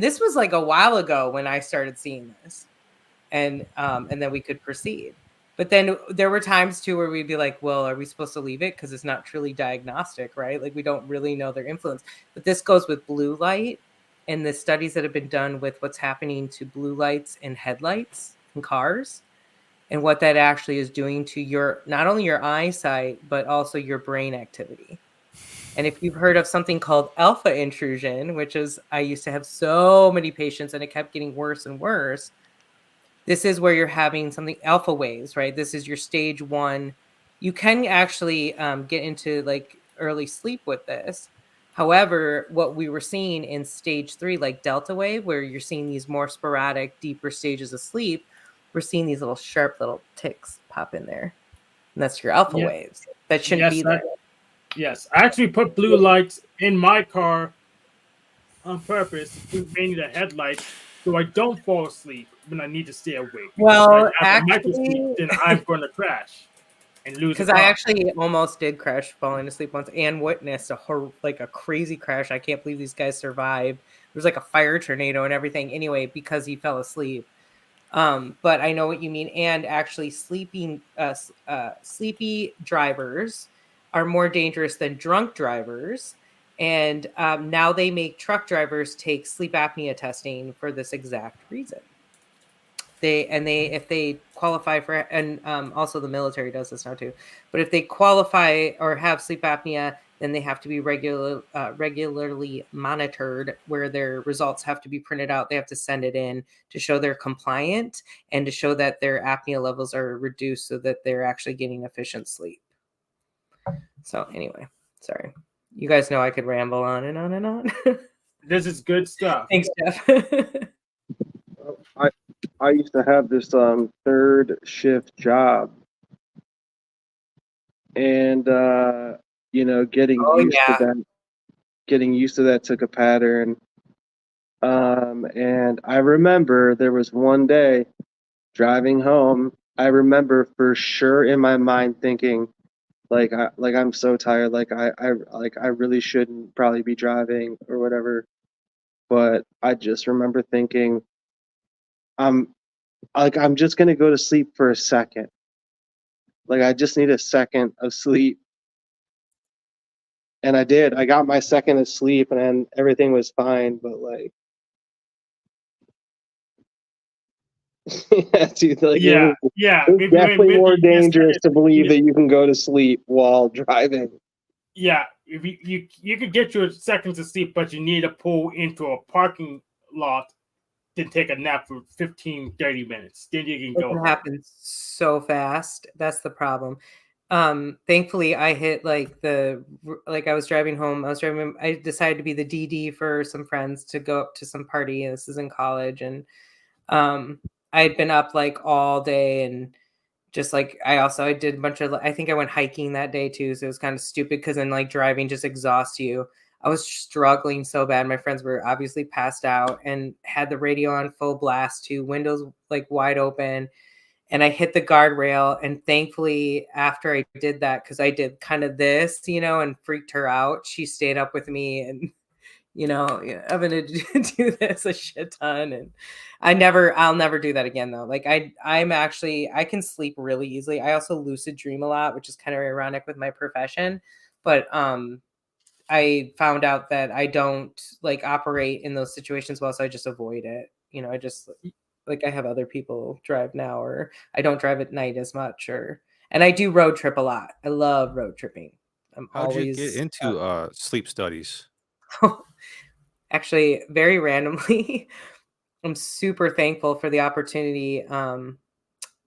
this was like a while ago when I started seeing this, and then we could proceed. But then there were times too where we'd be like, well, are we supposed to leave it because it's not truly diagnostic, right? Like we don't really know their influence. But this goes with blue light and the studies that have been done with what's happening to blue lights and headlights in cars, and what that actually is doing to your not only your eyesight but also your brain activity. And if you've heard of something called alpha intrusion, which is I used to have so many patients and it kept getting worse and worse. This is where you're having something alpha waves, right? This is your stage one. You can actually get into like early sleep with this. However, what we were seeing in stage 3, like delta wave, where you're seeing these more sporadic, deeper stages of sleep, we're seeing these little sharp little ticks pop in there. And that's your alpha Yeah, waves. That shouldn't yes, be there. yes. I actually put blue lights in my car on purpose, mainly the headlights, so I don't fall asleep when I need to stay awake. Because if I Well, have a micro sleep, actually, then I'm going to crash and lose a because I car. actually almost did crash falling asleep once and witnessed a crazy crash. I can't believe these guys survived. There was like a fire tornado and everything anyway because he fell asleep. But I know what you mean. And actually, sleepy drivers are more dangerous than drunk drivers. And now they make truck drivers take sleep apnea testing for this exact reason. If they qualify for, and also the military does this now too, but if they qualify or have sleep apnea, then they have to be regularly monitored, where their results have to be printed out. They have to send it in to show they're compliant and to show that their apnea levels are reduced so that they're actually getting efficient sleep. So anyway, sorry. You guys know I could ramble on and on and on. This is good stuff. Thanks, Jeff. I used to have this third shift job, and Oh yeah. getting used to that took a pattern. And I remember there was one day driving home. I remember for sure in my mind thinking, I'm so tired, I really shouldn't probably be driving or whatever. but I just remember thinking, I'm just gonna go to sleep for a second. Like I just need a second of sleep. And I did. I got my second of sleep and then everything was fine, but like yeah, dude, like Yeah, yeah. it's definitely Maybe more you just dangerous to believe yeah, that you can go to sleep while driving. yeah. If you could get your seconds of sleep, but you need to pull into a parking lot to take a nap for 15, 30 minutes. Then you can It go can home. happen so fast. That's the problem. Thankfully I hit like I was driving home. I decided to be the DD for some friends to go up to some party. This is in college, and I had been up like all day, and just like I did a bunch of, I think I went hiking that day too, so it was kind of stupid because then like driving just exhausts you. I was struggling so bad. My friends were obviously passed out and had the radio on full blast too, windows like wide open, and I hit the guardrail. And thankfully, after I did that, because I did kind of this, and freaked her out, she stayed up with me, and I'm gonna do this a shit ton. And I'll never do that again though. Like I can sleep really easily. I also lucid dream a lot, which is kind of ironic with my profession. But I found out that I don't like operate in those situations well, so I just avoid it. I just like I have other people drive now, or I don't drive at night as much, and I do road trip a lot. I love road tripping. I'm How'd you get always into sleep studies? actually very randomly. I'm super thankful for the opportunity.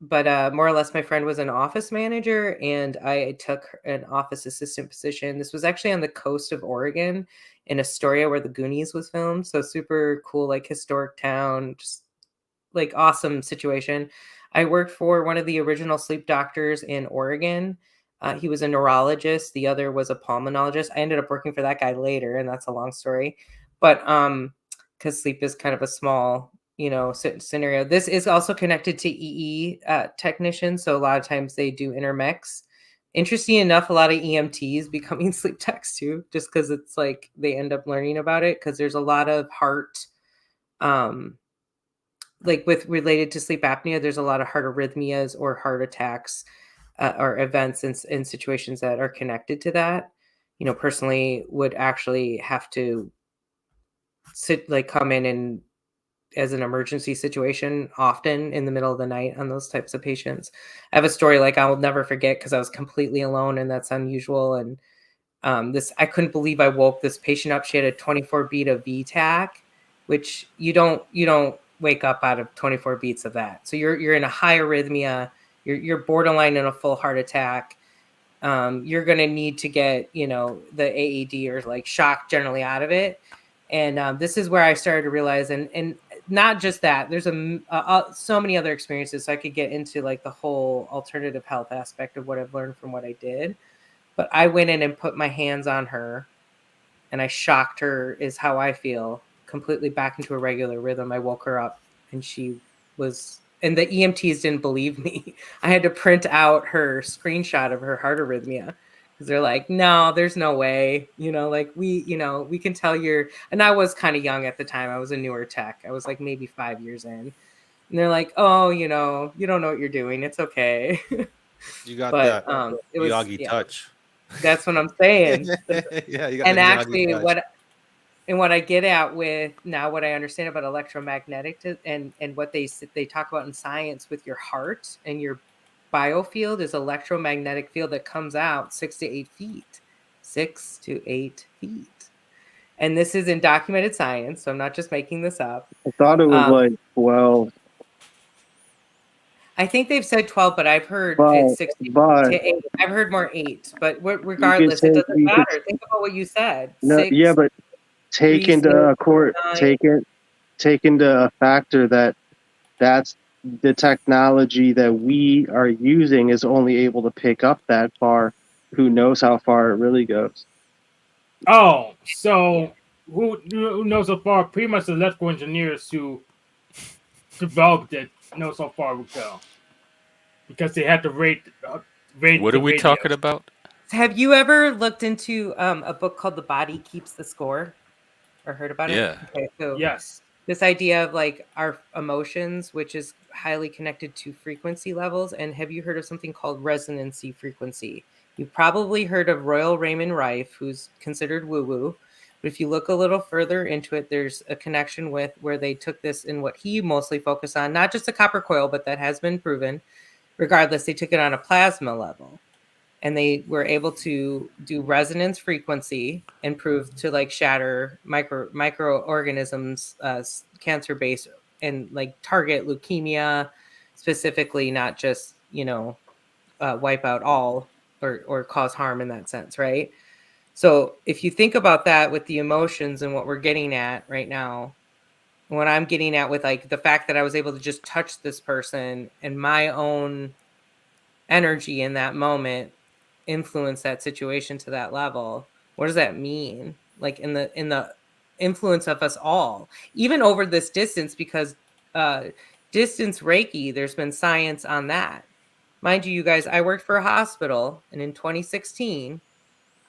But more or less, my friend was an office manager, and I took an office assistant position. This was actually on the coast of Oregon in Astoria, where the Goonies was filmed. So super cool, like historic town, just like awesome situation. I worked for one of the original sleep doctors in Oregon. He was a neurologist. The other was a pulmonologist. I ended up working for that guy later, and that's a long story. But because sleep is kind of a small, scenario. This is also connected to EE technicians, so a lot of times they do intermix. Interesting enough, a lot of EMTs becoming sleep techs too, just because it's like they end up learning about it, because there's a lot of heart. Like with related to sleep apnea, there's a lot of heart arrhythmias or heart attacks or events in situations that are connected to that. Personally would actually have to come in and as an emergency situation often in the middle of the night on those types of patients. I have a story like I'll never forget because I was completely alone, and that's unusual. And I couldn't believe I woke this patient up. She had a 24 beat of VTAC, which you don't wake up out of 24 beats of that. So you're in a high arrhythmia. You're borderline in a full heart attack. You're going to need to get, the AED or like shock generally out of it. And this is where I started to realize, and not just that, there's so many other experiences. So I could get into like the whole alternative health aspect of what I've learned from what I did. But I went in and put my hands on her, and I shocked her, is how I feel, completely back into a regular rhythm. I woke her up, and she was, and the EMTs didn't believe me. I had to print out her screenshot of her heart arrhythmia, because they're like, no, there's no way, we can tell you're, and I was kind of young at the time. I was a newer tech. I was like maybe 5 years in. And they're like, oh, you don't know what you're doing. It's okay. You got But that it was, Miyagi touch. that's what I'm saying. Yeah, you got And the Miyagi actually touch. what I get at with now, what I understand about electromagnetic and what they talk about in science with your heart and your biofield is electromagnetic field that comes out 6 to 8 feet. 6 to 8 feet. And this is in documented science, so I'm not just making this up. I thought it was like 12. I think they've said 12, but I've heard it's 6 But to 8. I've heard more 8, but you could regardless, it take doesn't you could matter. Think about what you said. no, yeah, 6, but take 3, 6, into 9. take into a factor that that's the technology that we are using is only able to pick up that far. Who knows how far it really goes? Oh, so who knows so far? Pretty much the electrical engineers who developed it know so far would go, because they had to rate What the are we radio. talking about? Have you ever looked into a book called The Body Keeps the Score? or heard about Yeah. it? Okay, so Yes. this idea of like our emotions, which is highly connected to frequency levels. And have you heard of something called resonancy frequency? You've probably heard of Royal Raymond Rife, who's considered woo-woo. But if you look a little further into it, there's a connection with where they took this in what he mostly focused on, not just a copper coil, but that has been proven. Regardless, they took it on a plasma level. And they were able to do resonance frequency and prove to like shatter microorganisms, cancer based, and like target leukemia specifically, not just wipe out all or cause harm in that sense, right? So if you think about that with the emotions and what we're getting at right now, what I'm getting at with like the fact that I was able to just touch this person and my own energy in that moment influence that situation to that level, what does that mean, like in the influence of us all, even over this distance? Because distance Reiki, there's been science on that. Mind you guys, I worked for a hospital, and in 2016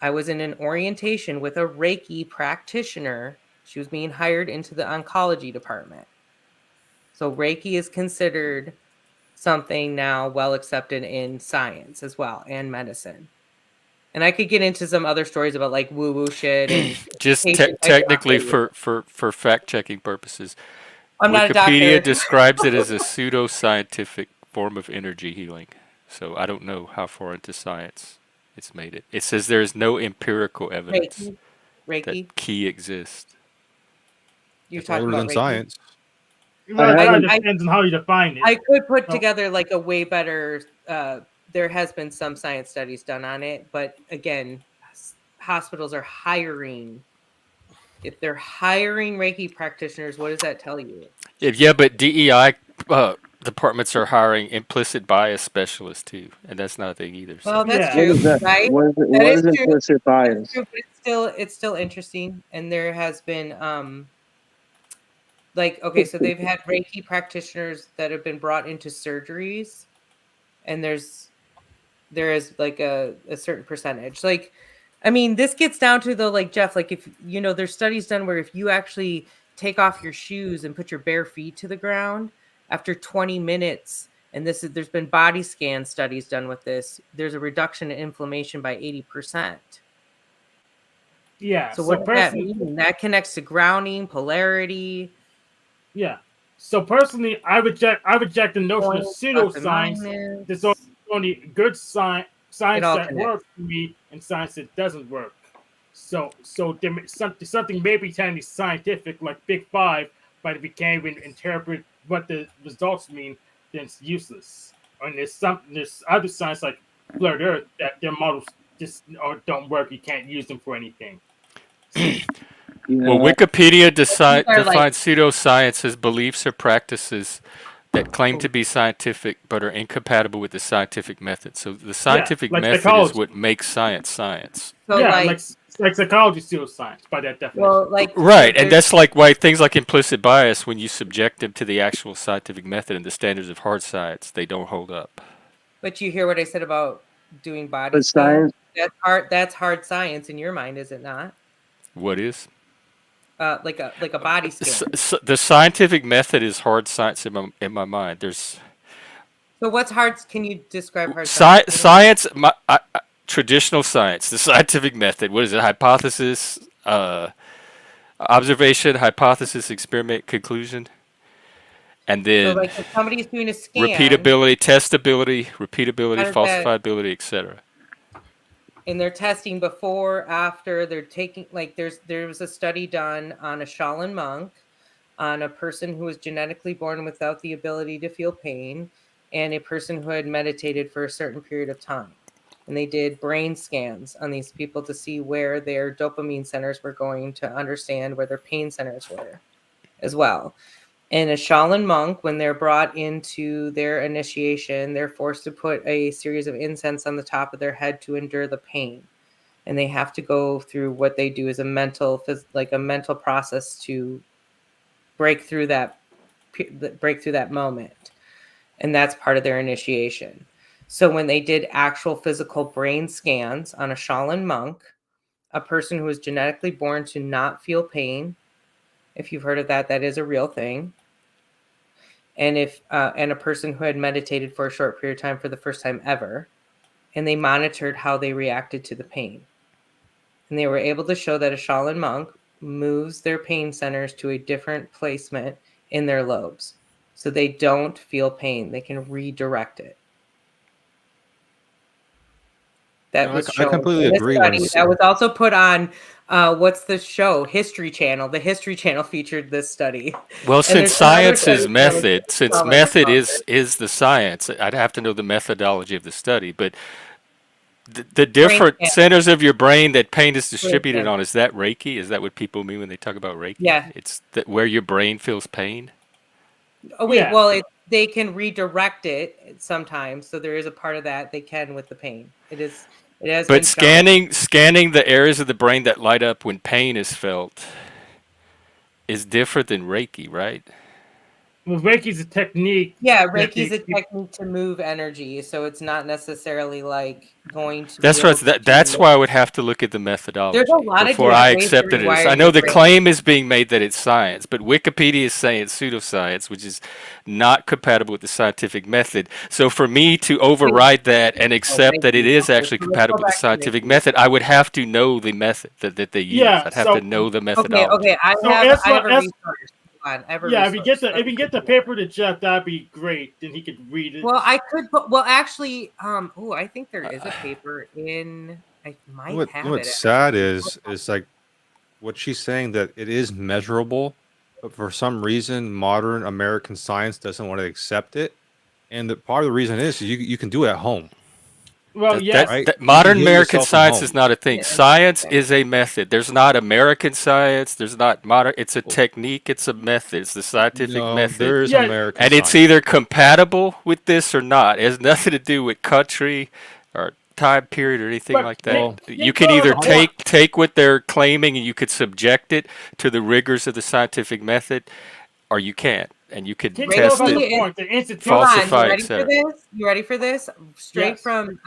I was in an orientation with a Reiki practitioner. She was being hired into the oncology department. So Reiki is considered something now well accepted in science as well and medicine. And I could get into some other stories about like woo woo shit and Just patient technically psychopathy. for fact checking purposes, I'm not a Wikipedia doctor. describes it as a pseudo-scientific form of energy healing. So I don't know how far into science it's made it. It says there is no empirical evidence Reiki. that ki exists. You're It's talking older about than Reiki. science. Well, it I kind of I- depends on how you define it. I could put So- together like a way better. There has been some science studies done on it, but again, hospitals are hiring. If they're hiring Reiki practitioners, what does that tell you? Yeah, but DEI departments are hiring implicit bias specialists too, and that's not a thing either. So. Well, that's Yeah. What true, is that? right? What is, That what is is true. implicit That's bias? true, but it's still interesting. And there has been like, okay, so they've had Reiki practitioners that have been brought into surgeries, and there is like a certain percentage. Like, I mean, this gets down to the like Jeff, like if there's studies done where if you actually take off your shoes and put your bare feet to the ground after 20 minutes, and there's been body scan studies done with this, there's a reduction in inflammation by 80%. Yeah. So So what does that personally, mean? That connects to grounding, polarity, yeah. So personally, I reject the notion of points, plus and pseudoscience. minus. There's only good science all that connects. works for me and science that doesn't work. So something may be technically scientific, like Big Five, but if we can't even interpret what the results mean, then it's useless. And there's other science like Flat Earth that their models just don't work. You can't use them for anything. Well, Yeah. Wikipedia These are like- defines pseudoscience as beliefs or practices that claim to be scientific but are incompatible with the scientific method. So the scientific like method psychology. is what makes science. So yeah, like like psychology is pseudoscience by that definition. well, like Right, so and that's like why things like implicit bias, when you subject them to the actual scientific method and the standards of hard science, they don't hold up. But you hear what I said about doing body But scans? science, That's hard science in your mind, is it not? What is? Like a body scan. The scientific method is hard science in my mind. There's So what's hard? Can you describe hard science? science, traditional science, the scientific method. What is it? Hypothesis, observation, hypothesis, experiment, conclusion, and So then like if somebody's doing a scan, repeatability, testability, repeatability, How does that- falsifiability, etc. and they're testing before, after, they're taking like there was a study done on a Shaolin monk, on a person who was genetically born without the ability to feel pain, and a person who had meditated for a certain period of time. And they did brain scans on these people to see where their dopamine centers were going, to understand where their pain centers were as well. And a Shaolin monk, when they're brought into their initiation, they're forced to put a series of incense on the top of their head to endure the pain. And they have to go through what they do is a mental process to break through that moment. And that's part of their initiation. So when they did actual physical brain scans on a Shaolin monk, a person who was genetically born to not feel pain If you've heard of that, that is a real thing. And if and a person who had meditated for a short period of time for the first time ever, and they monitored how they reacted to the pain. And they were able to show that a Shaolin monk moves their pain centers to a different placement in their lobes. So they don't feel pain. They can redirect it. That was I shown completely in a agree. study that was also put on what's the show? History Channel. The History Channel featured this study. Well, And since there's another science is study method, that since was method about is the science, I'd have to know the methodology of the study. But the brain different scan. centers of your brain that pain is distributed scan. on, is that Reiki? Is that what people mean when they talk about Reiki? Yeah. It's that where your brain feels pain. Oh wait, Yeah. well, they can redirect it sometimes, so there is a part of that they can with the pain. It has been But shown. scanning the areas of the brain that light up when pain is felt is different than Reiki, right? Well, Reiki's a technique. Yeah, that Reiki's a they- technique to move energy, so it's not necessarily like going to That's be right. able to That's do- why I would have to look at the methodology There's a lot of before different I ways accept to it as. rewire I know your the brain. claim is being made that it's science, but Wikipedia is saying it's pseudoscience, which is not compatible with the scientific method. So for me to override that and accept that it is actually compatible with the scientific method, I would have to know the method that they use. Yeah, I'd have so- to know the Okay, methodology. okay. I So have as- a as- resource. Hold on, I have a Yeah, if you resource. get the paper to Jeff, that'd be great. Then he could read it. Well, I could, but well, actually, I think there is a paper in. I might have What's it. sad is like what she's saying, that it is measurable, but for some reason modern American science doesn't want to accept it, and part of the reason is you can do it at home. Well, yes. right. Modern You heal American yourself from science home. is not a thing. Yeah. Science is a method. There's not American science. There's not modern. It's a technique. It's a method. It's the scientific No, method. there's Yeah, American And it's science. either compatible with this or not. It has nothing to do with country or time period or anything But like that. Well, You can either hold on. take what they're claiming and you could subject it to the rigors of the scientific method, or you can't. And you could Can't test go about it. the point. The institute. Hold on, Falsify, you ready for etc. this? You ready for this? Straight Yes. from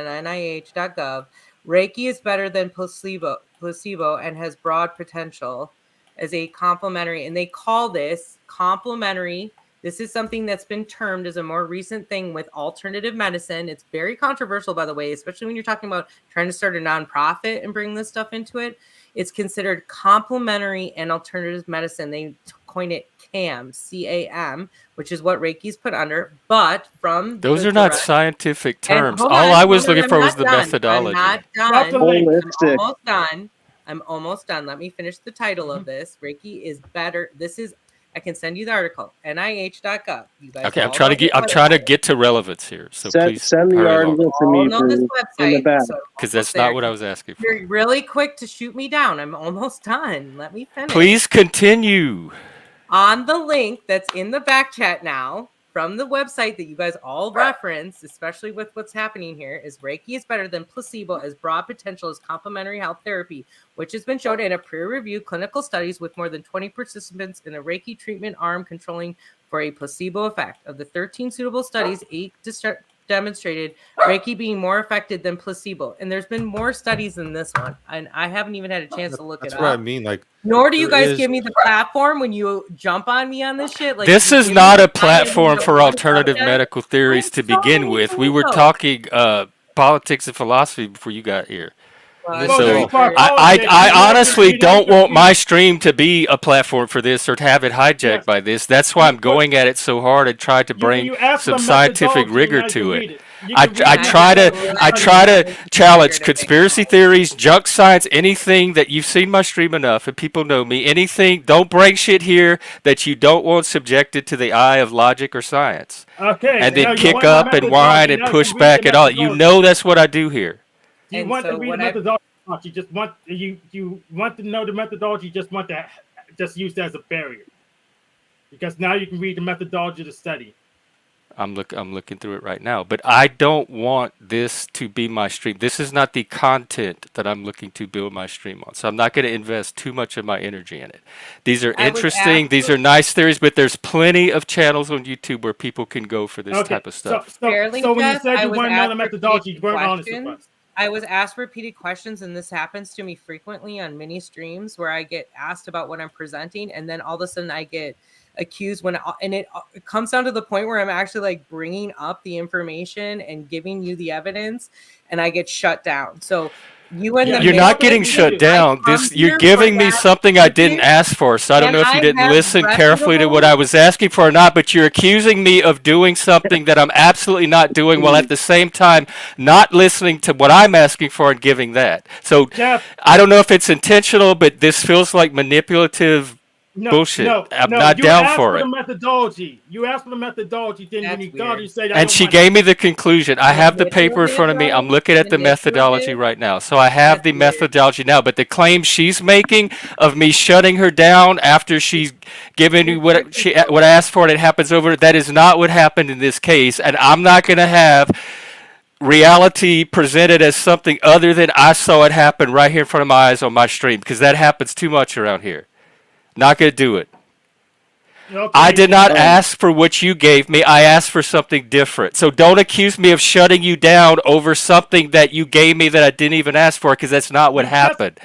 ncbi.nlm.nih.gov. Reiki is better than placebo and has broad potential as a complementary, and they call this complementary. This is something that's been termed as a more recent thing with alternative medicine. It's very controversial, by the way, especially when you're talking about trying to start a nonprofit and bring this stuff into it. It's considered complementary and alternative medicine. They coin it CAM, C-A-M, which is what Reiki's put under. But from Those the are not direct- scientific And terms. hold All on, I was hold on, looking I'm for not was the done. methodology. I'm not Drop the done. link. Holistic. Almost done. I'm almost done. Let me finish the title of this. Reiki is better. This is. I can send you the article. NIH.gov. You guys Okay, all I'm trying to know get this to relevance here. So please Send the hurry along, article to all me, know this please. In the website. back. So because almost that's there. not what I was asking for. You're really quick to shoot me down. I'm almost done. Let me finish. Please continue. On the link that's in the back chat now from the website that you guys all reference, especially with what's happening here, is Reiki is better than placebo as broad potential as complementary health therapy, which has been shown in a peer-reviewed clinical studies with more than 20 participants in a Reiki treatment arm controlling for a placebo effect. Of the 13 suitable studies, 8 demonstrated Reiki being more effective than placebo. And there's been more studies than this one. And I haven't even had a chance to look That's it what I up. mean. Like, Nor do you there guys is- give me the platform when you jump on me on this shit. Like, This you is give not me a the time and platform you for don't alternative want to- medical theories to I'm so begin many with. We were things, though. talking politics and philosophy before you got here. Well, So So, I honestly don't want my stream to be a platform for this or to have it hijacked Yes. by this. That's why I'm going at it so hard and try to bring some scientific rigor to it. I try to challenge conspiracy theories, junk science, anything that you've seen my stream enough and people know me. Anything, don't bring shit here that you don't want subjected to the eye of logic or science. Okay. And now then you kick want my up and whine methodology, and now you push can read back the and all. You methodology. know that's what I do here. You And want so to read what the I- methodology. You just want you want to know the methodology. You just want to just use that as a barrier, because now you can read the methodology of the study. I'm looking through it right now, but I don't want this to be my stream. This is not the content that I'm looking to build my stream on. So I'm not going to invest too much of my energy in it. These are I would interesting. These are nice theories, but there's plenty of channels on YouTube where people can go for this type of stuff. So when you Fairly, said Jeff, I you was want to know the asked methodology, you weren't honest with questions. us. I was asked repeated questions, and this happens to me frequently on mini streams where I get asked about what I'm presenting, and then all of a sudden I get accused and it comes down to the point where I'm actually like bringing up the information and giving you the evidence, and I get shut down. So you and the You're not getting shut down. You're giving me something I didn't ask for. So I don't know if you didn't listen carefully to what I was asking for or not, but you're accusing me of doing something that I'm absolutely not doing, while at the same time not listening to what I'm asking for and giving that. So Jeff, I don't know if it's intentional, but this feels like manipulative bullshit. I'm not down for it. The methodology. You asked for the methodology, then when you got it, you said. And she gave me the conclusion. I have the paper in front of me. I'm looking at the methodology right now. So I have the methodology now. But the claim she's making of me shutting her down after she's given me what I asked for and it happens over, that is not what happened in this case. And I'm not going to have reality presented as something other than I saw it happen right here in front of my eyes on my stream, because that happens too much around here. Not going to do it. Okay. I did not ask for what you gave me. I asked for something different. So don't accuse me of shutting you down over something that you gave me that I didn't even ask for, because that's not what happened.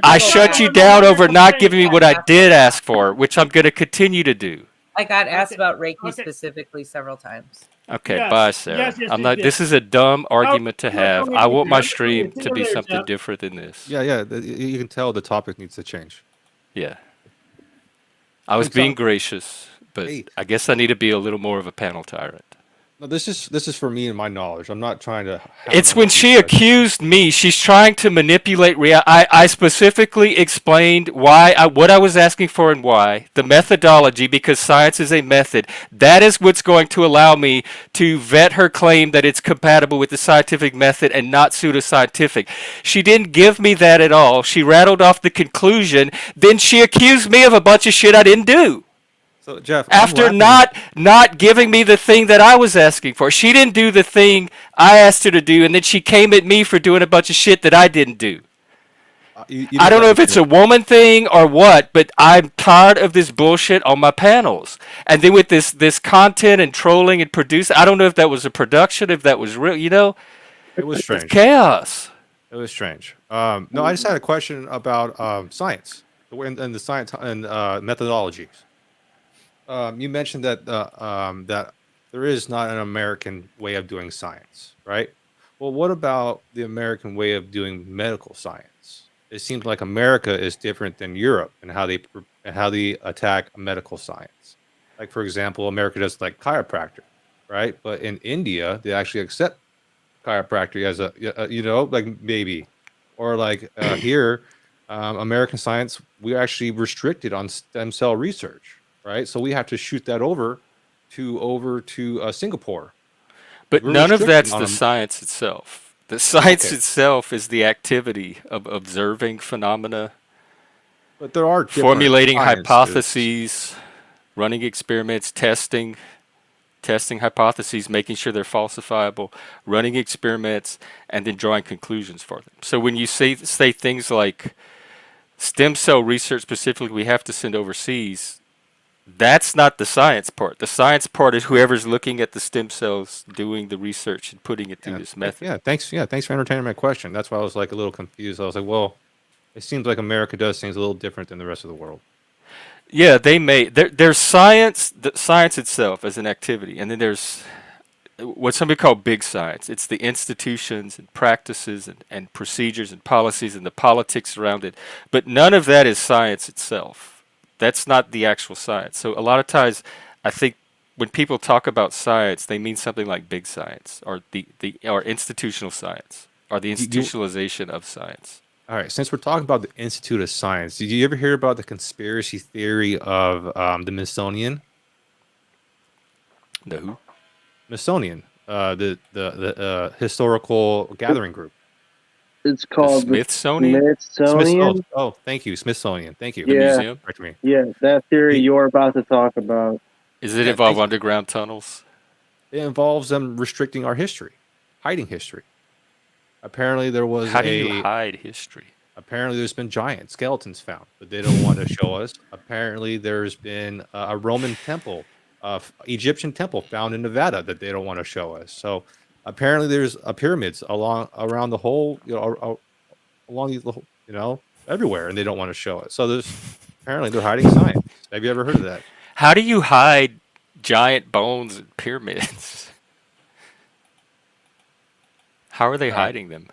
I shut you down over not giving me what I did ask for, which I'm going to continue to do. I got asked about Reiki specifically several times. Okay, bye, Sarah. I'm not. This is a dumb argument to have. I want my stream to be something different than this. Yeah. You can tell the topic needs to change. Yeah. I was being gracious, but I guess I need to be a little more of a panel tyrant. No, this is for me and my knowledge. I'm not trying to. It's when she accused me. She's trying to manipulate reality. I specifically explained what I was asking for and why. The methodology, because science is a method. That is what's going to allow me to vet her claim that it's compatible with the scientific method and not pseudoscientific. She didn't give me that at all. She rattled off the conclusion. Then she accused me of a bunch of shit I didn't do. So Jeff, after not giving me the thing that I was asking for, she didn't do the thing I asked her to do, and then she came at me for doing a bunch of shit that I didn't do. I don't know if it's a woman thing or what, but I'm tired of this bullshit on my panels. And then with this content and trolling and producing, I don't know if that was a production, if that was real. It was strange. It's chaos. It was strange. No, I just had a question about science and the science and methodologies. You mentioned that that there is not an American way of doing science, right? Well, what about the American way of doing medical science? It seems like America is different than Europe and how they attack medical science. Like, for example, America does like chiropractor, right? But in India, they actually accept chiropractor as like maybe, or like here, American science, we're actually restricted on stem cell research. Right, so we have to shoot that over to Singapore. But none of that's the science itself. The science itself is the activity of observing phenomena. But there are formulating hypotheses, running experiments, testing hypotheses, making sure they're falsifiable, running experiments, and then drawing conclusions for them. So when you say things like stem cell research specifically, we have to send overseas. That's not the science part. The science part is whoever's looking at the stem cells, doing the research and putting it through this method. Yeah, thanks for entertaining my question. That's why I was like a little confused. I was like, well, it seems like America does things a little different than the rest of the world. Yeah, there's science, the science itself as an activity, and then there's what somebody call big science. It's the institutions and practices and procedures and policies and the politics around it. But none of that is science itself. That's not the actual science. So a lot of times, I think when people talk about science, they mean something like big science or or institutional science or the institutionalization of science. All right. Since we're talking about the Institute of Science, did you ever hear about the conspiracy theory of the Smithsonian? The who? Smithsonian, the historical gathering group. It's called the Smithsonian. Oh, thank you, Smithsonian. Thank you. Yeah. The museum. Correct me. Yeah, that theory you're about to talk about. Does it involve underground tunnels? It involves them restricting our history, hiding history. Apparently, there was How do you hide history? Apparently, there's been giant skeletons found that they don't want to show us. Apparently, there's been a Roman temple, Egyptian temple found in Nevada that they don't want to show us. So Apparently, there's pyramids around the whole, along the whole, everywhere, and they don't want to show it. So apparently they're hiding science. Have you ever heard of that? How do you hide giant bones and pyramids? How are they hiding them?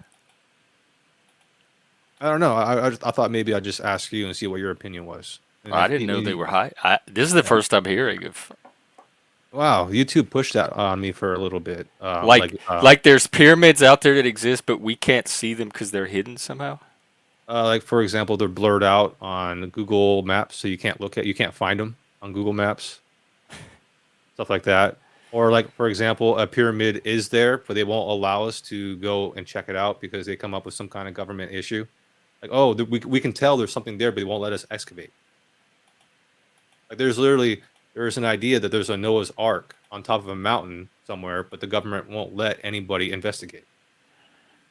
I don't know. I thought maybe I'd just ask you and see what your opinion was. And I if didn't know they you- were high. This is the first I'm hearing of Wow, YouTube pushed that on me for a little bit. like there's pyramids out there that exist, but we can't see them because they're hidden somehow. like for example, they're blurred out on Google Maps, so you can't find them on Google Maps, stuff like that. Or like for example, a pyramid is there, but they won't allow us to go and check it out because they come up with some kind of government issue. Like, oh, we can tell there's something there, but they won't let us excavate. Like there's an idea that there's a Noah's Ark on top of a mountain somewhere, but the government won't let anybody investigate.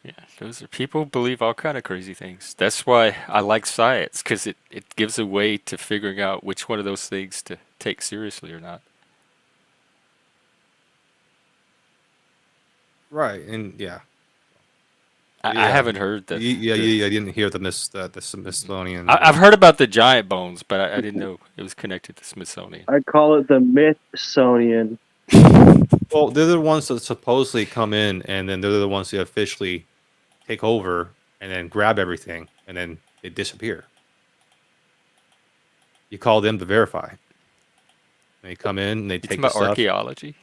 Yeah, those are people believe all kind of crazy things. That's why I like science because it gives a way to figuring out which one of those things to take seriously or not. Right, and yeah. I Yeah. haven't heard that. I didn't hear the Smithsonian. I've heard about the giant bones, but I didn't know it was connected to Smithsonian. I call it the Mythsonian. Well, they're the ones that supposedly come in, and then they're the ones who officially take over and then grab everything, and then they disappear. You call them to verify. They come in and they You take talking the about stuff. archaeology?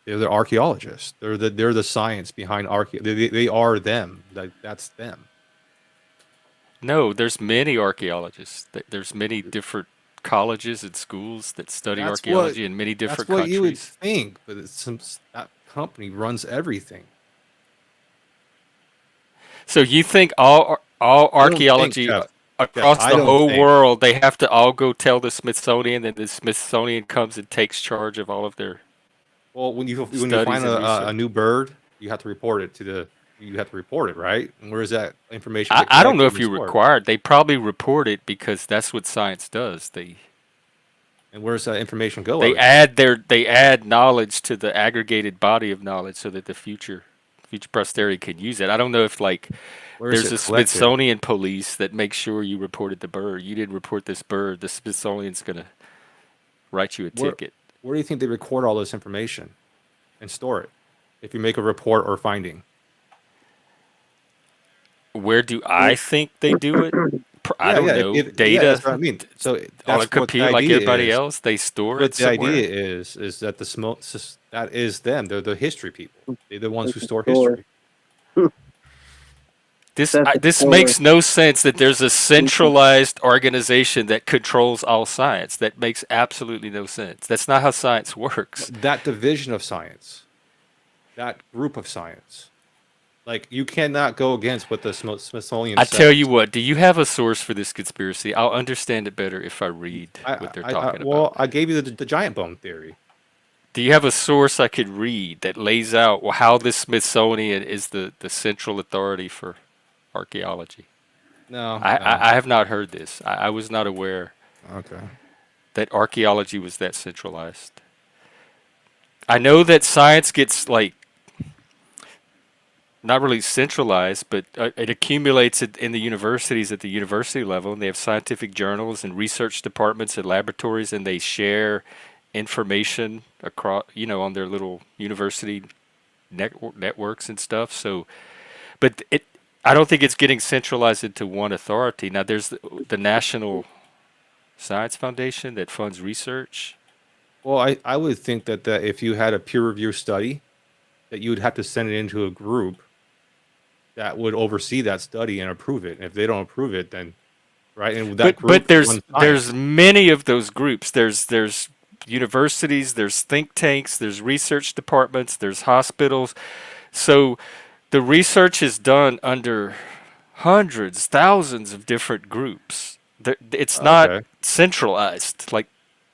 They're the archaeologists. They're the science behind They are them. That's them. No, there's many archaeologists. There's many different colleges and schools that study That's archaeology in many That's different what you would countries. think, but that company runs everything. So you think all I don't think, archaeology Jeff, across I the don't whole think. world, they have to all go tell the Smithsonian, and the Smithsonian comes and takes charge of all of their Well, when you studies find and a research? new bird, you have to report it, right? And where is that information? I don't know if collected and you're stored? required. They probably report it because that's what science does. And where's that information go? They add knowledge to the aggregated body of knowledge so that the future posterity can use it. I don't know if like Where is there's it a collected? Smithsonian police that makes sure you reported the bird. You didn't report this bird. The Smithsonian's gonna write you a Where- ticket. Where do you think they record all this information and store it? If you make a report or finding, Where do I think they do it? I don't know. Data that's what I mean. So on a that's what the computer like idea everybody is. else. They store But it the somewhere. idea is that that is them. They're the history people. They're the ones who It's a store store. history. This store. makes no sense that there's a centralized organization that controls all science. That makes absolutely no sense. That's not how science works. That division of science, that group of science, like you cannot go against what the Smithsonian I says. tell you what, do you have a source for this conspiracy? I'll understand it better if I read what they're talking Well, about. I gave you the giant bone theory. Do you have a source I could read that lays out how this Smithsonian is the central authority for archaeology? No, I have not heard this. I was not aware okay. that archaeology was that centralized. I know that science gets like not really centralized, but it accumulates in the universities at the university level, and they have scientific journals and research departments and laboratories, and they share information across, on their little university networks and stuff. So, but I don't think it's getting centralized into one authority. Now, there's the National Science Foundation that funds research. Well, I would think that if you had a peer review study, that you would have to send it into a group that would oversee that study and approve it. And if they don't approve it, then right. And that But there's runs there's science. many of those groups. There's universities, there's think tanks, there's research departments, there's hospitals. So the research is done under hundreds, thousands of different groups. It's not Okay. centralized. Like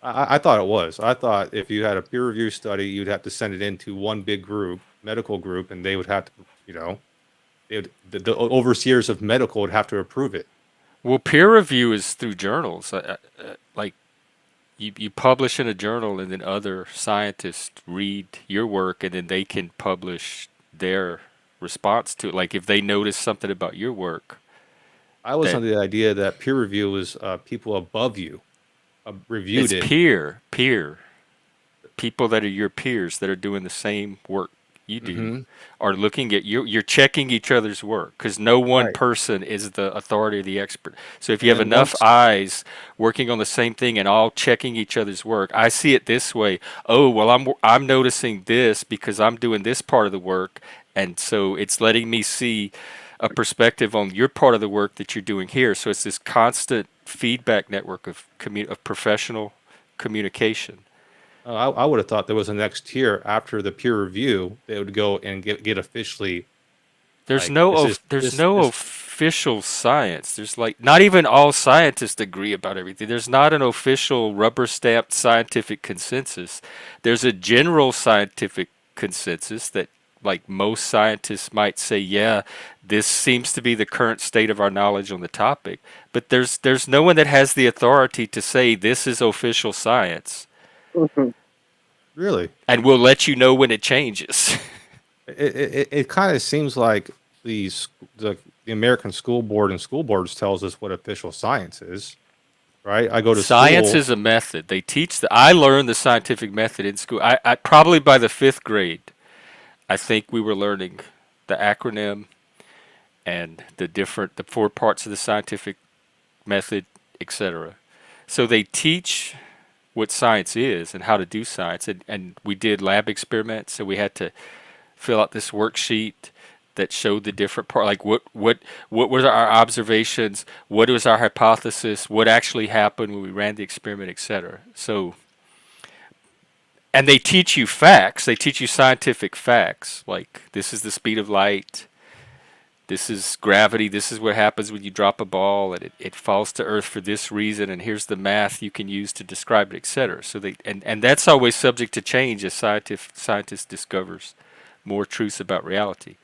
I thought it was. I thought if you had a peer review study, you'd have to send it into one big group, medical group, and they would have to, the overseers of medical would have to approve it. well, peer review is through journals. Like you publish in a journal, and then other scientists read your work, and then they can publish their response to it. Like if they notice something about your work I was that under the idea that peer review was people above you reviewed it's it. peer people that are your peers that are doing the same work you do Hmm. are looking at you. You're checking each other's work because no one Right. person is the authority or the expert. So if you And have then enough once, eyes working on the same thing and all checking each other's work, I see it this way. Oh, well, I'm noticing this because I'm doing this part of the work, and so it's letting me see a perspective on your part of the work that you're doing here. So it's this constant feedback network of of professional communication. I would have thought there was a next tier after the peer review. They would go and get officially There's like no this is there's this no this. official science. There's like not even all scientists agree about everything. There's not an official rubber stamped scientific consensus. There's a general scientific consensus that like most scientists might say, yeah, this seems to be the current state of our knowledge on the topic. But there's no one that has the authority to say this is official science, Mhm. Really, and we'll let you know when it changes. it kind of seems like the American school board and school boards tells us what official science is, right? I go to Science school. is a method. They teach I learned the scientific method in school. I probably by the fifth grade, I think we were learning the acronym and the four parts of the scientific method, etc. So they teach what science is and how to do science, and we did lab experiments, so we had to fill out this worksheet that showed the different part, like what were our observations, what was our hypothesis, what actually happened when we ran the experiment, etc. So, and they teach you facts. They teach you scientific facts, like this is the speed of light, this is gravity, this is what happens when you drop a ball, and it falls to earth for this reason, and here's the math you can use to describe it, etc. So and that's always subject to change as scientist discovers more truths about reality.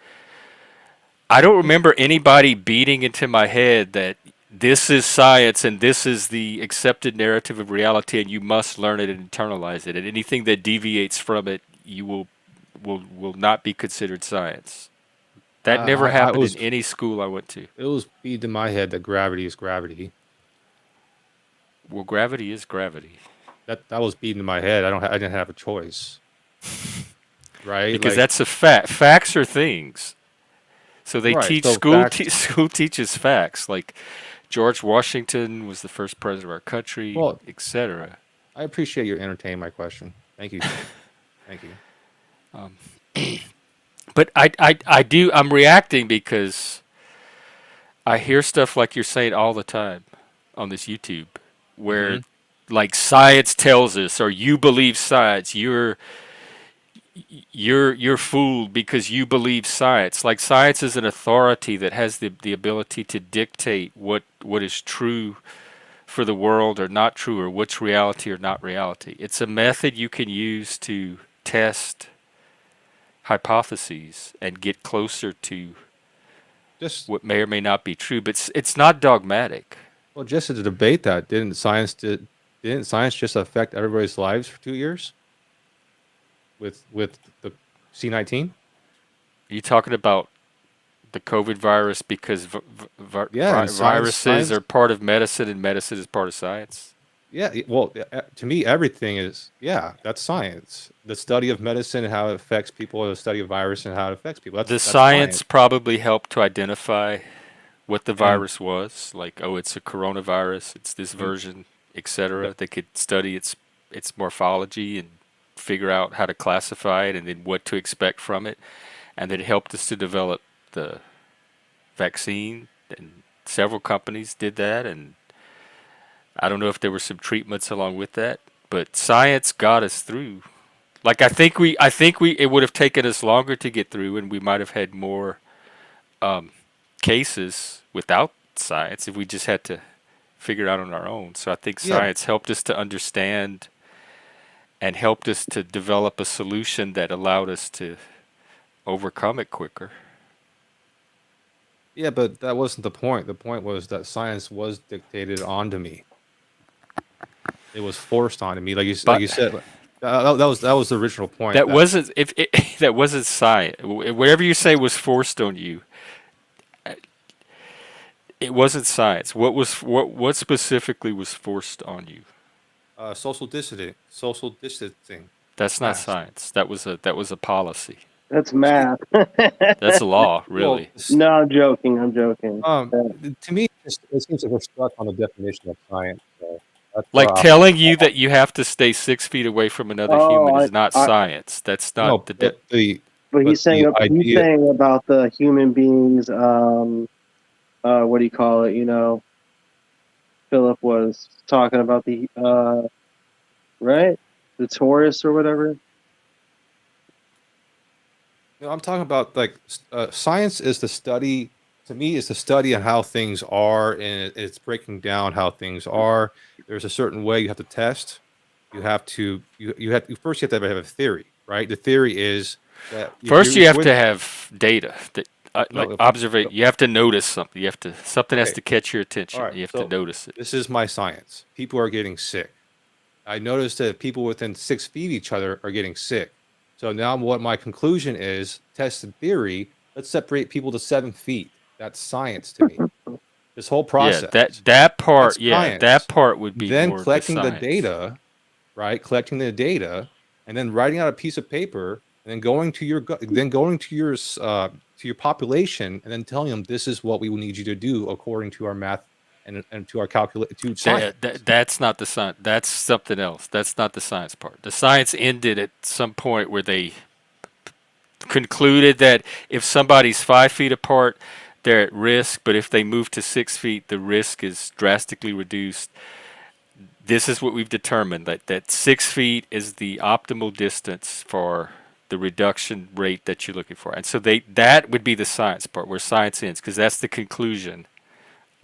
I don't remember anybody beating into my head that this is science and this is the accepted narrative of reality and you must learn it and internalize it. And anything that deviates from it, you will not be considered science. That never I happened in was any school I went to. it was beat in my head that gravity is gravity. Well, gravity is gravity, That was beaten in my head. I didn't have a choice, right? because Like that's a fact. Facts are things. So they right. teach So facts. school teaches facts like George Washington was the first president of our country, Well, I, etc. I appreciate you entertaining my question. Thank you. Thank you. Um, but I do I'm reacting because I hear stuff like you're saying all the time on this YouTube, Hmm. where like science tells us, or you believe science, you're fooled because you believe science. Like science is an authority that has the ability to dictate what is true for the world or not true, or what's reality or not reality. It's a method you can use to test hypotheses and get closer to Just what may or may not be true, but it's not dogmatic. well, just to debate that, didn't science just affect everybody's lives for 2 years with the C-19? Are you talking about the COVID virus because Yeah, and viruses science. are part of medicine and medicine is part of science? Yeah, well, to me, everything is, yeah, that's science. The study of medicine and how it affects people, the study of virus and how it affects people. The That's science. science probably helped to identify what the And virus was, like, oh, it's a coronavirus, it's this mm, version, etc. yep, They could study its morphology and figure out how to classify it and then what to expect from it, and it helped us to develop the vaccine. And several companies did that, and I don't know if there were some treatments along with that, but science got us through. Like I think we it would have taken us longer to get through, and we might have had more um, cases without science if we just had to figure it out on our own. So I think yeah, science helped us to understand and helped us to develop a solution that allowed us to overcome it quicker. yeah, but that wasn't the point. The point was that science was dictated onto me. It was forced onto me, like But you said. That was the original point. that wasn't if it, that wasn't science. Whatever you say was forced on you. It wasn't science. What specifically was forced on you? social distancing. That's not Mask. science. That was a policy. That's math. That's a law, Well, really. No, I'm joking. I'm joking. to me, it seems like we're stuck on the definition of science. So that's Like where telling you that you have to stay 6 feet away from another human Oh, is not science. That's no, not the. but the but but he's saying the idea. about the human beings. What do you call it? You know, Philip was talking about the right, the Taurus or whatever. No, I'm talking about like science is the study. To me, is the study of how things are, and it's breaking down how things are. There's a certain way you have to test. You have to first you have to have a theory, right? The theory is that if First, you have when- to have data that No, like if- observation. You have to notice something. Something has Okay. to catch your attention. All right, You have so to notice it. this is my science. People are getting sick. I noticed that people within 6 feet of each other are getting sick. So now what my conclusion is, tested theory, let's separate people to 7 feet. That's science to me. This whole process. Yeah, that part. That's Yeah, science. that part would be Then more collecting the science. data, right? Collecting the data, and then writing out a piece of paper, and then going to your population, and then telling them this is what we will need you to do according to our math and to our to science. That's not the science. That's something else. That's not the science part. The science ended at some point where they concluded that if somebody's 5 feet apart, they're at risk, but if they move to 6 feet, the risk is drastically reduced. This is what we've determined, that 6 feet is the optimal distance for the reduction rate that you're looking for. And so that would be the science part, where science ends, because that's the conclusion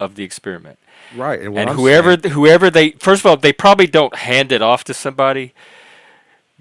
of the experiment. Right. And, what And I'm whoever they, first of all, they probably don't hand it off to somebody.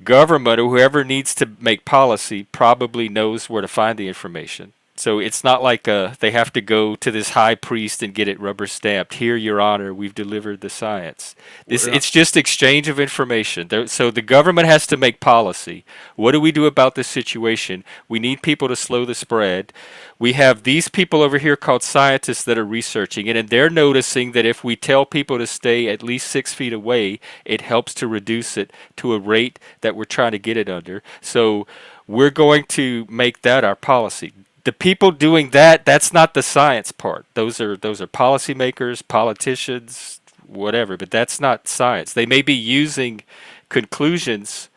Government or whoever needs to make policy probably knows where to find the information. So it's not like they have to go to this high priest and get it rubber stamped. Here, Your Honor, we've delivered the science. It's just exchange of information. So the government has to make policy. What do we do about this situation? We need people to slow the spread. We have these people over here called scientists that are researching it, and they're noticing that if we tell people to stay at least 6 feet away, it helps to reduce it to a rate that we're trying to get it under. So we're going to make that our policy. The people doing that's not the science part. Those are policymakers, politicians, whatever, but that's not science. They may be using conclusions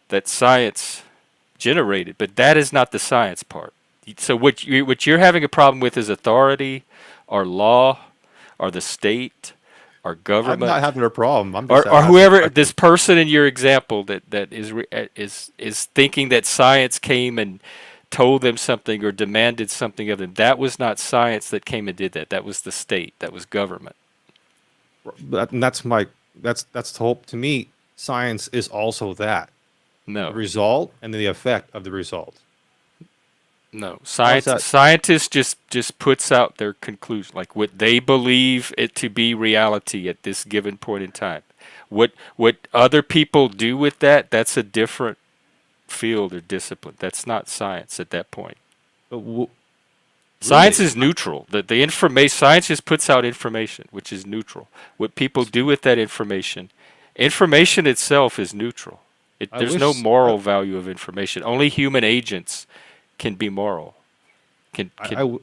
that science generated, but that is not the science part. So what you're having a problem with is authority, or law, or the state, or I'm government, not having a problem. I'm or just asking whoever questions. this person in your example that is thinking that science came and told them something or demanded something of them. That was not science that came and did that. That was the state. That was government. And that's the whole. To me, science is also that the No, result and then the effect of the result. no. that? Scientists just puts out their conclusion, like what they believe it to be reality at this given point in time. What other people do with that, that's a different field or discipline. That's not science at that point. But Science really, is neutral. The information, science just puts out information, which is neutral. What people do with that information itself is neutral. I There's no wish- moral value of information. Only human agents can be moral. Can I have a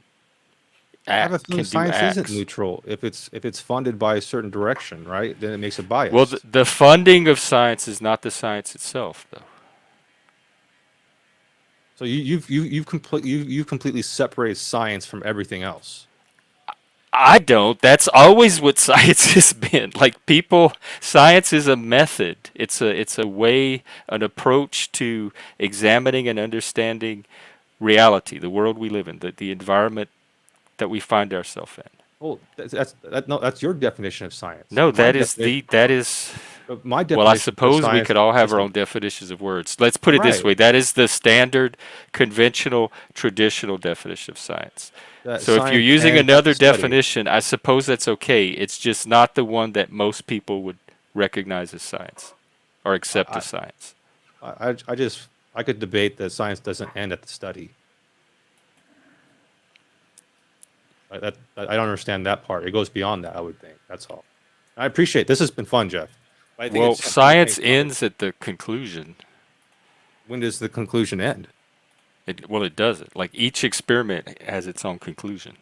act, feeling can do science acts. isn't neutral. If it's funded by a certain direction, right? Then it makes it biased. Well, the funding of science is not the science itself, though. So you've completely separated science from everything else. I don't. That's always what science has been. Like science is a method. It's a way, an approach to examining and understanding reality, the world we live in, the environment that we find ourselves in. Well, that's your definition of science. No, My that is my definition. well, I of suppose we science could all have is our the- own definitions of words. Let's put it this Right. way. That is the standard, conventional, traditional definition of science. that So if you're science using and another study. definition, I suppose that's okay. It's just not the one that most people would recognize as science or accept I, as science. I could debate that science doesn't end at the study. I don't understand that part. It goes beyond that, I would think. That's all. I appreciate this has been fun, Jeff. But I think Well, it's science ends at the conclusion. when does the conclusion end? It doesn't. Like each experiment has its own conclusion,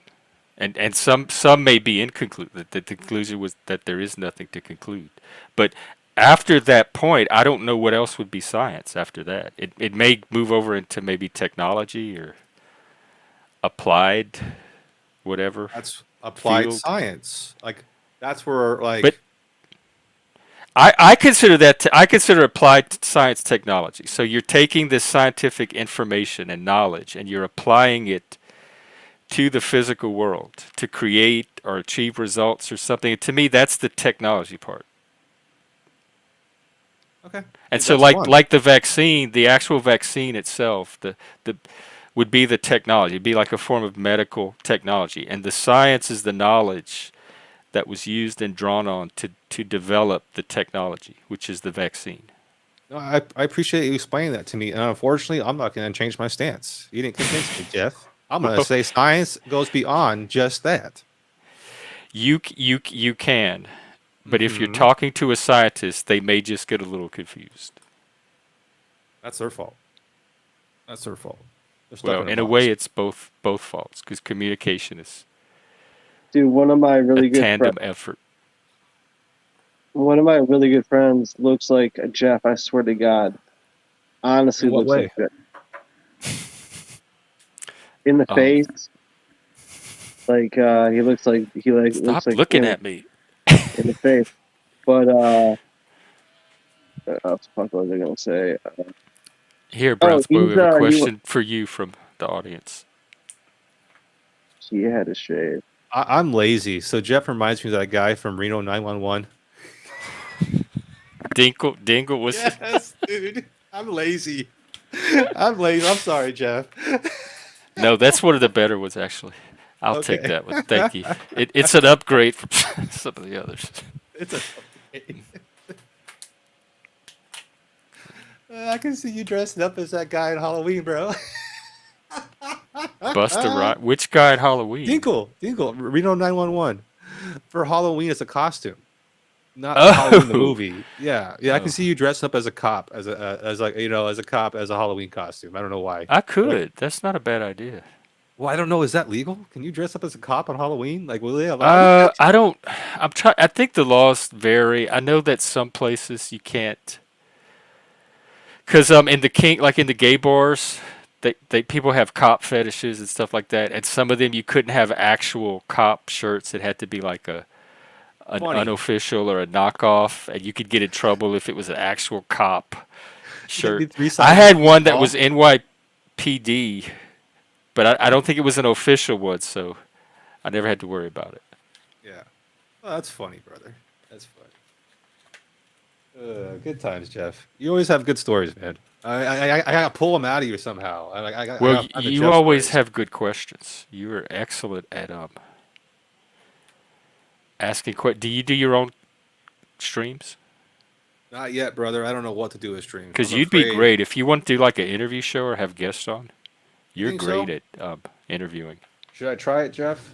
and some may be inconclusive. The conclusion was that there is nothing to conclude. But after that point, I don't know what else would be science after that. It may move over into maybe technology or applied, whatever. That's applied field. science. Like that's where like But I consider that I consider applied science technology. So you're taking this scientific information and knowledge and you're applying it to the physical world to create or achieve results or something. And to me, that's the technology part. okay. And so That's fun. like the vaccine, the actual vaccine itself, the would be the technology. It'd be like a form of medical technology. And the science is the knowledge that was used and drawn on to develop the technology, which is the vaccine. No, I appreciate you explaining that to me. And unfortunately, I'm not going to change my stance. You didn't convince me, Jeff. I'm going to say science goes beyond just that. You can, but if you're Mhm. talking to a scientist, they may just get a little confused. That's their fault. That's their fault. They're stuck Well, in in a box. way, it's both faults because communication is Dude, one of my really a good tandem effort. one of my really good friends looks like a Jeff. I swear to God, honestly, In what looks way? like in the Um, face. Like he looks like Stop looks like looking him at me. in the face. But what the fuck was I gonna say? Here, Browns boy, we have a he question for you from the audience. he had a shave. I'm lazy. So Jeff reminds me of that guy from Reno 911. Dingle was. Yes, dude. I'm lazy. I'm lazy. I'm sorry, Jeff. No, that's one of the better ones, actually. I'll take Okay. that one. Thank you. It's an upgrade from some of the others. It's a. I can see you dressing up as that guy in Halloween, bro. Busta Rhymes. Which guy at Halloween? Dinkle, Reno 911 for Halloween as a costume, not Oh. Halloween the movie. Yeah, I Oh. can see you dressed up as a cop, as a cop as a Halloween costume. I don't know why. I could. That's not a bad idea. Well, I don't know. Is that legal? Can you dress up as a cop on Halloween? Like, will they allow that? I don't. I'm trying. I think the laws vary. I know that some places you can't. Because in the gay bars, they people have cop fetishes and stuff like that, and some of them you couldn't have actual cop shirts. It had to be like an Funny. unofficial or a knockoff, and you could get in trouble if it was an actual cop shirt. Be 3 I sizes had one that tall? was NYPD, but I don't think it was an official one, so I never had to worry about it. Yeah. Oh, that's funny, brother. That's funny. Good times, Jeff. You always have good stories, man. I gotta pull them out of you somehow. Well, you always have good questions. You are excellent at asking questions. Do you do your own streams? Not yet, brother. I don't know what to do with streams. Because I'm you'd be afraid- great if you want to do like an interview show or have guests on. You're think so? great at interviewing. Should I try it, Jeff?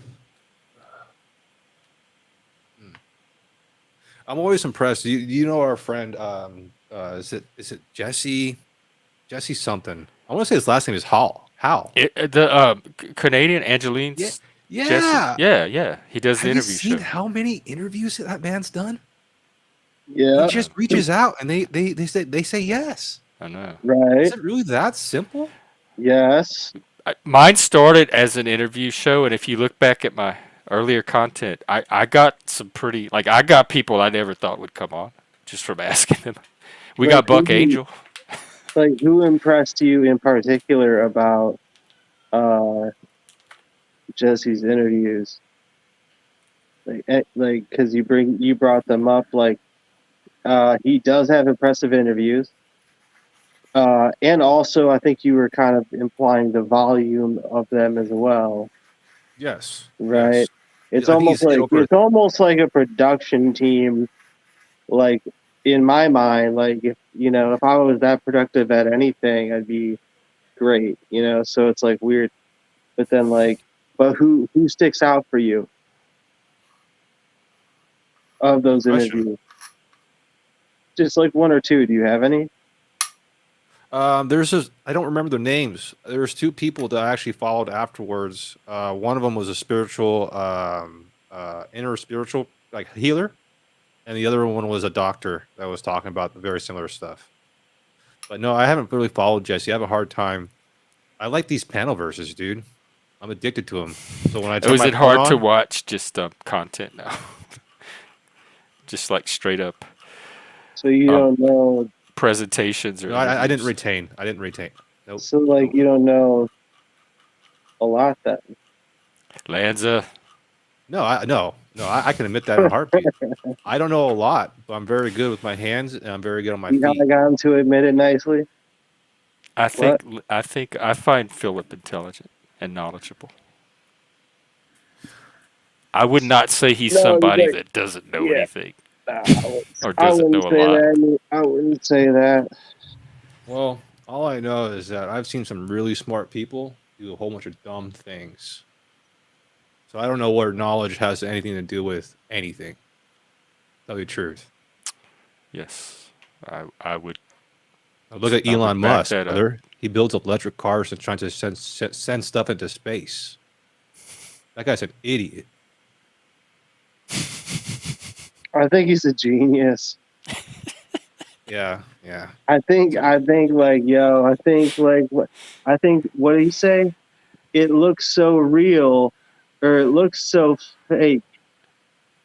I'm always impressed. You know our friend? Is it Jesse? Jesse something. I want to say his last name is Hall. Hal. The Canadian Angeline's. Yeah. Jesse? Yeah. He does the Have you interview seen show. how many interviews that man's done? Yeah, He just reaches out and they say yes. I know. right. Is it really that simple? Yes. Mine started as an interview show, and if you look back at my earlier content, I got some pretty I got people I never thought would come on just from asking them. We Like, got Buck who- Angel. Like, who impressed you in particular about Jesse's interviews? Like, because you brought them up. Like, he does have impressive interviews, and also I think you were kind of implying the volume of them as well, Yes. right? Yes. It's I think almost he's like over- it's almost like a production team like in my mind, like if if I was that productive at anything, I'd be great, so it's like weird. But then but who sticks out for you of Good those question. interviews? Just like one or two. Do you have any? There's just I don't remember their names. There's two people that I actually followed afterwards. One of them was a spiritual, inner spiritual like healer, and the other one was a doctor that was talking about very similar stuff. But no, I haven't really followed Jesse. I have a hard time. I like these panel verses, dude. I'm addicted to them. So when I Oh, turn is my it phone hard to on, watch just content now? Just like straight up So you um, don't know. presentations or no, I didn't interviews. retain. I didn't retain. Nope. So Nope. you don't know a lot then. Lanza, No, I can admit that in a heartbeat. I don't know a lot, but I'm very good with my hands and I'm very good on my You feet. got him to admit it nicely. I What? think I think I find Philip intelligent and knowledgeable. I would not say he's No, he's somebody like, that doesn't know yeah. anything Nah, or I doesn't wouldn't know a say lot. that. I wouldn't say that. Well, all I know is that I've seen some really smart people do a whole bunch of dumb things. So I don't know where knowledge has anything to do with anything. Tell you the truth. Yes, I would Look at I would Elon back Musk, that up. brother. He builds electric cars and trying to send stuff into space. That guy's an idiot. I think he's a genius. Yeah, yeah. I think yo, I think what did he say? It looks so real, or it looks so fake,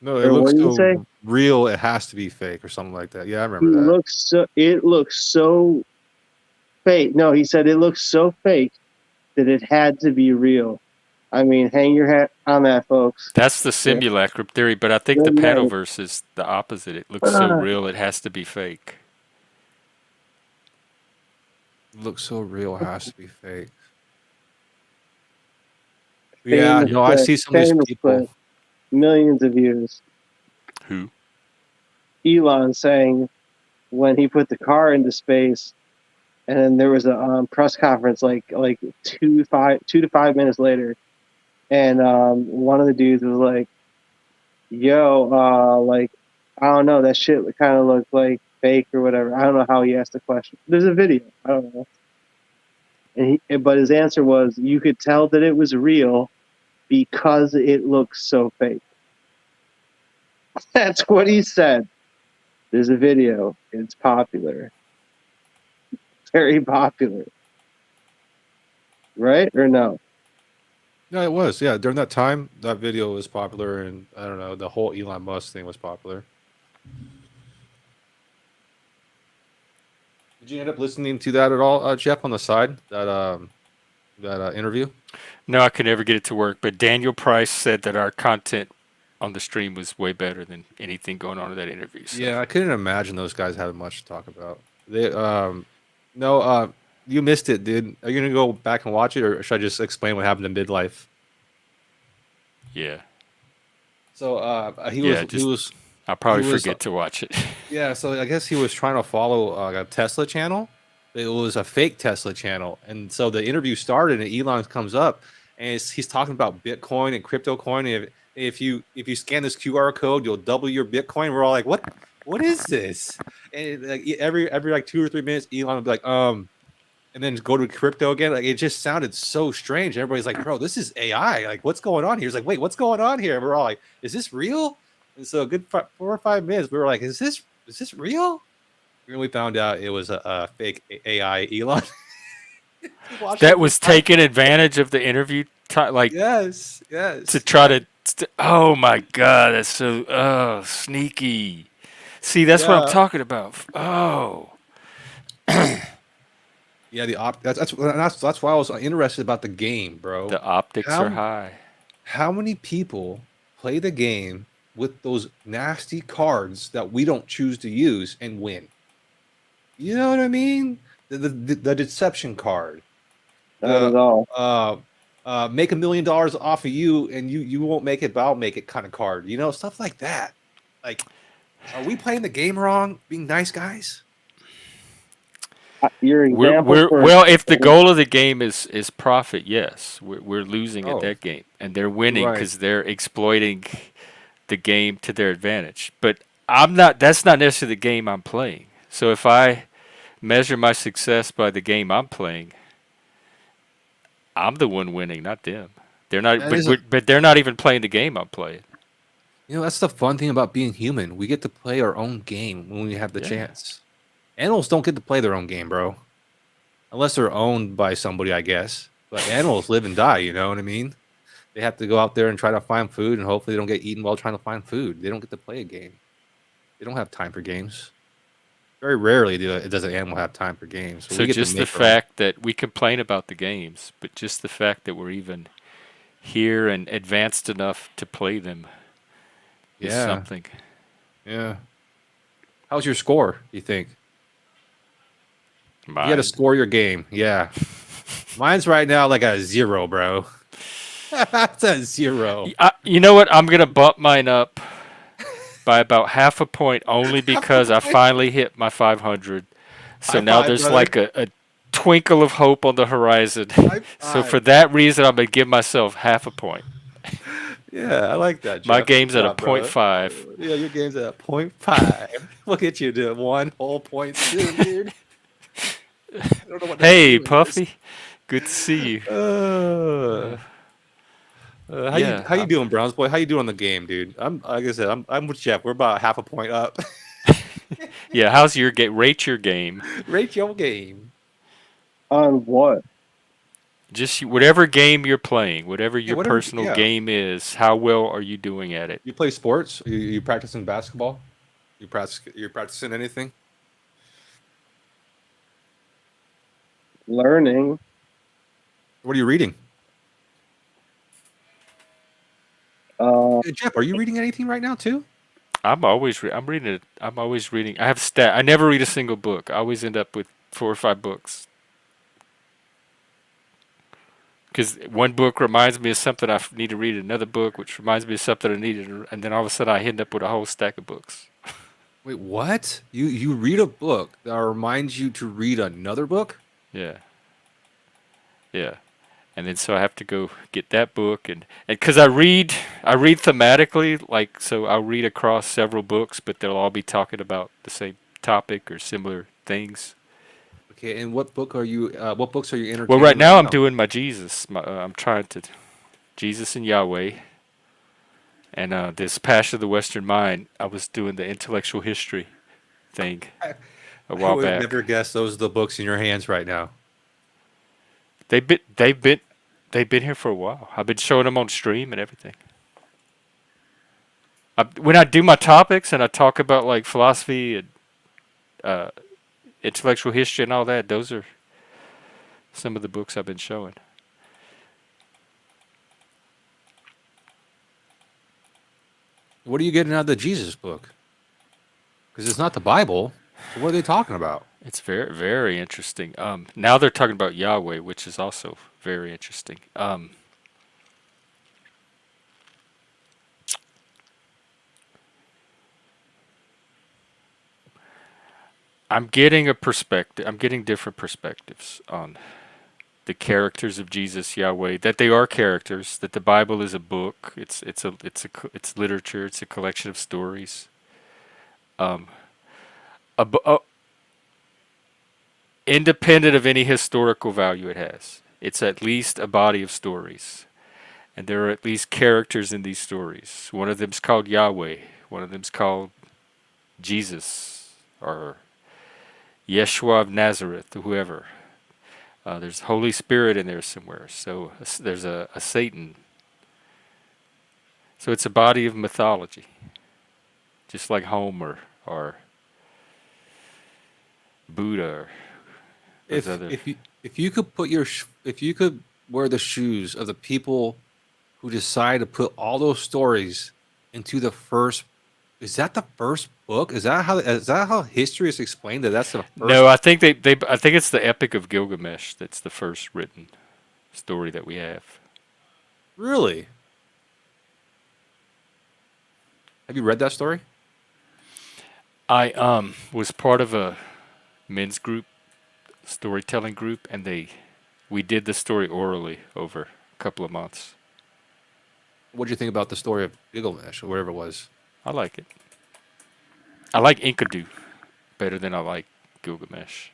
No, it or what looks did he say? so real. It has to be fake or something like that. Yeah, I He remember that. looks so. It looks so fake. No, he said it looks so fake that it had to be real. I mean, hang your hat on that, folks. That's the Yeah. simulacrum theory, but I think the Good night. panelverse is the opposite. It looks so real it has to be fake. It looks so real. It has to be fake. Yeah, Famous no, I clip. see some of these Famous people. clip. Millions of views. Who? Elon saying when he put the car into space, and then there was a press conference like 2 to 5 minutes later, and one of the dudes was like, "Yo, I don't know, that shit kind of looked like fake or whatever." I don't know how he asked the question. There's a video. I don't know. But his answer was, you could tell that it was real because it looks so fake. That's what he said. There's a video. It's popular. Very popular. Right or no? No, it was. Yeah, during that time, that video was popular, and I don't know, the whole Elon Musk thing was popular. Did you end up listening to that at all, Jeff, on the side? That interview? No, I could never get it to work, but Daniel Price said that our content on the stream was way better than anything going on in that interview. So. Yeah, I couldn't imagine those guys having much to talk about. They no, you missed it, dude. Are you gonna go back and watch it, or should I just explain what happened in midlife? Yeah. So Yeah, I'll probably he was forget to watch it. yeah. So I guess he was trying to follow a Tesla channel. It was a fake Tesla channel, and so the interview started, and Elon comes up, and he's talking about Bitcoin and crypto coin. And if you scan this QR code, you'll double your Bitcoin. We're all like, what is this? And like every like 2 or 3 minutes, Elon would be like, and then go to crypto again. Like it just sounded so strange. Everybody's like, bro, this is AI. Like, what's going on here? He's like, wait, what's going on here? And we're all like, is this real? And so a good 4 or 5 minutes, we were like, is this real? And we found out it was a fake AI Elon. That was taking advantage of the interview time, like yes. to try to. Oh my god, that's so sneaky. See, that's what I'm talking about. Oh. Yeah, that's why I was interested about the game, bro. The optics are high. How many people play the game with those nasty cards that we don't choose to use and win? You know what I mean? The deception card. Not at all. Make $1 million off of you, and you won't make it, but I'll make it kind of card. You know, stuff like that. Like, Are we playing the game wrong? Being nice guys? Your We're example we're for well, if the goal of the game is profit, yes, we're losing at Oh, that game, and they're winning right. because they're exploiting the game to their advantage. But I'm not. That's not necessarily the game I'm playing. So if I measure my success by the game I'm playing, I'm the one winning, not them. They're not, That is a, but they're not even playing the game I'm playing. that's the fun thing about being human. We get to play our own game when we have the Yeah. chance. Animals don't get to play their own game, bro. Unless they're owned by somebody, I guess. But animals live and die, you know what I mean? They have to go out there and try to find food, and hopefully they don't get eaten while trying to find food. They don't get to play a game. They don't have time for games. Very rarely does an animal have time for games. So So we get to just the make our own. fact that we complain about the games, but just the fact that we're even here and advanced enough to play them is Yeah, something. yeah. How's your score, you think? You got to Mine. score your game. Yeah. Mine's right now like a 0, bro. That's a 0. You know what? I'm gonna bump mine up by about half a point only because I finally hit my 500. So High now five, there's brother. like a twinkle of hope on the horizon. High So five. for that reason, I'm gonna give myself half a point. Yeah, I like that. My Jeff. game's Good at a job, brother. 0.5. Yeah, your game's at a 0.5. Look at you doing 1 whole point soon, dude. I don't know what to Hey, do with this. Puffy, good to see you. How Yeah, you doing, Browns boy? How you doing on the game, dude? I'm like I said, I'm with Jeff. We're about half a point up. yeah. How's your game? Rate your game. Rate your game. on what? Just whatever game you're playing, whatever your whatever. personal Yeah. game is. How well are you doing at it? You play sports? You practicing basketball? You're practicing anything? Learning. What are you reading? Uh, Hey, Jeff, are you reading anything right now too? I'm always I'm reading it. I'm always reading. I have I never read a single book. I always end up with 4 or 5 books. Because one book reminds me of something I need to read, another book which reminds me of something I needed, and then all of a sudden I end up with a whole stack of books. Wait, what? You read a book that reminds you to read another book? Yeah, yeah, and then so I have to go get that book, and because I read thematically, like so I'll read across several books, but they'll all be talking about the same topic or similar things. Okay, and what books are you entertaining? Well, right now I'm doing my Jesus. I'm trying to Jesus and Yahweh. And this Passion of the Western Mind, I was doing the intellectual history thing a I while would back. never guess those are the books in your hands right now. They've been here for a while. I've been showing them on stream and everything. When I do my topics and I talk about like philosophy and intellectual history and all that, those are some of the books I've been showing. What are you getting out of the Jesus book? Because it's not the Bible. So what are they talking about? It's very, very interesting. Now they're talking about Yahweh, which is also very interesting. I'm getting a perspective. I'm getting different perspectives on the characters of Jesus, Yahweh. That they are characters. That the Bible is a book. It's literature. It's a collection of stories. Um, independent of any historical value it has, it's at least a body of stories, and there are at least characters in these stories. One of them's called Yahweh. One of them's called Jesus or Yeshua of Nazareth, or whoever. There's Holy Spirit in there somewhere. So there's a Satan. So it's a body of mythology, just like Homer or Buddha. Or those other. If you could put if you could wear the shoes of the people who decide to put all those stories into the first, is that the first book? Is that how history is explained? That's the first. No, I think I think it's the Epic of Gilgamesh that's the first written story that we have. Really? Have you read that story? I was part of a men's group, storytelling group, and we did the story orally over a couple of months. What do you think about the story of Gilgamesh or whatever it was? I like it. I like Enkidu better than I like Gilgamesh.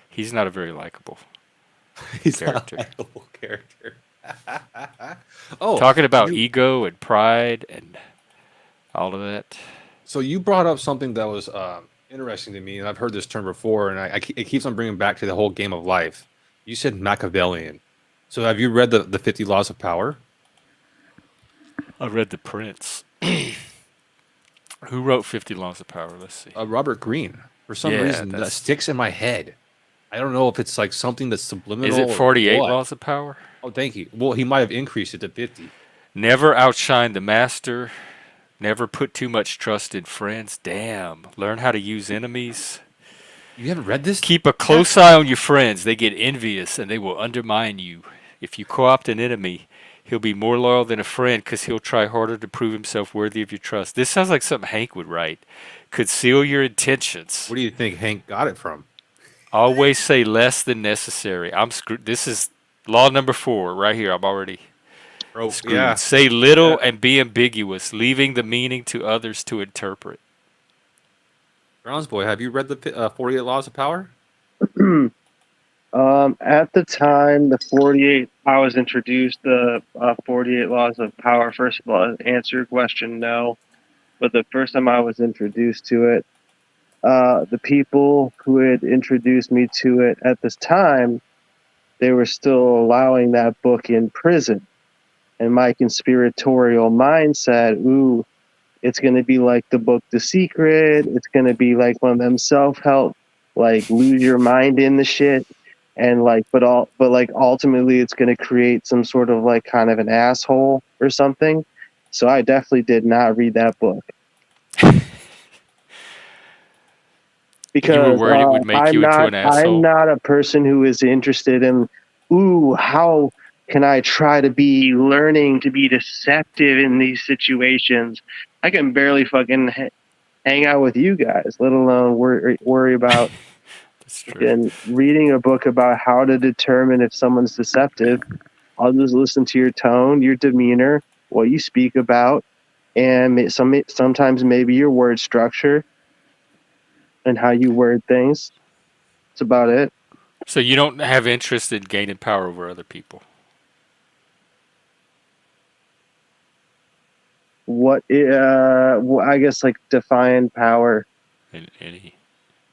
He's not a very likable He's not a character. likable character. Oh, Talking about you, ego and pride and all of that. so you brought up something that was interesting to me, and I've heard this term before, and it keeps on bringing back to the whole game of life. You said Machiavellian. So have you read the 50 Laws of Power? I read The Prince. Who wrote 50 Laws of Power? Let's see. Robert Greene. For some Yeah, reason, that that's. sticks in my head. I don't know if it's like something that's subliminal Is it or 48 what. Laws of Power? Oh, thank you. Well, he might have increased it to 50. Never outshine the master. Never put too much trust in friends. Damn. Learn how to use enemies. You haven't read this? Keep a close eye on your friends. They get envious and they will undermine you. If you co-opt an enemy, he'll be more loyal than a friend because he'll try harder to prove himself worthy of your trust. This sounds like something Hank would write. Conceal your intentions. Where do you think Hank got it from? Always say less than necessary. I'm screwed. This is law number 4 right here. I'm already Bro, screwed. yeah. Say little and be ambiguous, leaving the meaning to others to interpret. Browns boy, have you read the 48 Laws of Power? At the time, the 48, I was introduced the 48 Laws of Power. First of all, to answer your question, no. But the first time I was introduced to it, the people who had introduced me to it at this time, they were still allowing that book in prison. And my conspiratorial mind said, ooh, it's going to be like the book The Secret. It's going to be like one of them self-help, like lose your mind in the shit. And like, but like ultimately it's going to create some sort of like kind of an asshole or something. So I definitely did not read that book. Because You were worried it would make you into an I'm asshole? not a person who is interested in, ooh, how can I try to be learning to be deceptive in these situations? I can barely fucking hang out with you guys, let alone worry about That's true. and reading a book about how to determine if someone's deceptive. I'll just listen to your tone, your demeanor, what you speak about, and sometimes maybe your word structure and how you word things. That's about it. So you don't have interest in gaining power over other people? What? Well, I guess like define power. And any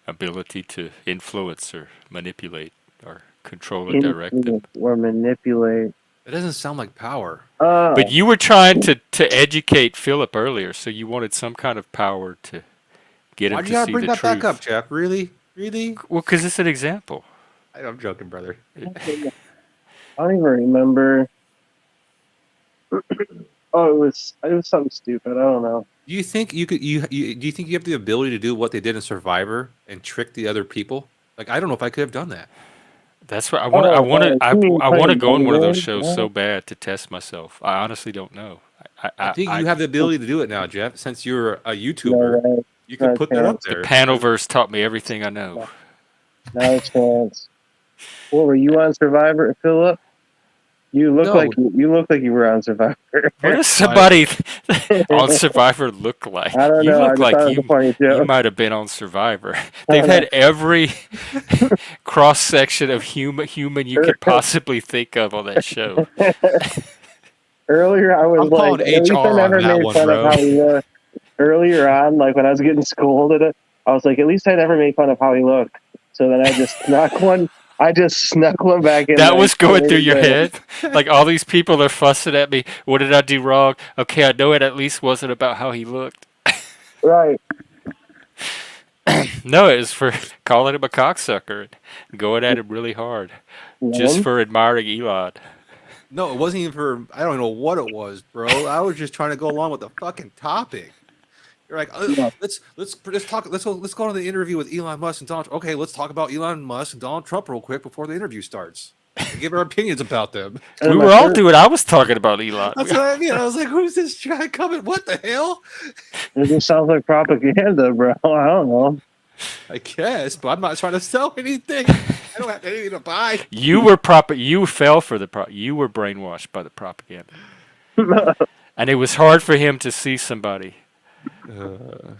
ability to influence or manipulate or control or direct them? Influence or manipulate. It doesn't sound like power. But you were trying to educate Philip earlier, so you wanted some kind of power to get him Why'd to you gotta see bring the that back up, truth. Jeff? Really? Really? Well, because it's an example. I'm joking, brother. I don't even remember. Oh, it was something stupid. I don't know. Do you think you could? Do you think you have the ability to do what they did in Survivor and trick the other people? Like, I don't know if I could have done that. That's what I want. I want to. I you want to mean go on one of those playing shows games? so bad to test myself. I honestly don't know. I think you have the ability to do it now, Jeff. Since you're a No YouTuber, way. you can No put that up chance. The there. Panelverse taught me everything I know. No chance. What were you on Survivor, Philip? You look No. like you were on Survivor. What does somebody on Survivor look like? I don't You know. I look just like thought it was a funny you joke. might have been on Survivor. I They've don't had every cross section of human you could possibly think of on that show. Earlier, I was I'm calling like, at least I HR on never that made one, fun bro. of how he looked. Earlier on, like when I was getting scolded, I was like, at least I never made fun of how he looked. So then I just snuck one. I just snuck one back in. That there. was going through your head? Like, all these people are fussing at me. What did I do wrong? Okay, I know it at least wasn't about how he looked. Right. No, it was for calling him a cocksucker and going at him really hard. Just for admiring Elon. No, it wasn't even for. I don't know what it was, bro. I was just trying to go along with the fucking topic. You're like, let's talk. Let's go on the interview with Elon Musk and Donald. Okay, let's talk about Elon Musk and Donald Trump real quick before the interview starts. and give our opinions about them. And We my were all third- doing. I was talking about Elon. That's what I mean. I was like, who's this guy coming? What the hell? It just sounds like propaganda, bro. I don't know. I guess, but I'm not trying to sell anything. I don't have anything to buy. You were You fell for the You were brainwashed by the propaganda, and it was hard for him to see somebody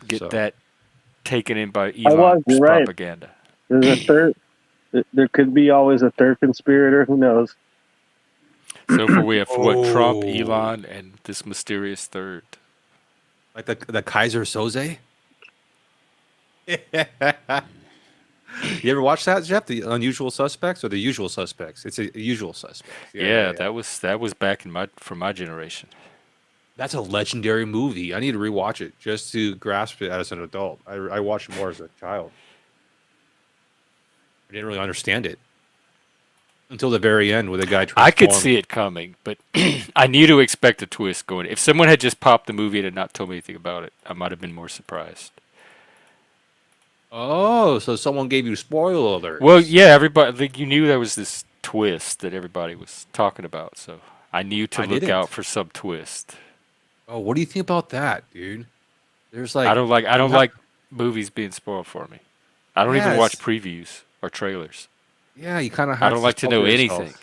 get So- that taken in by was, Elon's you're right. propaganda. There's a third. There could be always a third conspirator. Who knows? So far we have what Trump, Oh. Elon, and this mysterious third. Like the Kaiser Soze? You ever watch that, Jeff? The Unusual Suspects or the Usual Suspects? It's a Usual Suspects. Yeah, that was back in my generation. That's a legendary movie. I need to rewatch it just to grasp it as an adult. I watched it more as a child. I didn't really understand it until the very end where the guy I could transformed. see it coming, but I knew to expect a twist going. If someone had just popped the movie and had not told me anything about it, I might have been more surprised. Oh, so someone gave you spoiler alert. Well, yeah, everybody, like, you knew there was this twist that everybody was talking about, so I knew to I look didn't. out for some twist. Oh, what do you think about that, dude? There's like I don't not- like movies being spoiled for me. I don't even watch Yes. previews or trailers. Yeah, you kind of. I don't like to know anything.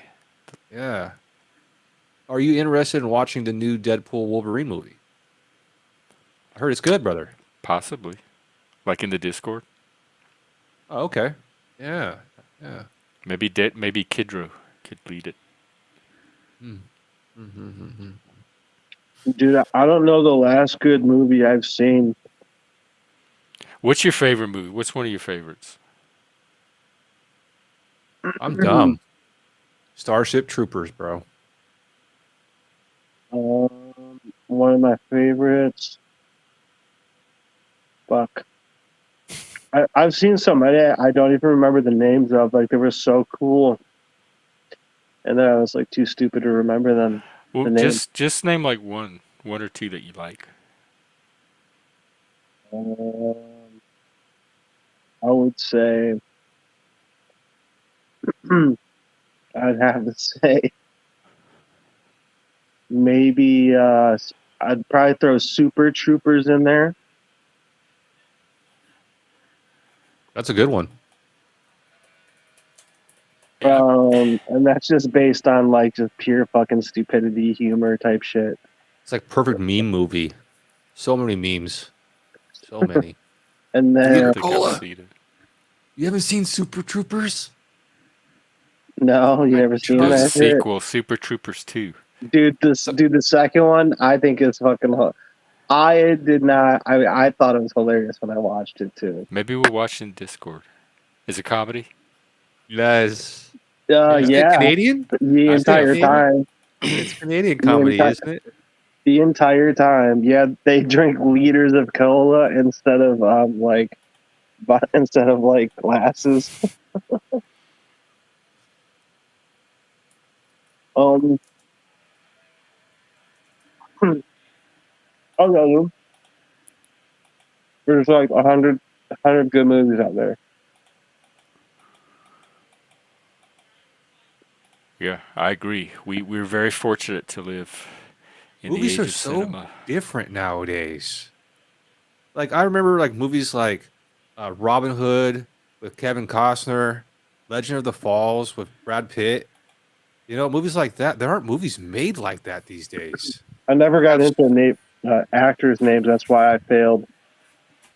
Yeah. Are you interested in watching the new Deadpool Wolverine movie? I heard it's good, brother. Possibly, like in the Discord. Oh, okay. Yeah. Yeah. Maybe maybe Kidro could lead it. Dude, I don't know the last good movie I've seen. What's your favorite movie? What's one of your favorites? I'm dumb. Starship Troopers, bro. One of my favorites. Fuck. I've seen some I don't even remember the names of. Like, they were so cool. And then I was like too stupid to remember them. Well, The name. just name like one or two that you like. I would say I'd have to say maybe I'd probably throw Super Troopers in there. That's a good one. And that's just based on like just pure fucking stupidity, humor type shit. It's like perfect meme movie. So many memes. So many. And I then think I've seen it. You haven't seen Super Troopers? no, you never seen There's a that shit? sequel, Super Troopers 2. Dude, the second one I think is fucking. I did not. I thought it was hilarious when I watched it too. Maybe we'll watch it in Discord. Is it comedy? Yes. Yeah, Canadian? the I entire see. time. It's Canadian comedy, isn't it? The entire time, yeah, they drink liters of cola instead of glasses. I don't know. There's like 100 good movies out there. Yeah, I agree. We're very fortunate to live in Movies the are age of so cinema. different nowadays. Like, I remember like movies like Robin Hood with Kevin Costner, Legend of the Falls with Brad Pitt. You know, movies like that. There aren't movies made like that these days. I never got into actors' names. That's why I failed.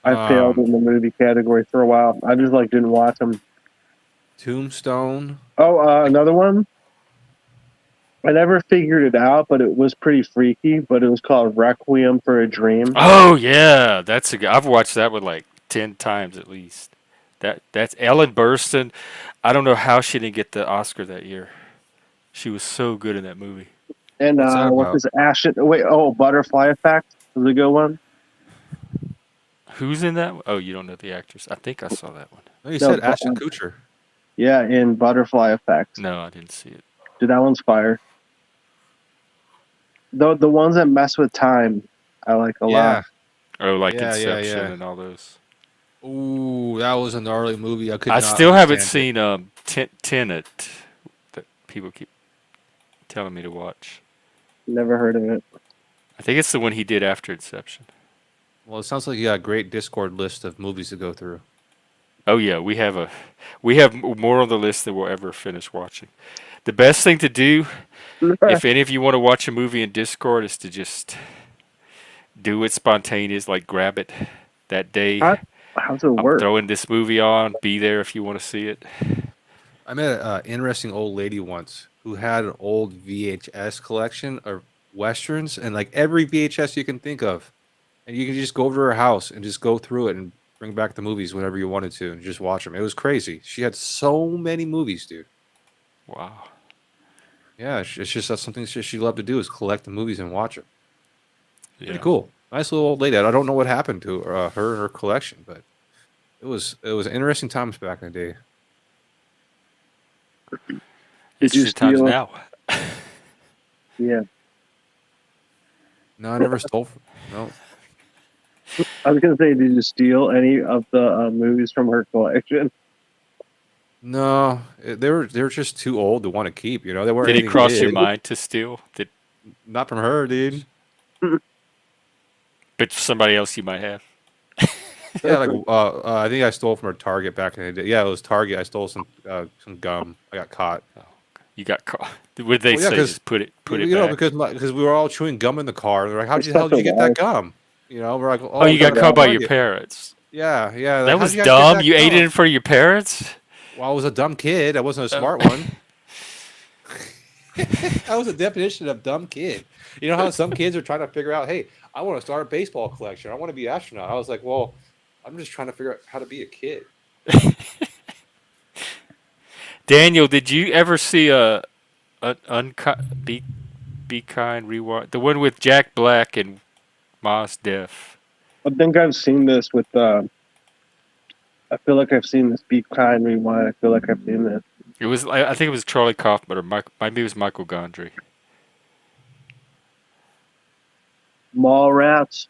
I failed in the movie category for a while. I just like didn't watch them. Tombstone. Oh, another one. I never figured it out, but it was pretty freaky. But it was called Requiem for a Dream. Oh yeah, that's a good. I've watched that one like 10 times at least. That's Ellen Burstyn. I don't know how she didn't get the Oscar that year. She was so good in that movie. And What's that what's about? this Ashton? Wait, Butterfly Effect was a good one. Who's in that? Oh, you don't know the actress. I think I saw that one. Oh, you No, said Ashton Kutcher. Yeah, in Butterfly Effect. No, I didn't see it. Dude, that one's fire. The ones that mess with time, I like a Yeah. lot. Oh, like Yeah, yeah, Inception yeah. and all those. Ooh, that was a gnarly movie. I I still haven't seen Tenet. people keep telling me to watch. Never heard of it. I think it's the one he did after Inception. Well, it sounds like you got a great Discord list of movies to go through. Oh yeah, we have more on the list than we'll ever finish watching. The best thing to do, if any of you want to watch a movie in Discord, is to just do it spontaneous, like grab it that day. How's it I'm work? throwing this movie on. Be there if you want to see it. I met an interesting old lady once who had an old VHS collection of westerns and like every VHS you can think of, and you can just go over to her house and just go through it and bring back the movies whenever you wanted to and just watch them. It was crazy. She had so many movies, dude. Wow. Yeah, it's just that's something she loved to do is collect the movies and watch them. Yeah. Pretty cool. Nice little old lady. I don't know what happened to her and her collection, but it was interesting times back in the day. It's you just times steal- now. Yeah. No, I never stole from. No, I was gonna say, did you steal any of the movies from her collection? no, they were just too old to want to keep. You know, they weren't. Did it anything cross your good. mind to steal? Not from her, dude. But somebody else you might have. Yeah, like I think I stole from her Target back in the day. Yeah, it was Target. I stole some gum. I got caught. You got caught. What did they Well, yeah, say? 'cause Just put it you know, back. because we were all chewing gum in the car. They're like, "How'd you get that gum?" You know, we're like, Oh, you got we caught by your Target." parents. Yeah. That How'd was you guys get dumb. that You ate it gum? in front of your parents? Well, I was a dumb kid. I wasn't a Oh. smart one. I was a definition of dumb kid. You know how some kids are trying to figure out, hey, I want to start a baseball collection. I want to be an astronaut. I was like, well, I'm just trying to figure out how to be a kid. Daniel, did you ever see Be Kind Rewatch? The one with Jack Black and Mos Def. I think I've seen this with. I feel like I've seen this. Be Kind, Rewind. I feel like I've seen this. It was. I think it was Charlie Kaufman or maybe it was Michael Gondry. Mallrats.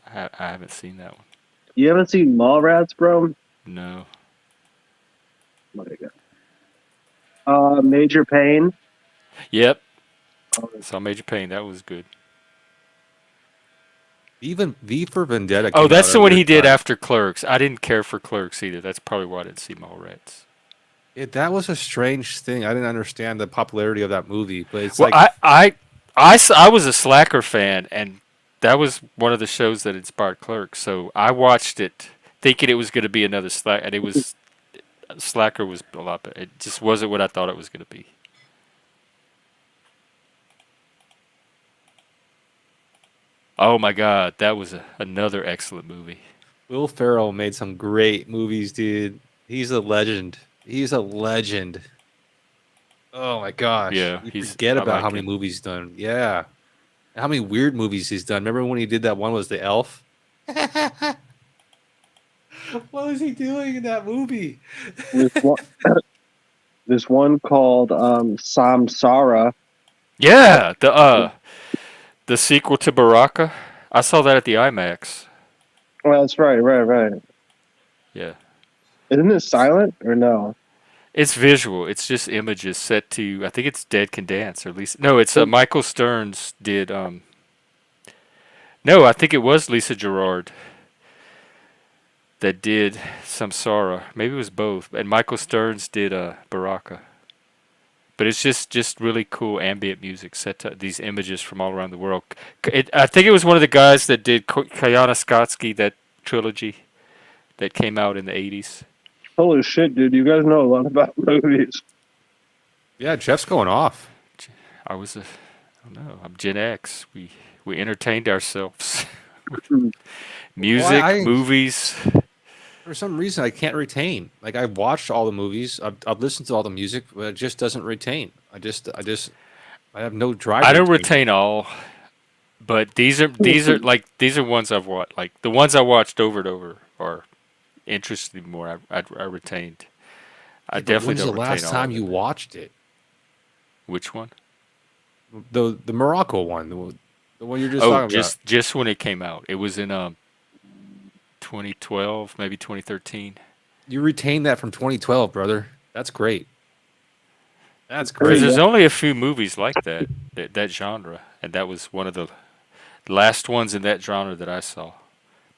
I haven't seen that one. You haven't seen Mallrats, bro? No. Oh my God. Major Pain. Yep. Saw Major Pain. That was good. Even V for Vendetta. Oh, came that's out the at a one he weird did time. after Clerks. I didn't care for Clerks either. That's probably why I didn't see Mallrats. Yeah, that was a strange thing. I didn't understand the popularity of that movie, but it's Well, like I was a Slacker fan, and that was one of the shows that inspired Clerks. So I watched it thinking it was going to be another Slacker, and it was Slacker was a lot better. It just wasn't what I thought it was going to be. Oh my God, that was another excellent movie. Will Ferrell made some great movies, dude. He's a legend. He's a legend. Oh my gosh. Yeah, You forget I about like how many him. movies he's done. Yeah. And how many weird movies he's done. Remember when he did that one was The Elf? What was he doing in that movie? There's one called Samsara. Yeah, the sequel to Baraka. I saw that at the IMAX. Well, that's right. Yeah. Isn't it silent or no? It's visual. It's just images set to. I think it's Dead Can Dance, or at least no. It's Michael Stearns did. No, I think it was Lisa Gerard that did Samsara. Maybe it was both. And Michael Stearns did Baraka. But it's just really cool ambient music set to these images from all around the world. I think it was one of the guys that did Koyaanisqatsi, that trilogy that came out in the 80s. Holy shit, dude! You guys know a lot about movies. Yeah, Jeff's going off. I don't know. I'm Gen X. We entertained ourselves. Music, Well, movies. For some reason, I can't retain. Like I've watched all the movies, I've listened to all the music, but it just doesn't retain. I have no drive. I to don't retain all, but these are ones I've watched. Like the ones I watched over and over are interesting more. I retained. I But definitely when's don't the retain last all time of you it. watched it? Which one? The Morocco one, the one you're just talking just when it came out. It was in 2012, maybe 2013. about. You retained that from 2012, brother. That's great. That's There Because you great. there's go. only a few movies like that genre, and that was one of the last ones in that genre that I saw.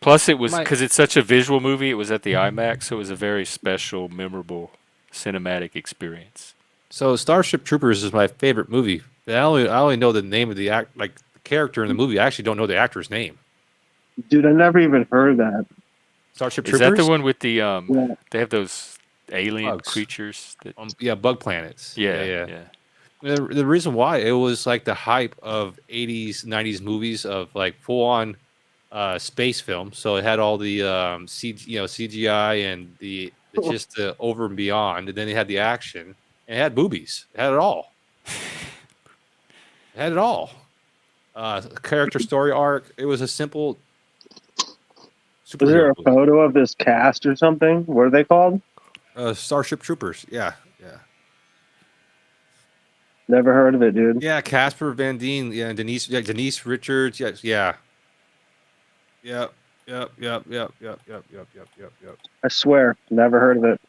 Plus, it was My because it's such a visual movie. It was at the IMAX, so it was a very special, memorable cinematic experience. So Starship Troopers is my favorite movie. But I only know the name of the like the character in the movie. I actually don't know the actor's name. Dude, I never even heard that. Starship Is that the Troopers? one with the Yeah. They have those alien Bugs. creatures that. Yeah, Bug Planets. Yeah. The reason why it was like the hype of 80s, 90s movies of like full on space film. So it had all the CGI and just the over and beyond. And then it had the action. And it had boobies. It had it all. It had it all. Character story arc. It was a simple Is there superhero a movie. photo of this cast or something? What are they called? Starship Troopers. Yeah. Never heard of it, dude. Yeah, Casper Van Dien. Yeah, Denise Richards. Yes, yeah. Yep. I swear, never heard of it.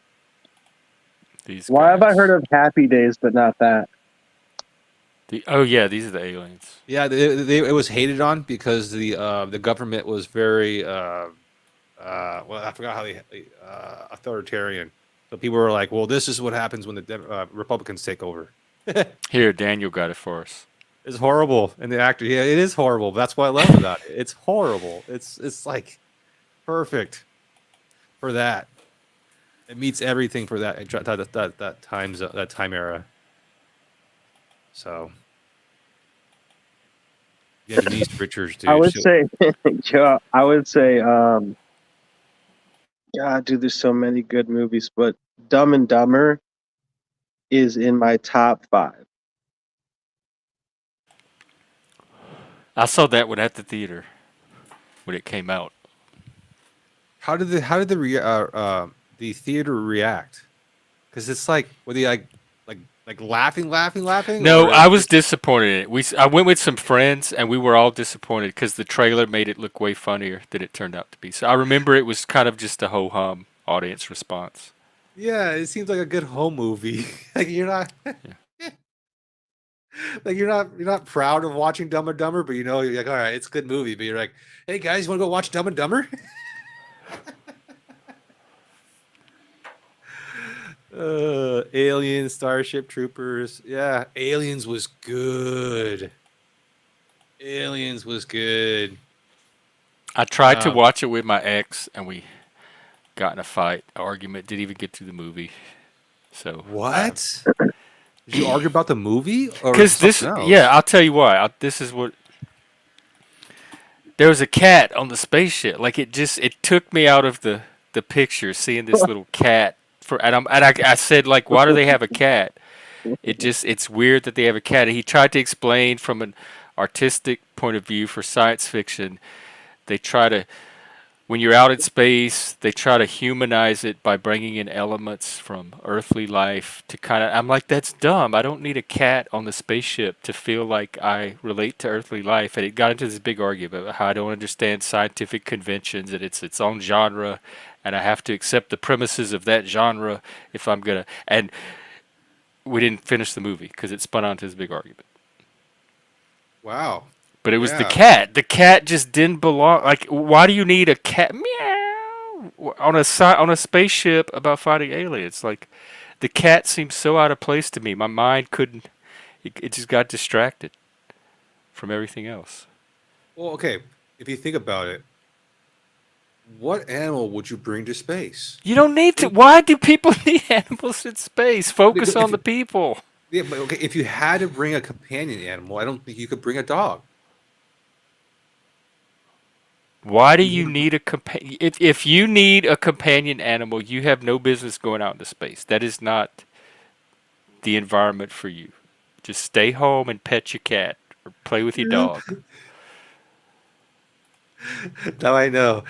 These Why have I guys. heard of Happy Days but not that? Oh yeah, these are the aliens. Yeah, it was hated on because the government was very well, I forgot how they authoritarian. So people were like, "Well, this is what happens when the Republicans take over." Here, Daniel got it for us. It's horrible, and the actor, yeah, it is horrible. That's what I love about it. It's horrible. It's like perfect for that. It meets everything for that that time era. So, yeah, Denise Richards, dude. I would she- say, yeah, I would say, God, dude, there's so many good movies, but Dumb and Dumber is in my top 5. I saw that one at the theater when it came out. How did the theater react? Because it's like were they like laughing? No, Or I was disappointed in it. I went with some friends, and we were all disappointed because the trailer made it look way funnier than it turned out to be. So I remember it was kind of just a ho hum audience response. yeah, it seems like a good home movie. Like you're not like you're not proud of watching Dumb and Dumber, but you know you're like, all right, it's a good movie. But you're like, hey guys, you want to go watch Dumb and Dumber? Aliens, Starship Troopers. Yeah, Aliens was good. Aliens was good. I tried to Um, watch it with my ex, and we got in a fight, argument. Didn't even get through the movie. So What? Did you argue about the movie or because this, something else? yeah, I'll tell you why. This is what. There was a cat on the spaceship. Like it took me out of the picture seeing this little cat I said, like, why do they have a cat? It's weird that they have a cat. And he tried to explain from an artistic point of view for science fiction. They try to, when you're out in space, they try to humanize it by bringing in elements from earthly life to kind of, I'm like, that's dumb. I don't need a cat on the spaceship to feel like I relate to earthly life. And it got into this big argument about how I don't understand scientific conventions and it's its own genre. And I have to accept the premises of that genre if I'm going to. And we didn't finish the movie because it spun onto this big argument. Wow. But it was the Yeah. cat. The cat just didn't belong. Like, why do you need a cat meow on a spaceship about fighting aliens? Like, the cat seems so out of place to me. My mind couldn't. It just got distracted from everything else. Well, okay. If you think about it, what animal would you bring to space? You don't need to. Why do people need animals in space? Focus If- on the people. Yeah, but okay, if you had to bring a companion animal, I don't think you could bring a dog. Why do you need a companion? If you need a companion animal, you have no business going out into space. That is not the environment for you. Just stay home and pet your cat or play with your dog. Now I know.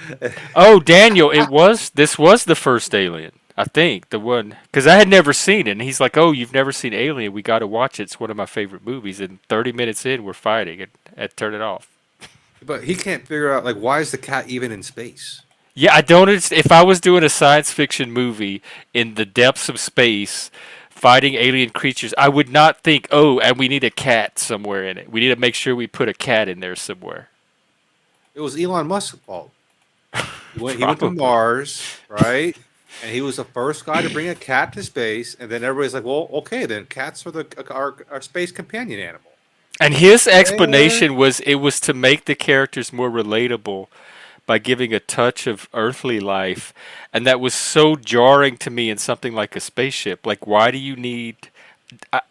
Oh, Daniel, this was the first Alien. I think the one because I had never seen it. And he's like, "Oh, you've never seen Alien? We got to watch it. It's one of my favorite movies." And 30 minutes in, we're fighting and I turned it off. But he can't figure out like why is the cat even in space? Yeah, I don't. If I was doing a science fiction movie in the depths of space, fighting alien creatures, I would not think, oh, and we need a cat somewhere in it. We need to make sure we put a cat in there somewhere. It was Elon Musk's fault. He went to Probably. Mars, right? And he was the first guy to bring a cat to space. And then everybody's like, well, okay, then cats are our space companion animal. And his explanation was it was to make the characters more relatable by giving a touch of earthly life. And that was so jarring to me in something like a spaceship. Like, why do you need...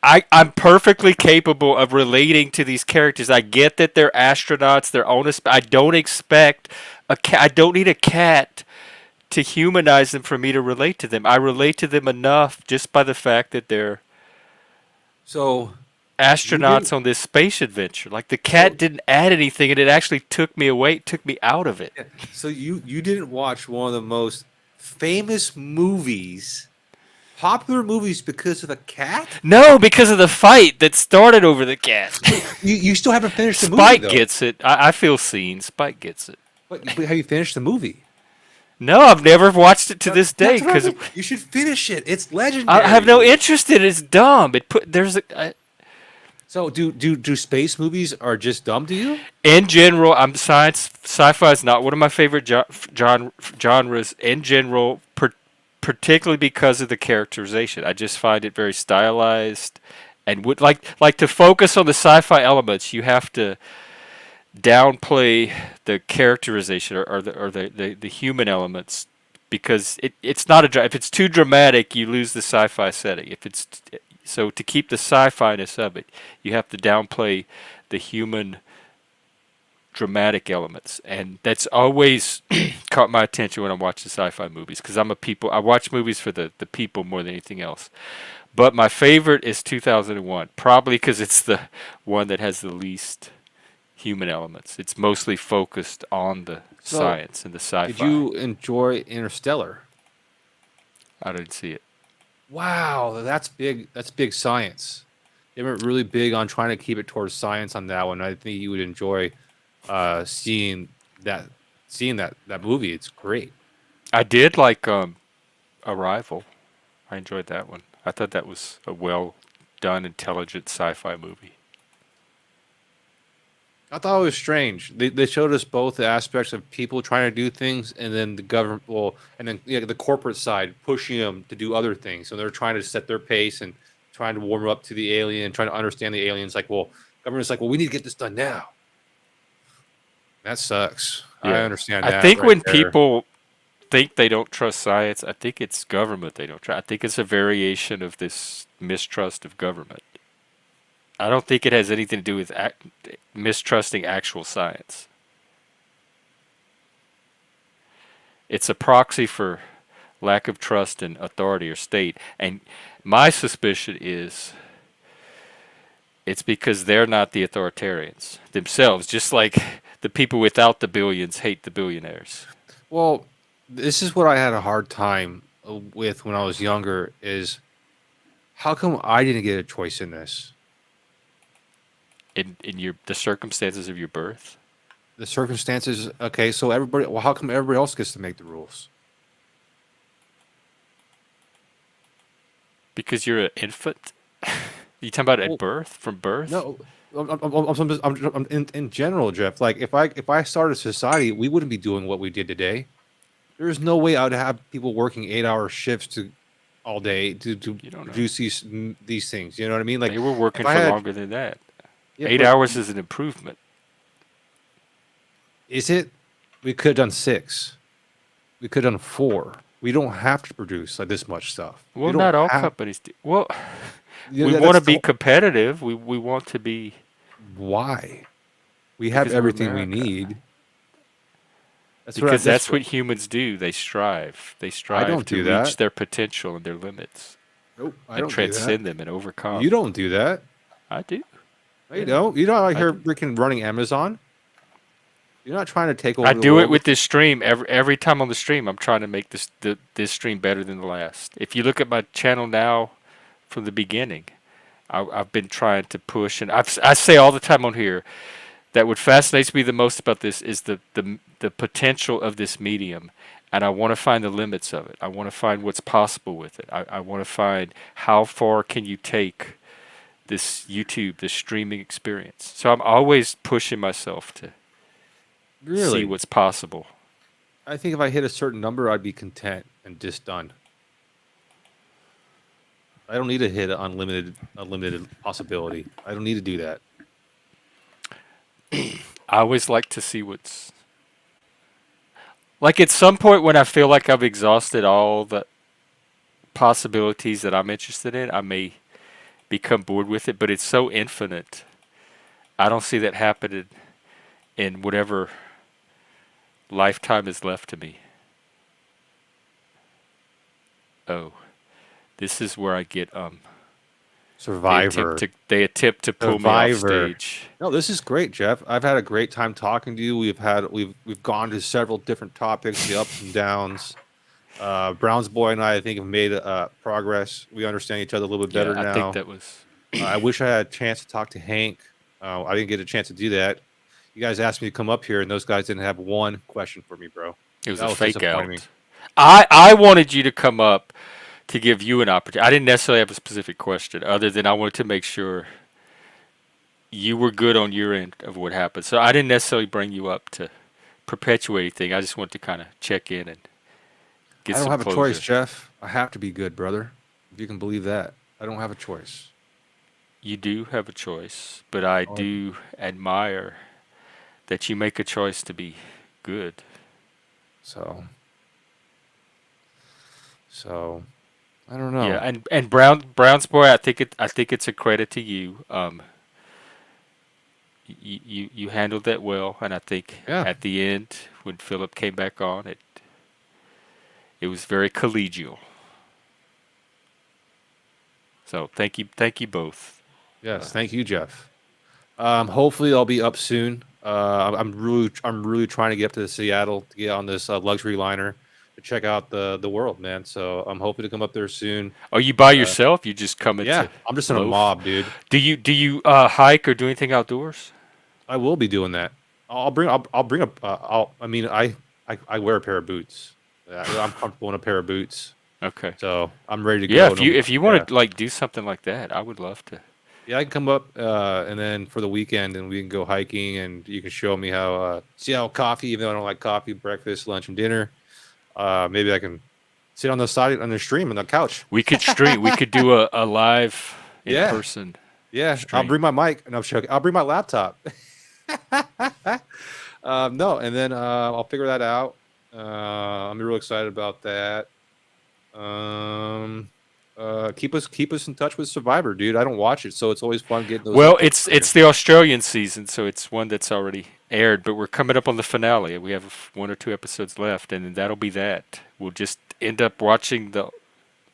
I'm perfectly capable of relating to these characters. I get that they're astronauts, they're on a I don't expect a cat. I don't need a cat to humanize them for me to relate to them. I relate to them enough just by the fact that they're So astronauts on this space adventure. Like, the cat didn't add anything, and it actually took me away, took me out of it. So you didn't watch one of the most famous movies, popular movies, because of a cat? No, because of the fight that started over the cat. You still haven't finished the Spike movie, though. gets it. I feel seen. Spike gets it. But have you finished the movie? No, I've never watched it to this day That's what I because mean. You should finish it. It's legendary. I have no interest in it. It's dumb. So do space movies are just dumb to you? In general, sci-fi is not one of my favorite genres in general, particularly because of the characterization. I just find it very stylized, and would like to focus on the sci-fi elements. You have to downplay the characterization or the human elements, because it's not if it's too dramatic, you lose the sci-fi setting. So to keep the sci-fi-ness of it, you have to downplay the human dramatic elements, and that's always caught my attention when I'm watching sci-fi movies, because I watch movies for the people more than anything else. But my favorite is 2001, probably because it's the one that has the least human elements. It's mostly focused on the science and the sci-fi. Did you enjoy Interstellar? I didn't see it. Wow, that's big. That's big science. They were really big on trying to keep it towards science on that one. I think you would enjoy seeing that movie. It's great. I did like Arrival. I enjoyed that one. I thought that was a well done, intelligent sci-fi movie. I thought it was strange. They showed us both the aspects of people trying to do things, and then the government, and then the corporate side pushing them to do other things. So they're trying to set their pace and trying to warm up to the alien, trying to understand the aliens. Like, government's like, we need to get this done now. That sucks. Yeah. I understand that. I think right when there. people think they don't trust science, I think it's government they don't trust. I think it's a variation of this mistrust of government. I don't think it has anything to do with mistrusting actual science. It's a proxy for lack of trust in authority or state. And my suspicion is it's because they're not the authoritarians themselves, just like the people without the billions hate the billionaires. Well, this is what I had a hard time with when I was younger, is how come I didn't get a choice in this? In the circumstances of your birth? The circumstances, okay, so everybody, how come everybody else gets to make the rules? Because you're an infant? You talking about at birth? From birth? No, I'm in general, Jeff. Like, if I started society, we wouldn't be doing what we did today. There's no way I would have people working 8-hour shifts all day to produce these things. You know what I mean? Like, they were working for longer than that. Yeah, 8 hours is an improvement. Is it? We could have done 6. We could have done 4. We don't have to produce like this much stuff. Well, not all companies do. Well, Yeah, we want to be competitive. We want to be. Why? We have Because we're everything we America. need. Because that's what humans do. They strive. They strive don't to do reach that. their potential and their limits. Nope, I And don't do that. transcend them and overcome. You don't do that. I do. No, you don't. You don't out I here do. freaking running Amazon. You're not trying to take over. I the do it world. with this stream. Every time on the stream, I'm trying to make this stream better than the last. If you look at my channel now, from the beginning, I've been trying to push, and I say all the time on here that what fascinates me the most about this is the potential of this medium. and I want to find the limits of it. I want to find what's possible with it. I want to find how far can you take this YouTube, this streaming experience. So I'm always pushing myself to see Really? what's possible. I think if I hit a certain number, I'd be content and just done. I don't need to hit an unlimited possibility. I don't need to do that. I always like to see what's like at some point when I feel like I've exhausted all the possibilities that I'm interested in, I may become bored with it, but it's so infinite. I don't see that happening in whatever lifetime is left to me. Oh, this is where I get Survivor. they attempt to pull me off Survivor. stage. No, this is great, Jeff. I've had a great time talking to you. We've gone to several different topics, the ups and downs. Brown's boy and I think, have made progress. We understand each other a little bit better now. I think that was I wish I had a chance to talk to Hank. I didn't get a chance to do that. You guys asked me to come up here, and those guys didn't have one question for me, bro. it was That a was fake disappointing. out. I wanted you to come up to give you an opportunity. I didn't necessarily have a specific question, other than I wanted to make sure you were good on your end of what happened. So I didn't necessarily bring you up to perpetuate anything. I just wanted to kind of check in and get I don't some have a closure. choice, Jeff. I have to be good, brother. If you can believe that. I don't have a choice. You do have a choice, but I do admire that you make a choice to be good. So I don't know. Yeah, and Brown's boy, I think it's a credit to you. You handled that well, and I think Yeah. at the end when Philip came back on, it was very collegial. So thank you both. Yes, thank you, Jeff. Hopefully I'll be up soon. I'm really trying to get up to Seattle to get on this luxury liner to check out the world, man. So I'm hoping to come up there soon. Are you by yourself? You just come into Yeah, I'm just in a loaf? mob, dude. Do you hike or do anything outdoors? I will be doing that. I mean, I wear a pair of boots. I'm comfortable in a pair of boots, Okay. so I'm ready to Yeah, go. if you want to like do something like that, I would love to. Yeah, I can come up and then for the weekend, and we can go hiking, and you can show me how Seattle coffee. Even though I don't like coffee, breakfast, lunch, and dinner. Maybe I can sit on the side on the stream on the couch. We could stream. We could do a live in Yeah. person. Yeah, I'll Stream. bring my mic, and I'll bring my laptop. No, and then I'll figure that out. I'm real excited about that. Keep us in touch with Survivor, dude. I don't watch it, so it's always fun getting those. Well, updates. it's the Australian season, so it's one that's already aired, but we're coming up on the finale. We have 1 or 2 episodes left, and then that'll be that. We'll just end up watching the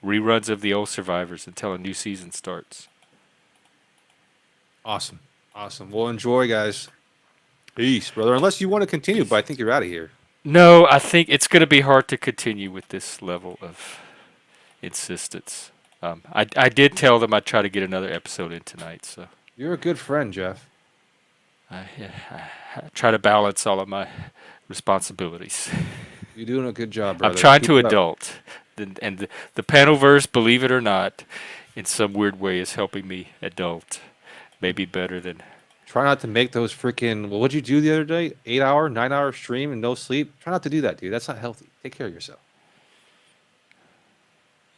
reruns of the old Survivors until a new season starts. Awesome. Well, enjoy, guys. Peace, brother. Unless you want to continue, but I think you're out of here. No, I think it's going to be hard to continue with this level of insistence. I did tell them I'd try to get another episode in tonight, so You're a good friend, Jeff. I try to balance all of my responsibilities. You're doing a good job, brother. I'm trying Keep to it up. adult, and the Panelverse, believe it or not, in some weird way, is helping me adult. Maybe better than. Try not to make those freaking. Well, what'd you do the other day? 8-hour, 9-hour stream and no sleep. Try not to do that, dude. That's not healthy. Take care of yourself.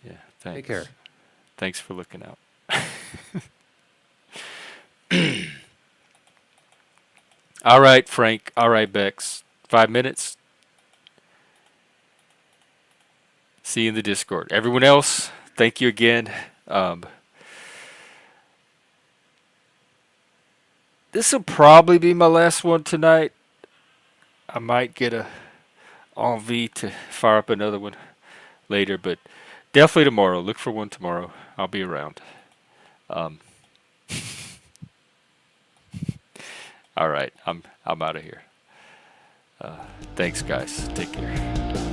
Yeah, thanks. Take care. Thanks for looking out. All right, Frank. All right, Bex. 5 minutes. See you in the Discord. Everyone else, thank you again. This will probably be my last one tonight. I might get a envie to fire up another one later, but definitely tomorrow. Look for one tomorrow. I'll be around. All right, I'm out of here. Thanks, guys. Take care.